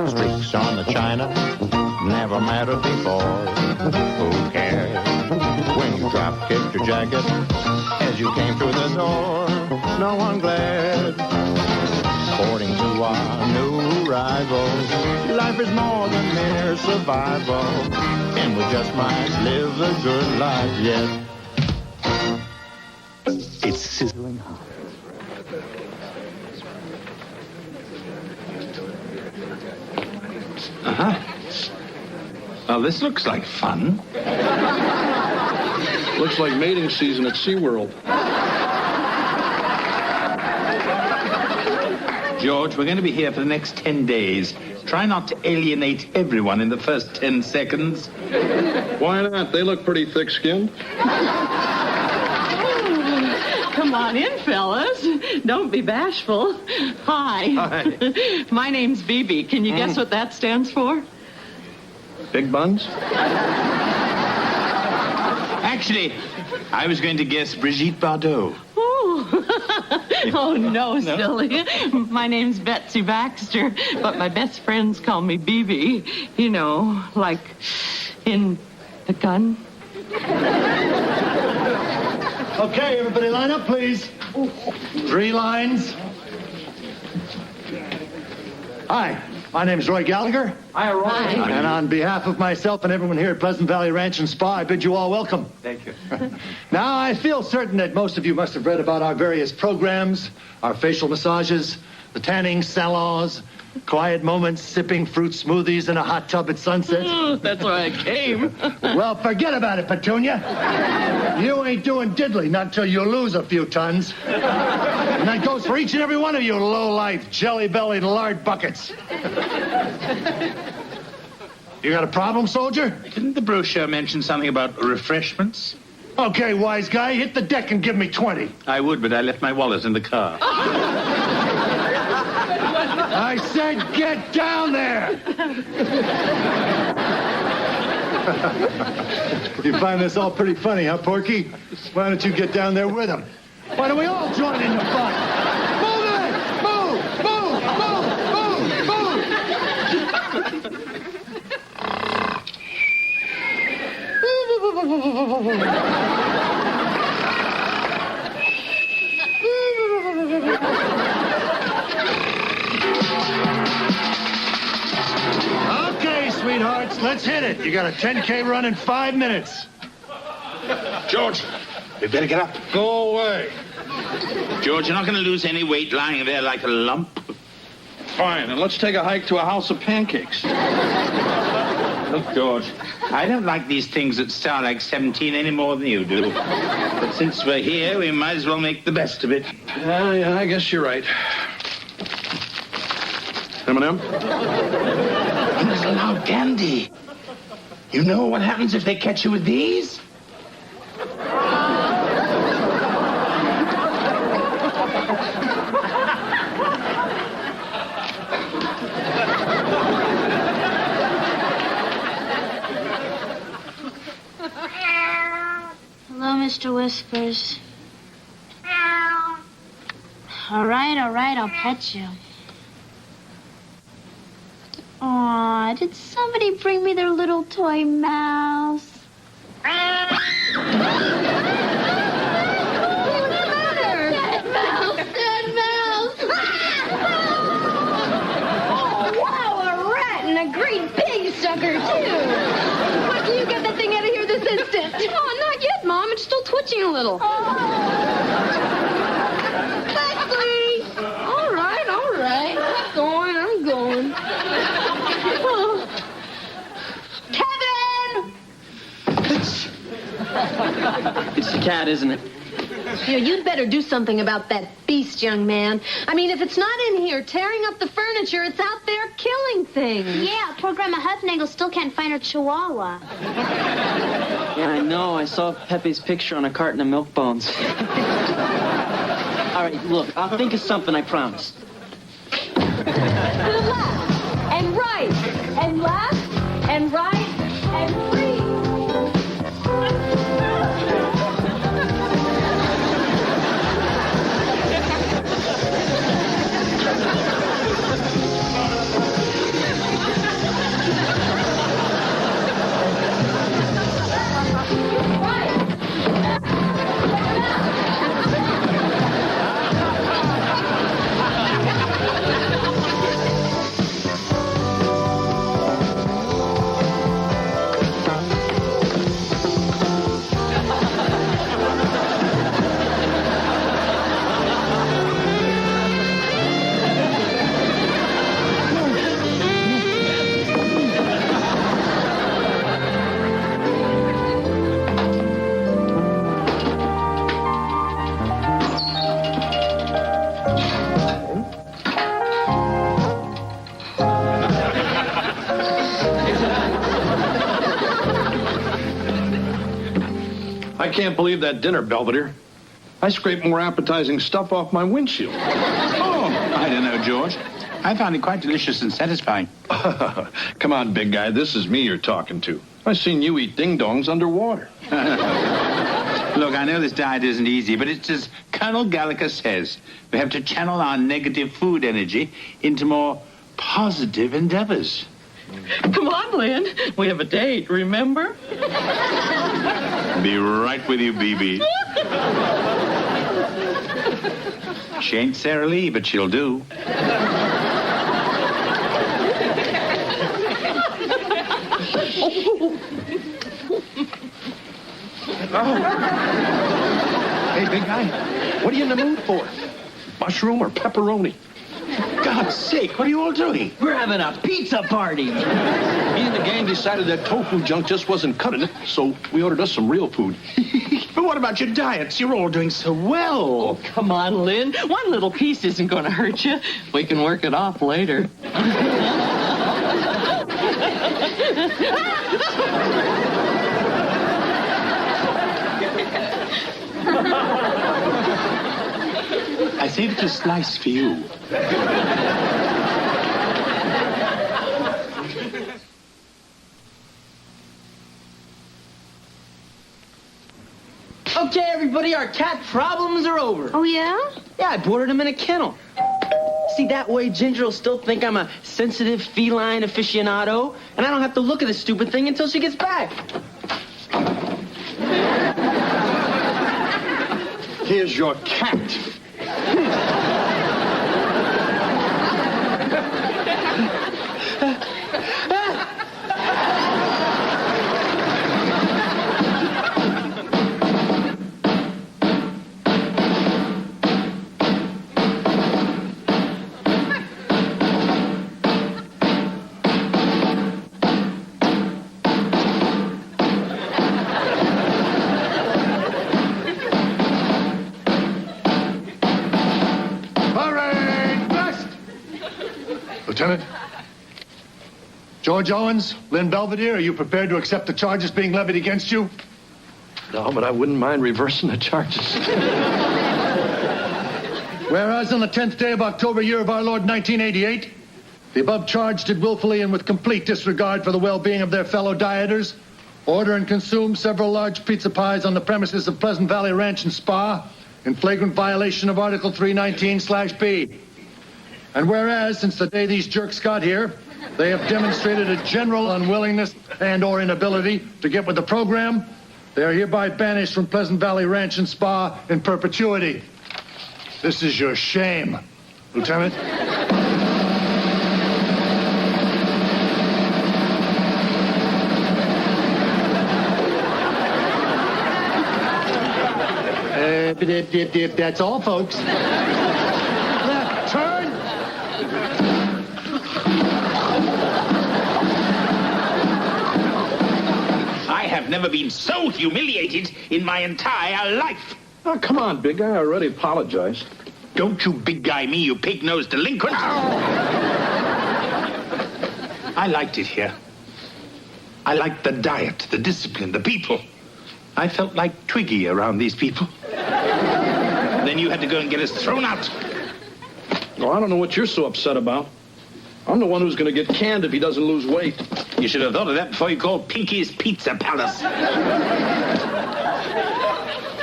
Streaks on the china never mattered before. Who cares when you drop kicked your jacket as you came through the door? No one glared. According to our new rivals, life is more than mere survival, and we just might live a good life yet. It's sizzling hot. Uh-huh. Well, this looks like fun. Looks like mating season at SeaWorld. George, we're going to be here for the next 10 days. Try not to alienate everyone in the first 10 seconds. Why not? They look pretty thick-skinned. Come on in, fellas. Don't be bashful. Hi. Hi. My name's Bibi. Can you guess what that stands for? Big buns? Actually, I was going to guess Brigitte Bardot. Oh, no, silly. My name's Betsy Baxter, but my best friends call me Bibi. You know, like in the gun. Okay, everybody line up, please. 3 lines. Hi, my name's Roy Gallagher. Hi, Roy. Hi. And on behalf of myself and everyone here at Pleasant Valley Ranch and Spa, I bid you all welcome. Thank you. Now, I feel certain that most of you must have read about our various programs, our facial massages, the tanning salons, quiet moments sipping fruit smoothies in a hot tub at sunset. That's why I came. Well, forget about it, Petunia. You ain't doing diddly, not until you lose a few tons. And that goes for each and every one of you low-life, jelly-bellied lard buckets. You got a problem, soldier? Didn't the brochure mention something about refreshments? Okay, wise guy, hit the deck and give me 20. I would, but I left my wallet in the car. I said get down there! You find this all pretty funny, huh, Porky? Why don't you get down there with him? Why don't we all join in the fun? Move it! Move! Move! Move! Move! let's hit it. You got a 10K run in 5 minutes. George, we better get up. Go away. George, you're not going to lose any weight lying there like a lump. Fine, and let's take a hike to a house of pancakes. Look, George, I don't like these things that start like 17 any more than you do. But since we're here, we might as well make the best of it. Yeah, I guess you're right. M&M? Now, Dandy, you know what happens if they catch you with these? Hello, Mr. Whispers. All right, I'll pet you. Aw, did somebody bring me their little toy mouse? Dead mouse! Oh, wow, a rat and a great big sucker, too. Why can you get that thing out of here this instant? Oh, not yet, Mom. It's still twitching a little. Leslie! All right. I'm going. Oh. Kevin! It's the cat, isn't it? Here, you'd better do something about that beast, young man. I mean, if it's not in here tearing up the furniture, it's out there killing things. Yeah, poor Grandma Huffnagel still can't find her chihuahua. Yeah, I know. I saw Pepe's picture on a carton of milk bones. All right, look, I'll think of something, I promise. To the left, and right, and left, and right, and free. I can't believe that dinner, Belvedere. I scraped more appetizing stuff off my windshield. Oh, I don't know, George. I found it quite delicious and satisfying. Come on, big guy. This is me you're talking to. I've seen you eat ding-dongs underwater. Look, I know this diet isn't easy, but it's as Colonel Gallagher says. We have to channel our negative food energy into more positive endeavors. Come on, Lynn. We have a date, remember? Be right with you, BB. She ain't Sarah Lee, but she'll do. Hey, big guy, what are you in the mood for? Mushroom or pepperoni? God's sake, what are you all doing? We're having a pizza party. Me and the gang decided that tofu junk just wasn't cutting it, so we ordered us some real food. But what about your diets? You're all doing so well. Oh, come on, Lynn. One little piece isn't going to hurt you. We can work it off later. I saved a slice for you. Okay, everybody, our cat problems are over. Oh, yeah? Yeah, I boarded him in a kennel. See, that way Ginger will still think I'm a sensitive feline aficionado, and I don't have to look at this stupid thing until she gets back. Here's your cat. George Owens, Lynn Belvedere, are you prepared to accept the charges being levied against you? No, but I wouldn't mind reversing the charges. Whereas on the 10th day of October, year of our Lord 1988, the above charge did willfully and with complete disregard for the well-being of their fellow dieters, order and consume several large pizza pies on the premises of Pleasant Valley Ranch and Spa in flagrant violation of Article 319/B. And whereas, since the day these jerks got here, they have demonstrated a general unwillingness and or inability to get with the program, they are hereby banished from Pleasant Valley Ranch and Spa in perpetuity. This is your shame, Lieutenant. That's all, folks. Left turn. I have never been so humiliated in my entire life. Oh, come on, big guy. I already apologized. Don't you big guy me, you pig-nosed delinquent. I liked it here. I liked the diet, the discipline, the people. I felt like Twiggy around these people. Then you had to go and get us thrown out. Oh, I don't know what you're so upset about. I'm the one who's going to get canned if he doesn't lose weight. You should have thought of that before you called Pinky's Pizza Palace.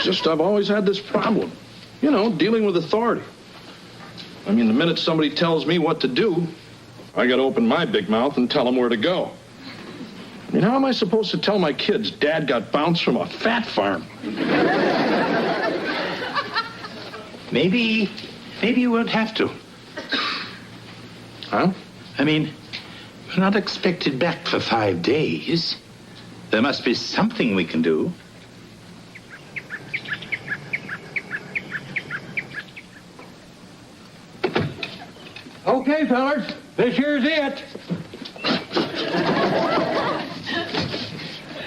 Just, I've always had this problem. You know, dealing with authority. I mean, the minute somebody tells me what to do, I got to open my big mouth and tell them where to go. I mean, how am I supposed to tell my kids Dad got bounced from a fat farm? Maybe you won't have to. Huh? I mean, we're not expected back for 5 days. There must be something we can do. Okay, fellas, this here's it.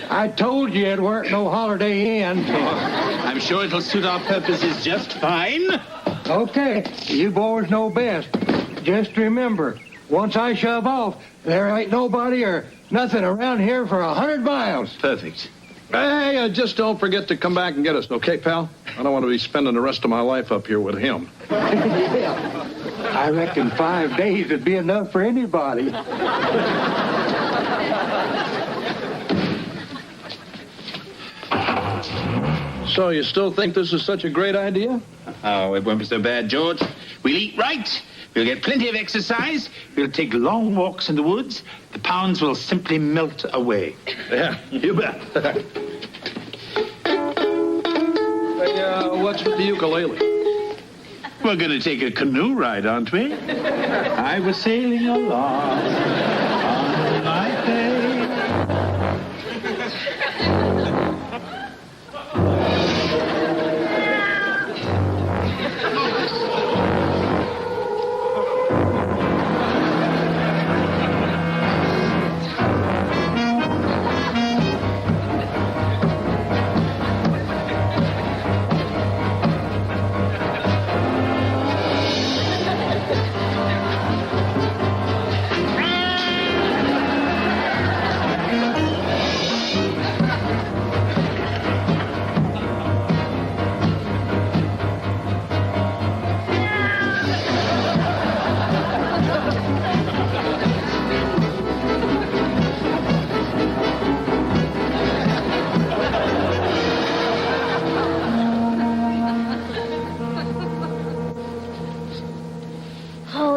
I told you it weren't no Holiday Inn. I'm sure it'll suit our purposes just fine. Okay, you boys know best. Just remember, once I shove off, there ain't nobody or nothing around here for 100 miles. Perfect. Hey, just don't forget to come back and get us, okay, pal? I don't want to be spending the rest of my life up here with him. Yeah. I reckon 5 days would be enough for anybody. So you still think this is such a great idea? Oh, it won't be so bad, George. We'll eat right. We'll get plenty of exercise. We'll take long walks in the woods. The pounds will simply melt away. Yeah, you bet. Hey, what's with the ukulele? We're going to take a canoe ride, aren't we? I was sailing along on my day.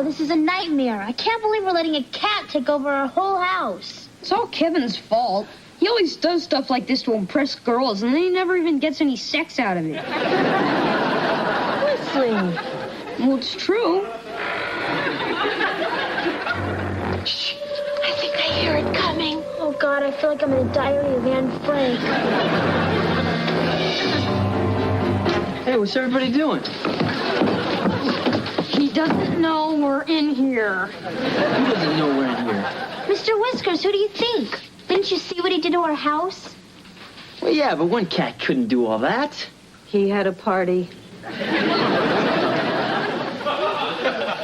This is a nightmare. I can't believe we're letting a cat take over our whole house. It's all Kevin's fault. He always does stuff like this to impress girls, and then he never even gets any sex out of it. Whistling. Well, it's true. Shh. I think I hear it coming. Oh, God, I feel like I'm in a diary of Anne Frank. Hey, what's everybody doing? He doesn't know we're in here. Who doesn't know we're in here? Mr. Whiskers, who do you think? Didn't you see what he did to our house? Well, yeah, but one cat couldn't do all that. He had a party.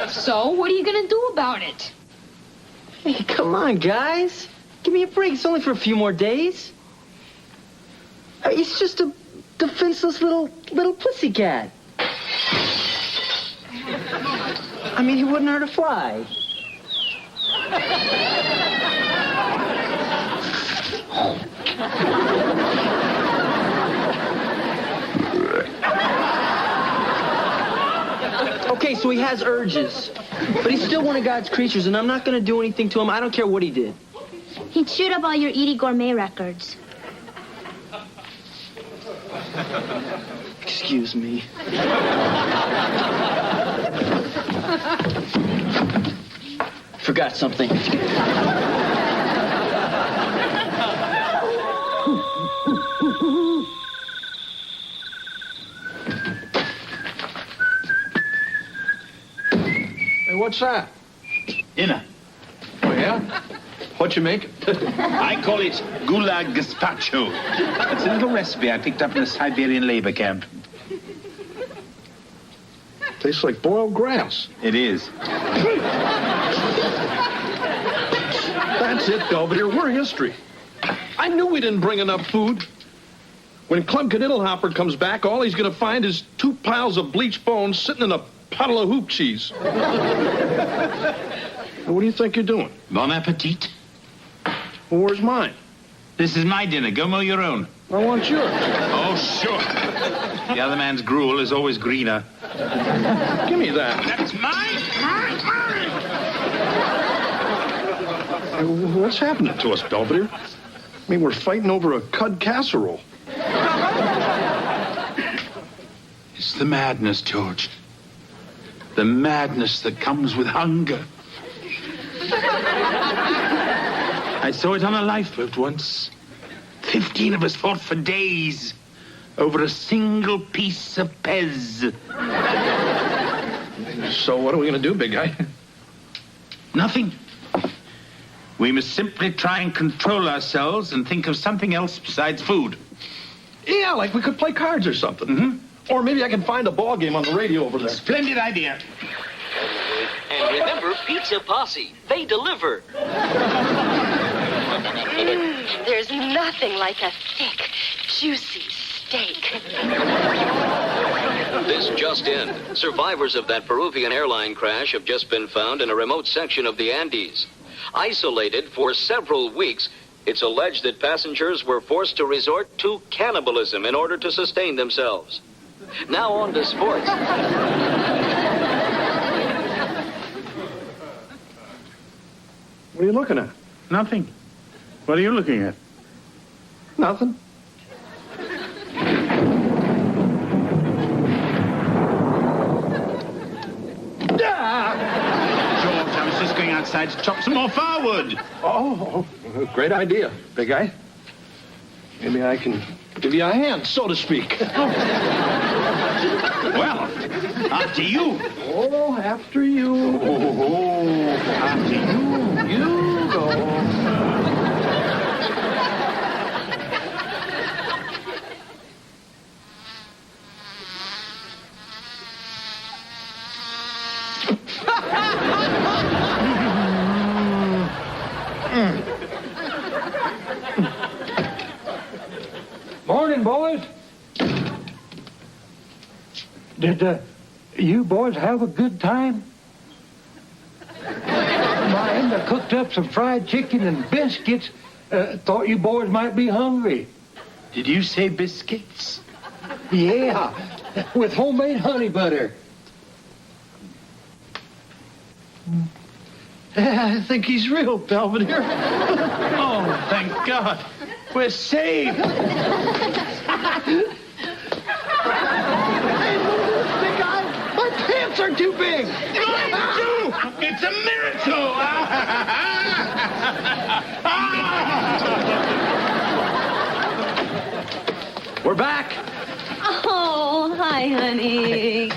So, what are you going to do about it? Hey, come on, guys. Give me a break. It's only for a few more days. It's just a defenseless little pussycat. I mean, he wouldn't hurt a fly. Okay, so he has urges, but he's still one of God's creatures, and I'm not going to do anything to him. I don't care what he did. He chewed up all your Edie Gourmet records. Excuse me. Forgot something. Hey, what's that? Dinner. Oh, yeah? What you make? I call it gulag gazpacho. It's a little recipe I picked up in a Siberian labor camp. Tastes like boiled grass. It is. That's it, Belvedere. We're history. I knew we didn't bring enough food. When Club Caniddlehopper comes back, all he's going to find is 2 piles of bleached bones sitting in a puddle of hoop cheese. What do you think you're doing? Bon appetit. Well, where's mine? This is my dinner. Go mow your own. I want yours. Oh, sure. The other man's gruel is always greener. Give me that. That's mine. What's happening to us, Belvedere? I mean, we're fighting over a cud casserole. It's the madness, George. The madness that comes with hunger. I saw it on a lifeboat once. 15 of us fought for days over a single piece of Pez. So what are we going to do, big guy? Nothing. We must simply try and control ourselves and think of something else besides food. Yeah, like we could play cards or something. Mm-hmm. Or maybe I can find a ball game on the radio over there. Splendid idea. And remember, Pizza Posse. They deliver. There's nothing like a thick, juicy steak. This just in. Survivors of that Peruvian airline crash have just been found in a remote section of the Andes. Isolated for several weeks, it's alleged that passengers were forced to resort to cannibalism in order to sustain themselves. Now on to sports. What are you looking at? Nothing. What are you looking at? Nothing. George, I was just going outside to chop some more firewood. Oh, great idea, big guy. Maybe I can give you a hand, so to speak. Well, after you. Oh, after you. After you. You go. Morning, boys. Did you boys have a good time? My end, I cooked up some fried chicken and biscuits. Thought you boys might be hungry. Did you say biscuits? Yeah, with homemade honey butter. I think he's real, Belvedere. Oh, thank God. We're saved. My pants are too big. Mine too. It's a miracle. We're back. Oh, hi, honey.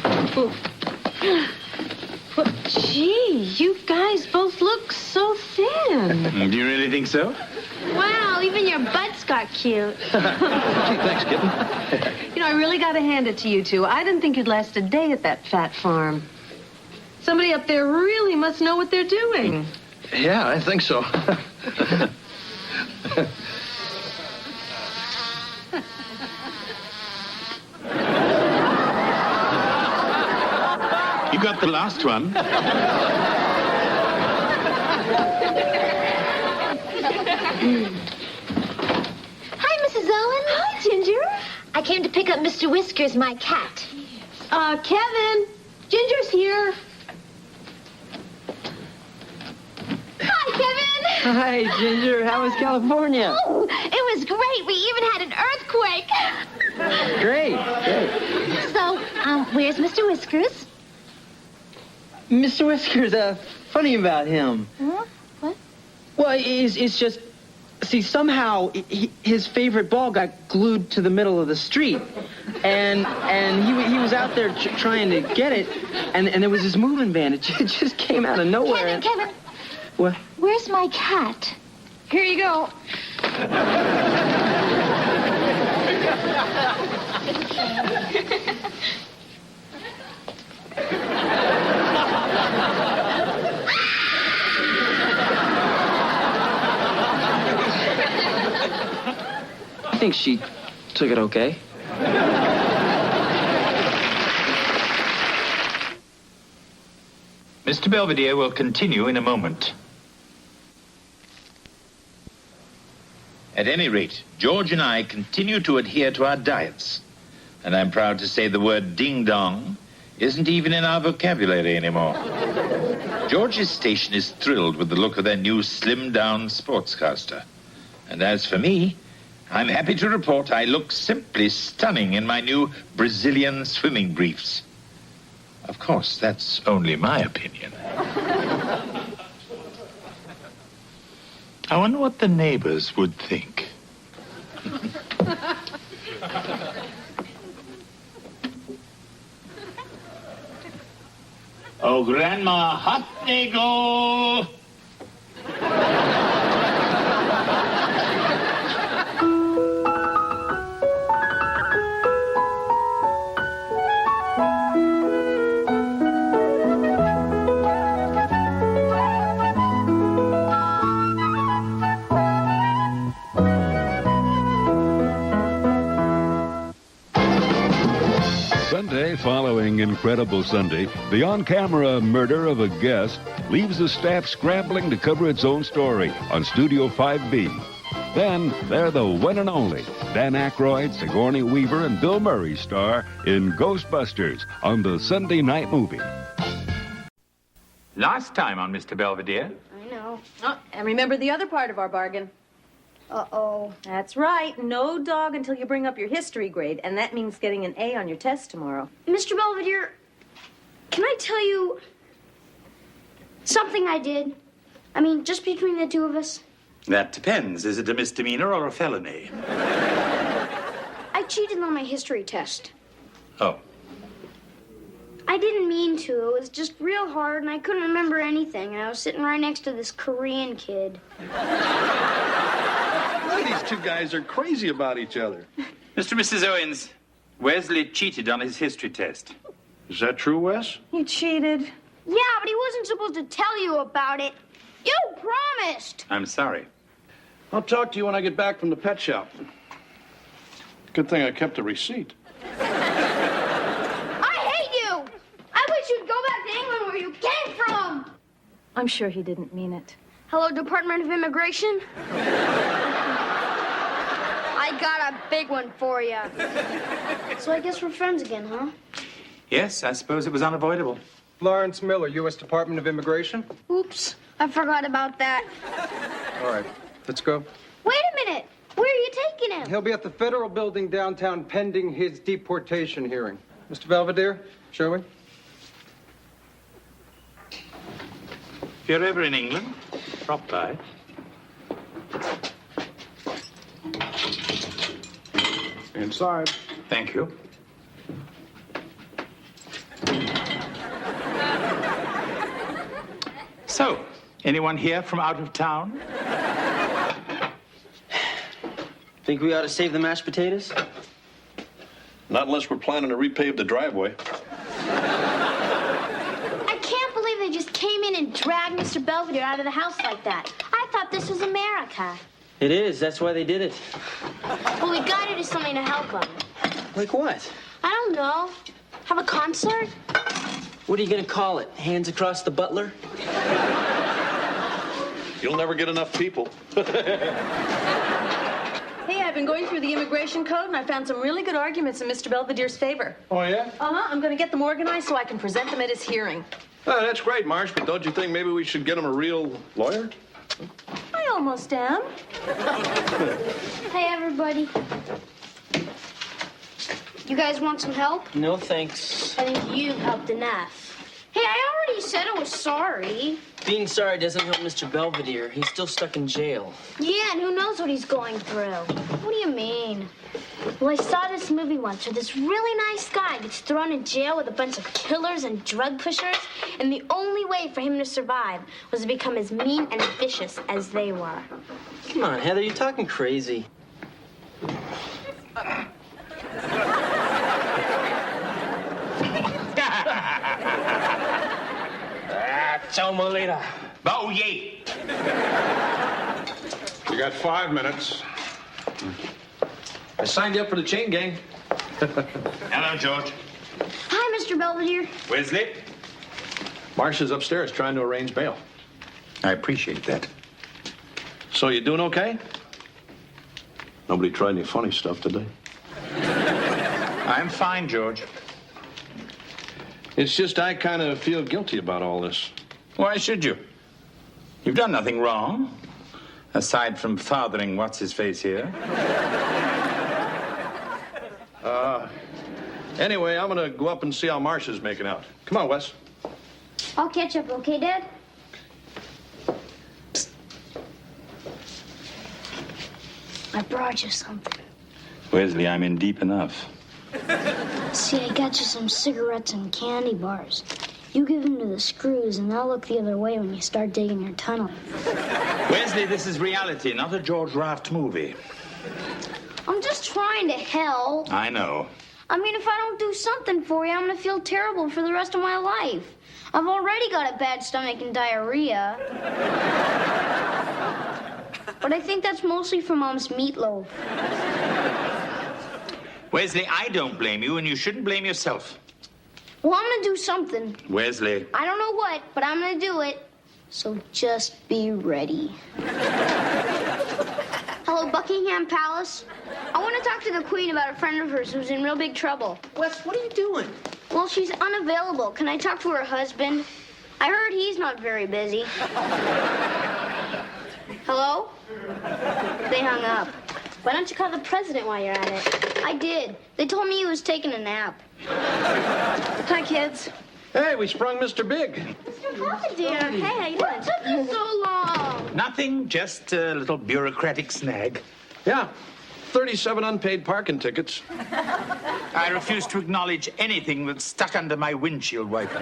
Gee, you guys both look so thin. Do you really think so? Wow, even your butts got cute. Gee, thanks, kitten. You know, I really got to hand it to you two. I didn't think you'd last a day at that fat farm. Somebody up there really must know what they're doing. Yeah, I think so. You got the last one. Hi, Mrs. Owen. Hi, Ginger. I came to pick up Mr. Whiskers, my cat. Kevin, Ginger's here. Hi, Kevin. Hi, Ginger. How was California? Oh, it was great. We even had an earthquake. Great. So, where's Mr. Whiskers? Mr. Whiskers, funny about him. Huh? What? Well, it's just, see, somehow his favorite ball got glued to the middle of the street. And he was out there trying to get it, and there was this moving van. It just came out of nowhere. Kevin. What? Where's my cat? Here you go. I think she took it okay. Mr. Belvedere will continue in a moment. At any rate, George and I continue to adhere to our diets. And I'm proud to say the word ding-dong isn't even in our vocabulary anymore. George's station is thrilled with the look of their new slimmed-down sportscaster. And as for me, I'm happy to report I look simply stunning in my new Brazilian swimming briefs. Of course, that's only my opinion. I wonder what the neighbors would think. Oh, Grandma, hot they go! Sunday following Incredible Sunday, the on-camera murder of a guest leaves the staff scrambling to cover its own story on Studio 5B. Then, they're the one and only Dan Aykroyd, Sigourney Weaver, and Bill Murray star in Ghostbusters on the Sunday night movie. Last time on Mr. Belvedere. I know. Oh, and remember the other part of our bargain. Uh-oh. That's right. No dog until you bring up your history grade, and that means getting an A on your test tomorrow. Mr. Belvedere, can I tell you something I did? I mean, just between the two of us. That depends. Is it a misdemeanor or a felony? I cheated on my history test. Oh. I didn't mean to. It was just real hard, and I couldn't remember anything. And I was sitting right next to this Korean kid. These two guys are crazy about each other. Mr. and Mrs. Owens, Wesley cheated on his history test. Is that true, Wes? You cheated. Yeah, but he wasn't supposed to tell you about it. You promised. I'm sorry. I'll talk to you when I get back from the pet shop. Good thing I kept a receipt. I hate you. I wish you'd go back to England where you came from. I'm sure he didn't mean it. Hello, Department of Immigration. I got a big one for you. So I guess we're friends again, huh? Yes, I suppose it was unavoidable. Lawrence Miller, U.S. Department of Immigration. Oops, I forgot about that. All right, let's go. Wait a minute. Where are you taking him? He'll be at the Federal Building downtown pending his deportation hearing. Mr. Belvedere, shall we? If you're ever in England, drop by. Inside. Thank you. So, anyone here from out of town? Think we ought to save the mashed potatoes? Not unless we're planning to repave the driveway. I can't believe they just came in and drag Mr. Belvedere out of the house like that? I thought this was America. It is. That's why they did it. Well, we gotta do something to help him. Like what? I don't know. Have a concert? What are you gonna call it? Hands across the butler? You'll never get enough people. Hey, I've been going through the immigration code, and I found some really good arguments in Mr. Belvedere's favor. Oh, yeah? Uh-huh. I'm going to get them organized so I can present them at his hearing. Oh, that's great, Marsh, but don't you think maybe we should get him a real lawyer? I almost am. Hey, everybody. You guys want some help? No, thanks. I think you've helped enough. Hey, I already said I was sorry. Being sorry doesn't help Mr. Belvedere. He's still stuck in jail. Yeah, and who knows what he's going through. What do you mean? Well, I saw this movie once where this really nice guy gets thrown in jail with a bunch of killers and drug pushers, and the only way for him to survive was to become as mean and vicious as they were. Come on, Heather, you're talking crazy. Molita. Bow ye. You got 5 minutes. I signed you up for the chain gang. Hello, George. Hi, Mr. Belvedere. Wesley. Marsh is upstairs trying to arrange bail. I appreciate that. So you doing okay? Nobody tried any funny stuff today? I'm fine, George. It's just I kind of feel guilty about all this. Why should you? You've done nothing wrong, aside from fathering what's-his-face here. Anyway, I'm going to go up and see how Marsh is making out. Come on, Wes. I'll catch up, okay, Dad? I brought you something. Wesley, I'm in deep enough. See, I got you some cigarettes and candy bars. You give them to the screws, and they'll look the other way when you start digging your tunnel. Wesley, this is reality, not a George Raft movie. I'm just trying to help. I know. I mean, if I don't do something for you, I'm gonna feel terrible for the rest of my life. I've already got a bad stomach and diarrhea. But I think that's mostly from Mom's meatloaf. Wesley, I don't blame you, and you shouldn't blame yourself. Well, I'm gonna do something. Wesley. I don't know what, but I'm gonna do it. So just be ready. Hello, Buckingham Palace. I want to talk to the Queen about a friend of hers who's in real big trouble. Wes, what are you doing? Well, she's unavailable. Can I talk to her husband? I heard he's not very busy. Hello? They hung up. Why don't you call the president while you're at it? I did. They told me he was taking a nap. Hi, kids. Hey, we sprung Mr. Big. Mr. Belvedere, hey, how you doing? What took you so long? Nothing, just a little bureaucratic snag. Yeah, 37 unpaid parking tickets. I refuse to acknowledge anything that's stuck under my windshield wiper.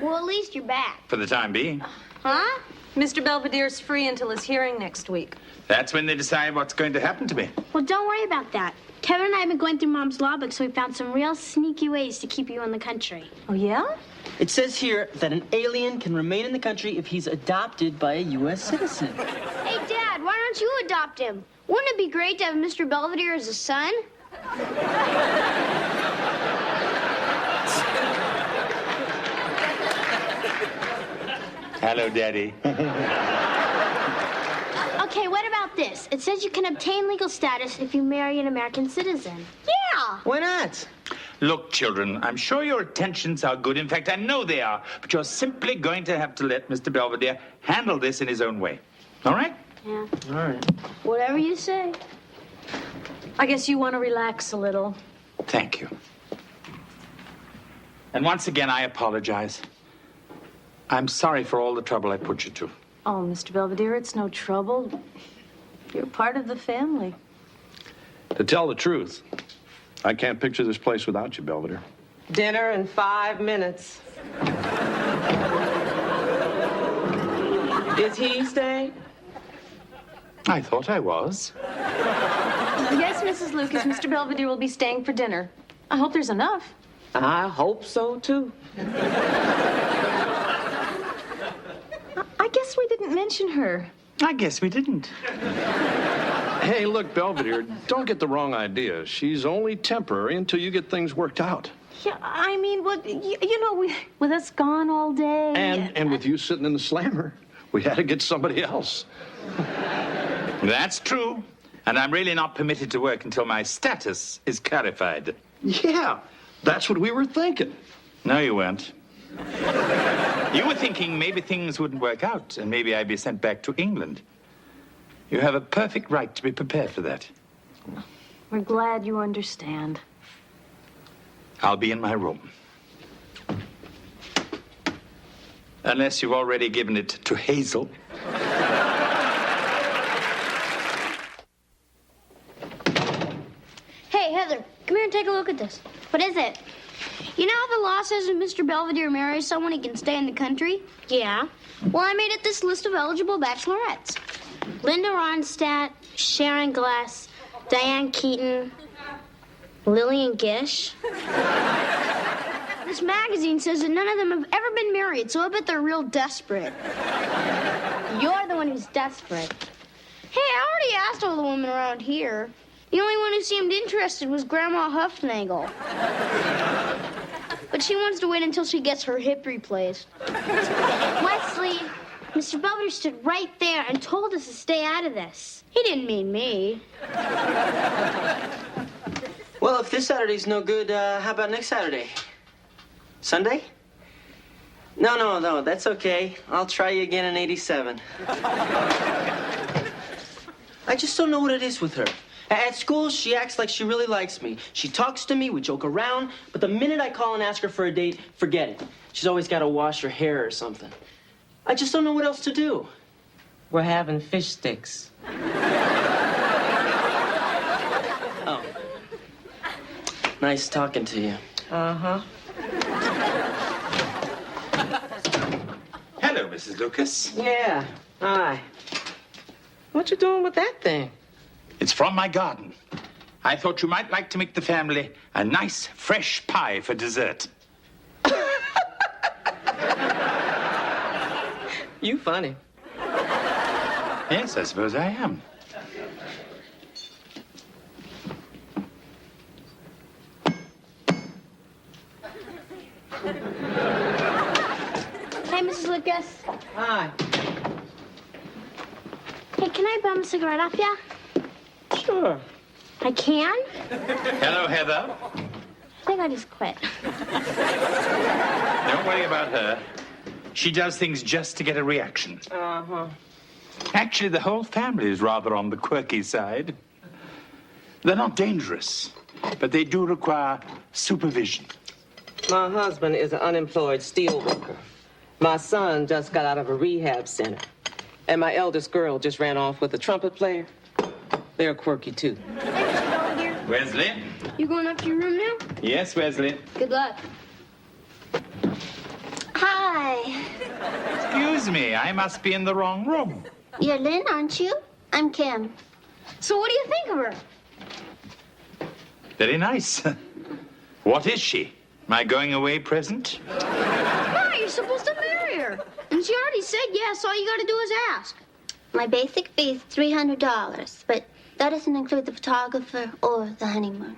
Well, at least you're back. For the time being. Huh? Mr. Belvedere's free until his hearing next week. That's when they decide what's going to happen to me. Well, don't worry about that. Kevin and I have been going through Mom's law book, so we found some real sneaky ways to keep you in the country. Oh, yeah? It says here that an alien can remain in the country if he's adopted by a U.S. citizen. Hey, Dad, why don't you adopt him? Wouldn't it be great to have Mr. Belvedere as a son? Hello, Daddy. Okay, what about this? It says you can obtain legal status if you marry an American citizen. Yeah! Why not? Look, children, I'm sure your intentions are good. In fact, I know they are. But you're simply going to have to let Mr. Belvedere handle this in his own way. All right? Yeah. All right. Whatever you say. I guess you want to relax a little. Thank you. And once again, I apologize. I'm sorry for all the trouble I put you to. Oh, Mr. Belvedere, it's no trouble. You're part of the family. To tell the truth, I can't picture this place without you, Belvedere. Dinner in 5 minutes. Is he staying? I thought I was. Yes, Mrs. Lucas, Mr. Belvedere will be staying for dinner. I hope there's enough. I hope so, too. guess we didn't mention her. I guess we didn't. Hey, look, Belvedere, don't get the wrong idea. She's only temporary until you get things worked out. Yeah, I mean, well, you know, with us gone all day. And with you sitting in the slammer, we had to get somebody else. That's true. And I'm really not permitted to work until my status is clarified. Yeah, that's what we were thinking. No, you weren't. You were thinking maybe things wouldn't work out and maybe I'd be sent back to England. You have a perfect right to be prepared for that. We're glad you understand. I'll be in my room. Unless you've already given it to Hazel. Hey, Heather, come here and take a look at this. What is it? You know how the law says if Mr. Belvedere marries someone, he can stay in the country? Yeah. Well, I made it this list of eligible bachelorettes. Linda Ronstadt, Sharon Glass, Diane Keaton, Lillian Gish. This magazine says that none of them have ever been married, so I bet they're real desperate. You're the one who's desperate. Hey, I already asked all the women around here. The only one who seemed interested was Grandma Huffnagel. But she wants to wait until she gets her hip replaced. Wesley, Mr. Belvedere stood right there and told us to stay out of this. He didn't mean me. Well, if this Saturday's no good, how about next Saturday? Sunday? No, that's okay. I'll try you again in '87. I just don't know what it is with her. At school, she acts like she really likes me. She talks to me, we joke around, but the minute I call and ask her for a date, forget it. She's always got to wash her hair or something. I just don't know what else to do. We're having fish sticks. Oh. Nice talking to you. Uh-huh. Hello, Mrs. Lucas. Yeah. Hi. What you doing with that thing? It's from my garden. I thought you might like to make the family a nice, fresh pie for dessert. You funny. Yes, I suppose I am. Hey, Mrs. Lucas. Hi. Hey, can I bum a cigarette off ya? Sure. I can? Hello, Heather. I think I just quit. Don't worry about her. She does things just to get a reaction. Uh-huh. Actually, the whole family is rather on the quirky side. They're not dangerous, but they do require supervision. My husband is an unemployed steel worker. My son just got out of a rehab center. And my eldest girl just ran off with a trumpet player. They're quirky, too. Wesley? You going up to your room now? Yes, Wesley. Good luck. Hi. Excuse me, I must be in the wrong room. You're Lynn, aren't you? I'm Kim. So what do you think of her? Very nice. What is she? My going away present? No, you're supposed to marry her. And she already said yes. All you got to do is ask. My basic fee is $300, but that doesn't include the photographer or the honeymoon.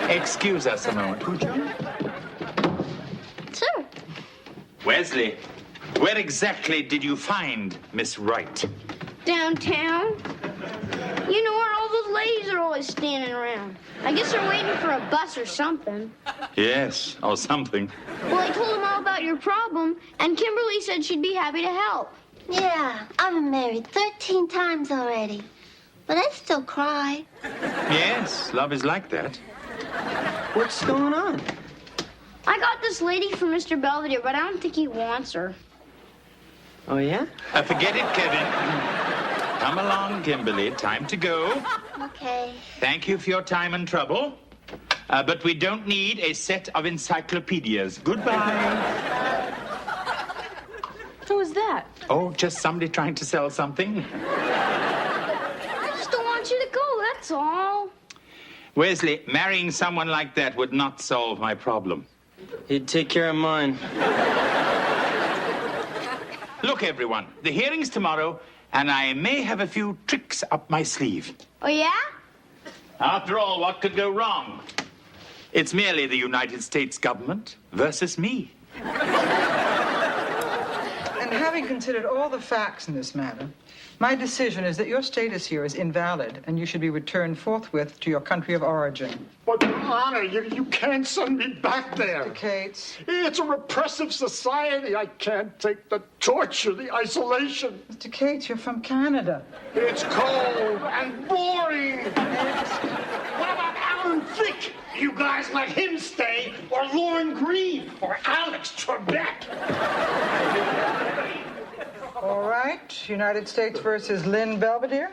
Excuse us a moment, would you? Sure. Wesley, where exactly did you find Miss Wright? Downtown. You know where all those ladies are always standing around. I guess they're waiting for a bus or something. Yes, or something. Well, I told them all about your problem, and Kimberly said she'd be happy to help. Yeah, I've been married 13 times already. But I still cry. Yes, love is like that. What's going on? I got this lady for Mr. Belvedere, but I don't think he wants her. Oh, yeah? Forget it, Kevin. Come along, Kimberly. Time to go. Okay. Thank you for your time and trouble. But we don't need a set of encyclopedias. Goodbye. Who is that? Oh, just somebody trying to sell something. I just don't want you to go, that's all. Wesley, marrying someone like that would not solve my problem. He'd take care of mine. Look, everyone, the hearing's tomorrow, and I may have a few tricks up my sleeve. Oh, yeah? After all, what could go wrong? It's merely the United States government versus me. And having considered all the facts in this matter, my decision is that your status here is invalid, and you should be returned forthwith to your country of origin. But, Your Honor, you can't send me back there. Mr. Cates. It's a repressive society. I can't take the torture, the isolation. Mr. Cates, you're from Canada. It's cold and boring. What about Alan Thicke? You guys let him stay, or Lauren Green, or Alex Trebek. All right, United States versus Lynn Belvedere.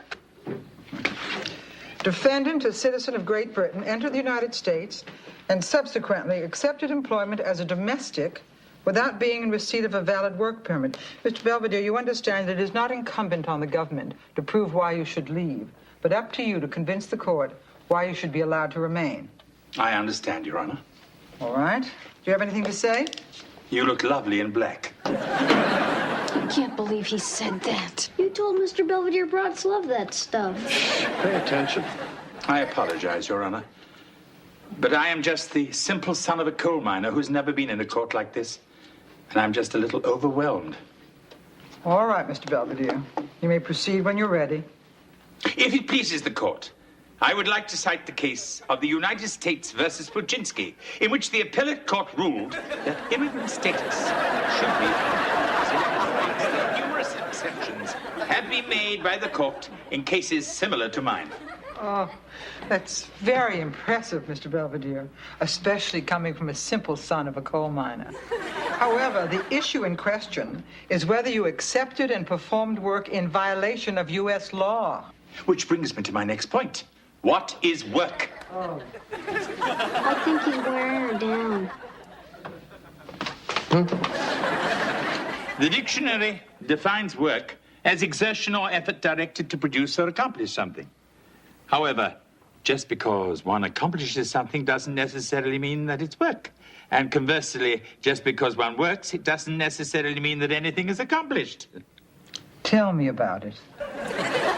Defendant, a citizen of Great Britain, entered the United States and subsequently accepted employment as a domestic without being in receipt of a valid work permit. Mr. Belvedere, you understand that it is not incumbent on the government to prove why you should leave, but up to you to convince the court why you should be allowed to remain. I understand, Your Honor. All right. Do you have anything to say? You look lovely in black. I can't believe he said that. You told Mr. Belvedere Broads love that stuff. Pay attention. I apologize, Your Honor. But I am just the simple son of a coal miner who's never been in a court like this. And I'm just a little overwhelmed. All right, Mr. Belvedere. You may proceed when you're ready. If it pleases the court, I would like to cite the case of the United States versus Puczynski, in which the appellate court ruled that immigrant status should be numerous exceptions have been made by the court in cases similar to mine. Oh, that's very impressive, Mr. Belvedere, especially coming from a simple son of a coal miner. However, the issue in question is whether you accepted and performed work in violation of U.S. law. Which brings me to my next point. What is work? Oh. I think he's wearing her down. The dictionary defines work as exertion or effort directed to produce or accomplish something. However, just because one accomplishes something doesn't necessarily mean that it's work. And conversely, just because one works, it doesn't necessarily mean that anything is accomplished. Tell me about it.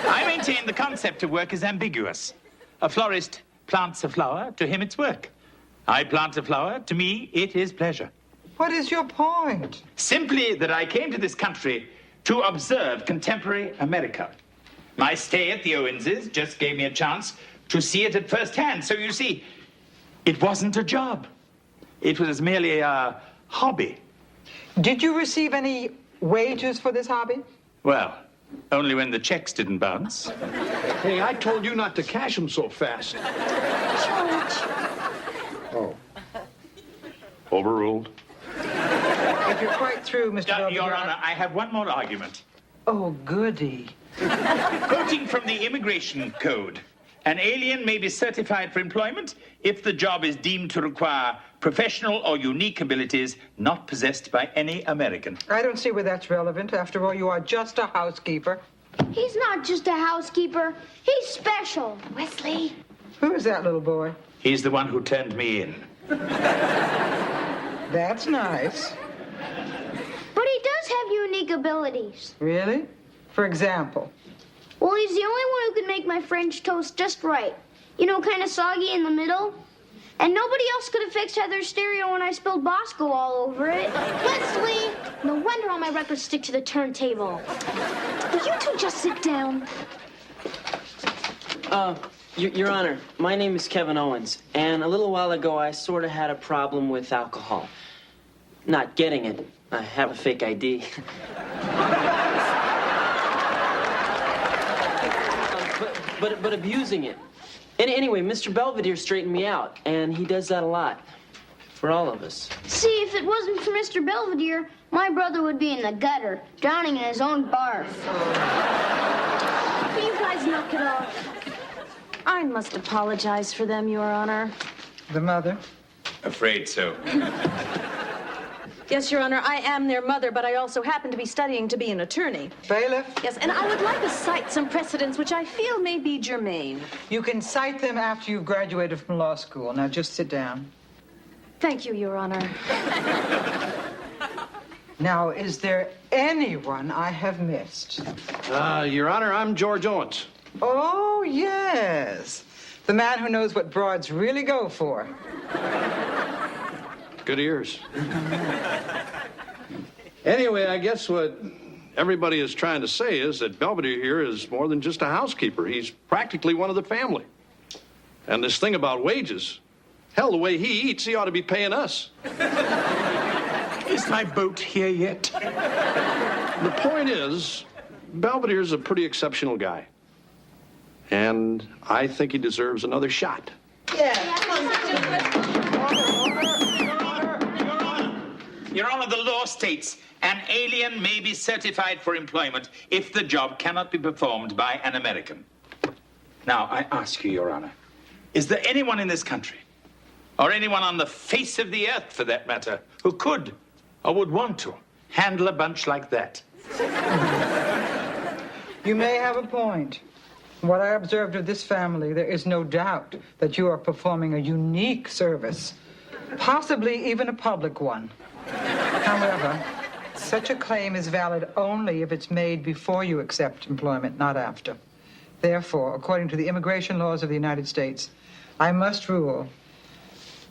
I maintain the concept of work is ambiguous. A florist plants a flower, to him it's work. I plant a flower, to me it is pleasure. What is your point? Simply that I came to this country to observe contemporary America. My stay at the Owenses just gave me a chance to see it at first hand. So you see, it wasn't a job. It was merely a hobby. Did you receive any wages for this hobby? Well, only when the checks didn't bounce. Hey, I told you not to cash them so fast. Oh. Overruled. If you're quite through, Mr. Belvedere... Your Honor, I have one more argument. Oh, goody. Quoting from the Immigration Code, an alien may be certified for employment if the job is deemed to require professional or unique abilities not possessed by any American. I don't see where that's relevant. After all, you are just a housekeeper. He's not just a housekeeper. He's special. Wesley. Who is that little boy? He's the one who turned me in. That's nice. But he does have unique abilities. Really? For example? Well, he's the only one who can make my French toast just right. You know, kind of soggy in the middle. And nobody else could have fixed Heather's stereo when I spilled Bosco all over it. Wesley! No wonder all my records stick to the turntable. Will you two just sit down? Your Honor, my name is Kevin Owens, and a little while ago I sort of had a problem with alcohol. Not getting it. I have a fake ID. But abusing it. And anyway, Mr. Belvedere straightened me out, and he does that a lot. For all of us. See, if it wasn't for Mr. Belvedere, my brother would be in the gutter, drowning in his own barf. Will you guys knock it off? I must apologize for them, Your Honor. The mother? Afraid so. Yes, Your Honor, I am their mother, but I also happen to be studying to be an attorney. Bailiff? Yes, and I would like to cite some precedents which I feel may be germane. You can cite them after you've graduated from law school. Now just sit down. Thank you, Your Honor. Now, is there anyone I have missed? Your Honor, I'm George Owens. Oh, yes. The man who knows what broads really go for. Good ears. Anyway, I guess what everybody is trying to say is that Belvedere here is more than just a housekeeper. He's practically one of the family. And this thing about wages, hell, the way he eats, he ought to be paying us. Is my boat here yet? The point is, Belvedere's a pretty exceptional guy. And I think he deserves another shot. Your Honor, the law states an alien may be certified for employment if the job cannot be performed by an American. Now, I ask you, Your Honor, is there anyone in this country, or anyone on the face of the earth for that matter, who could or would want to handle a bunch like that? You may have a point. What I observed of this family, there is no doubt that you are performing a unique service, possibly even a public one. However, such a claim is valid only if it's made before you accept employment, not after. Therefore, according to the immigration laws of the United States, I must rule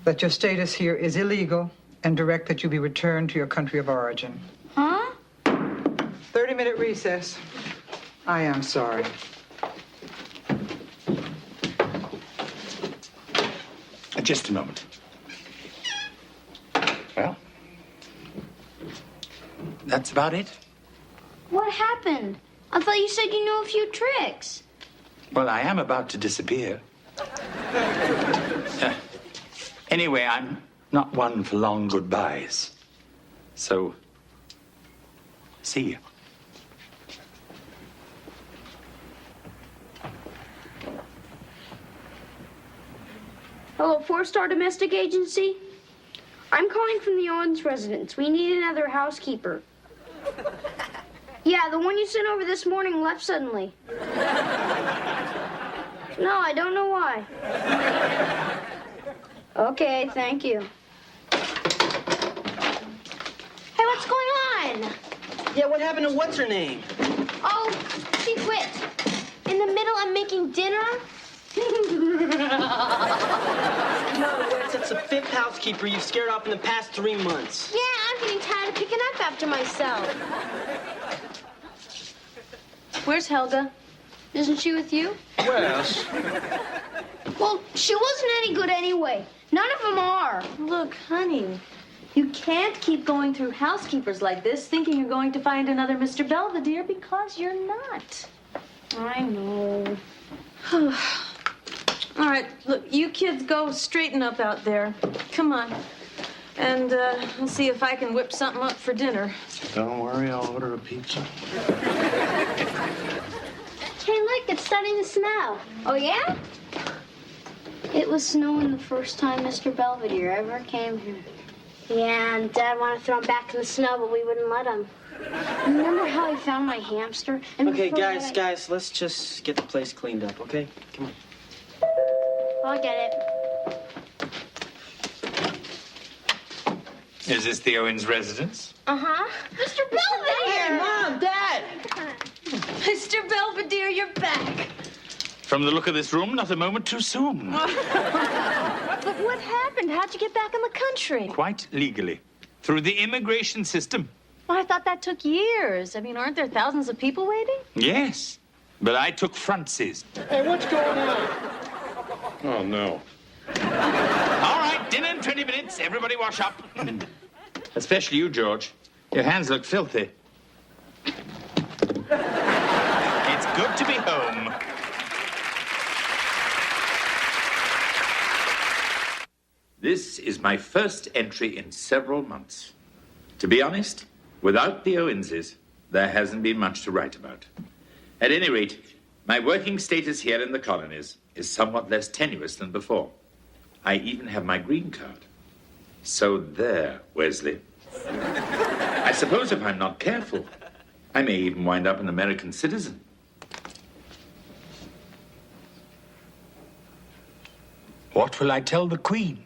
that your status here is illegal and direct that you be returned to your country of origin. Huh? 30-minute recess. I am sorry. Just a moment. Well, that's about it. What happened? I thought you said you knew a few tricks. Well, I am about to disappear. Anyway, I'm not one for long goodbyes. So, see you. Hello, 4-Star Domestic Agency. I'm calling from the Owens residence. We need another housekeeper. Yeah, the one you sent over this morning left suddenly. No, I don't know why. Okay, thank you. Hey, what's going on? Yeah, what happened to what's-her-name? Oh, she quit. In the middle of making dinner? No, it's the 5th housekeeper you've scared off in the past 3 months. Yeah, I'm getting tired of picking up after myself. Where's Helga? Isn't she with you? Wes. Well, she wasn't any good anyway. None of them are. Look, honey, you can't keep going through housekeepers like this thinking you're going to find another Mr. Belvedere because you're not. I know. All right, look, you kids go straighten up out there. Come on. And I'll see if I can whip something up for dinner. Don't worry, I'll order a pizza. Hey, look, it's starting to snow. Oh, yeah? It was snowing the first time Mr. Belvedere ever came here. Yeah, and Dad wanted to throw him back in the snow, but we wouldn't let him. Remember how he found my hamster? And Okay, before guys, let's just get the place cleaned up, okay? Come on. I'll get it. Is this the Owens residence? Uh-huh. Mr. Belvedere! Hey, Mom, Dad! Mr. Belvedere, you're back. From the look of this room, not a moment too soon. But what happened? How'd you get back in the country? Quite legally. Through the immigration system. Well, I thought that took years. I mean, aren't there thousands of people waiting? Yes, but I took front seats. Hey, what's going on? Oh, no. All right, dinner in 20 minutes. Everybody wash up. Especially you, George. Your hands look filthy. It's good to be home. This is my first entry in several months. To be honest, without the Owenses, there hasn't been much to write about. At any rate, my working status here in the colonies is somewhat less tenuous than before. I even have my green card. So there, Wesley. I suppose if I'm not careful, I may even wind up an American citizen. What will I tell the Queen?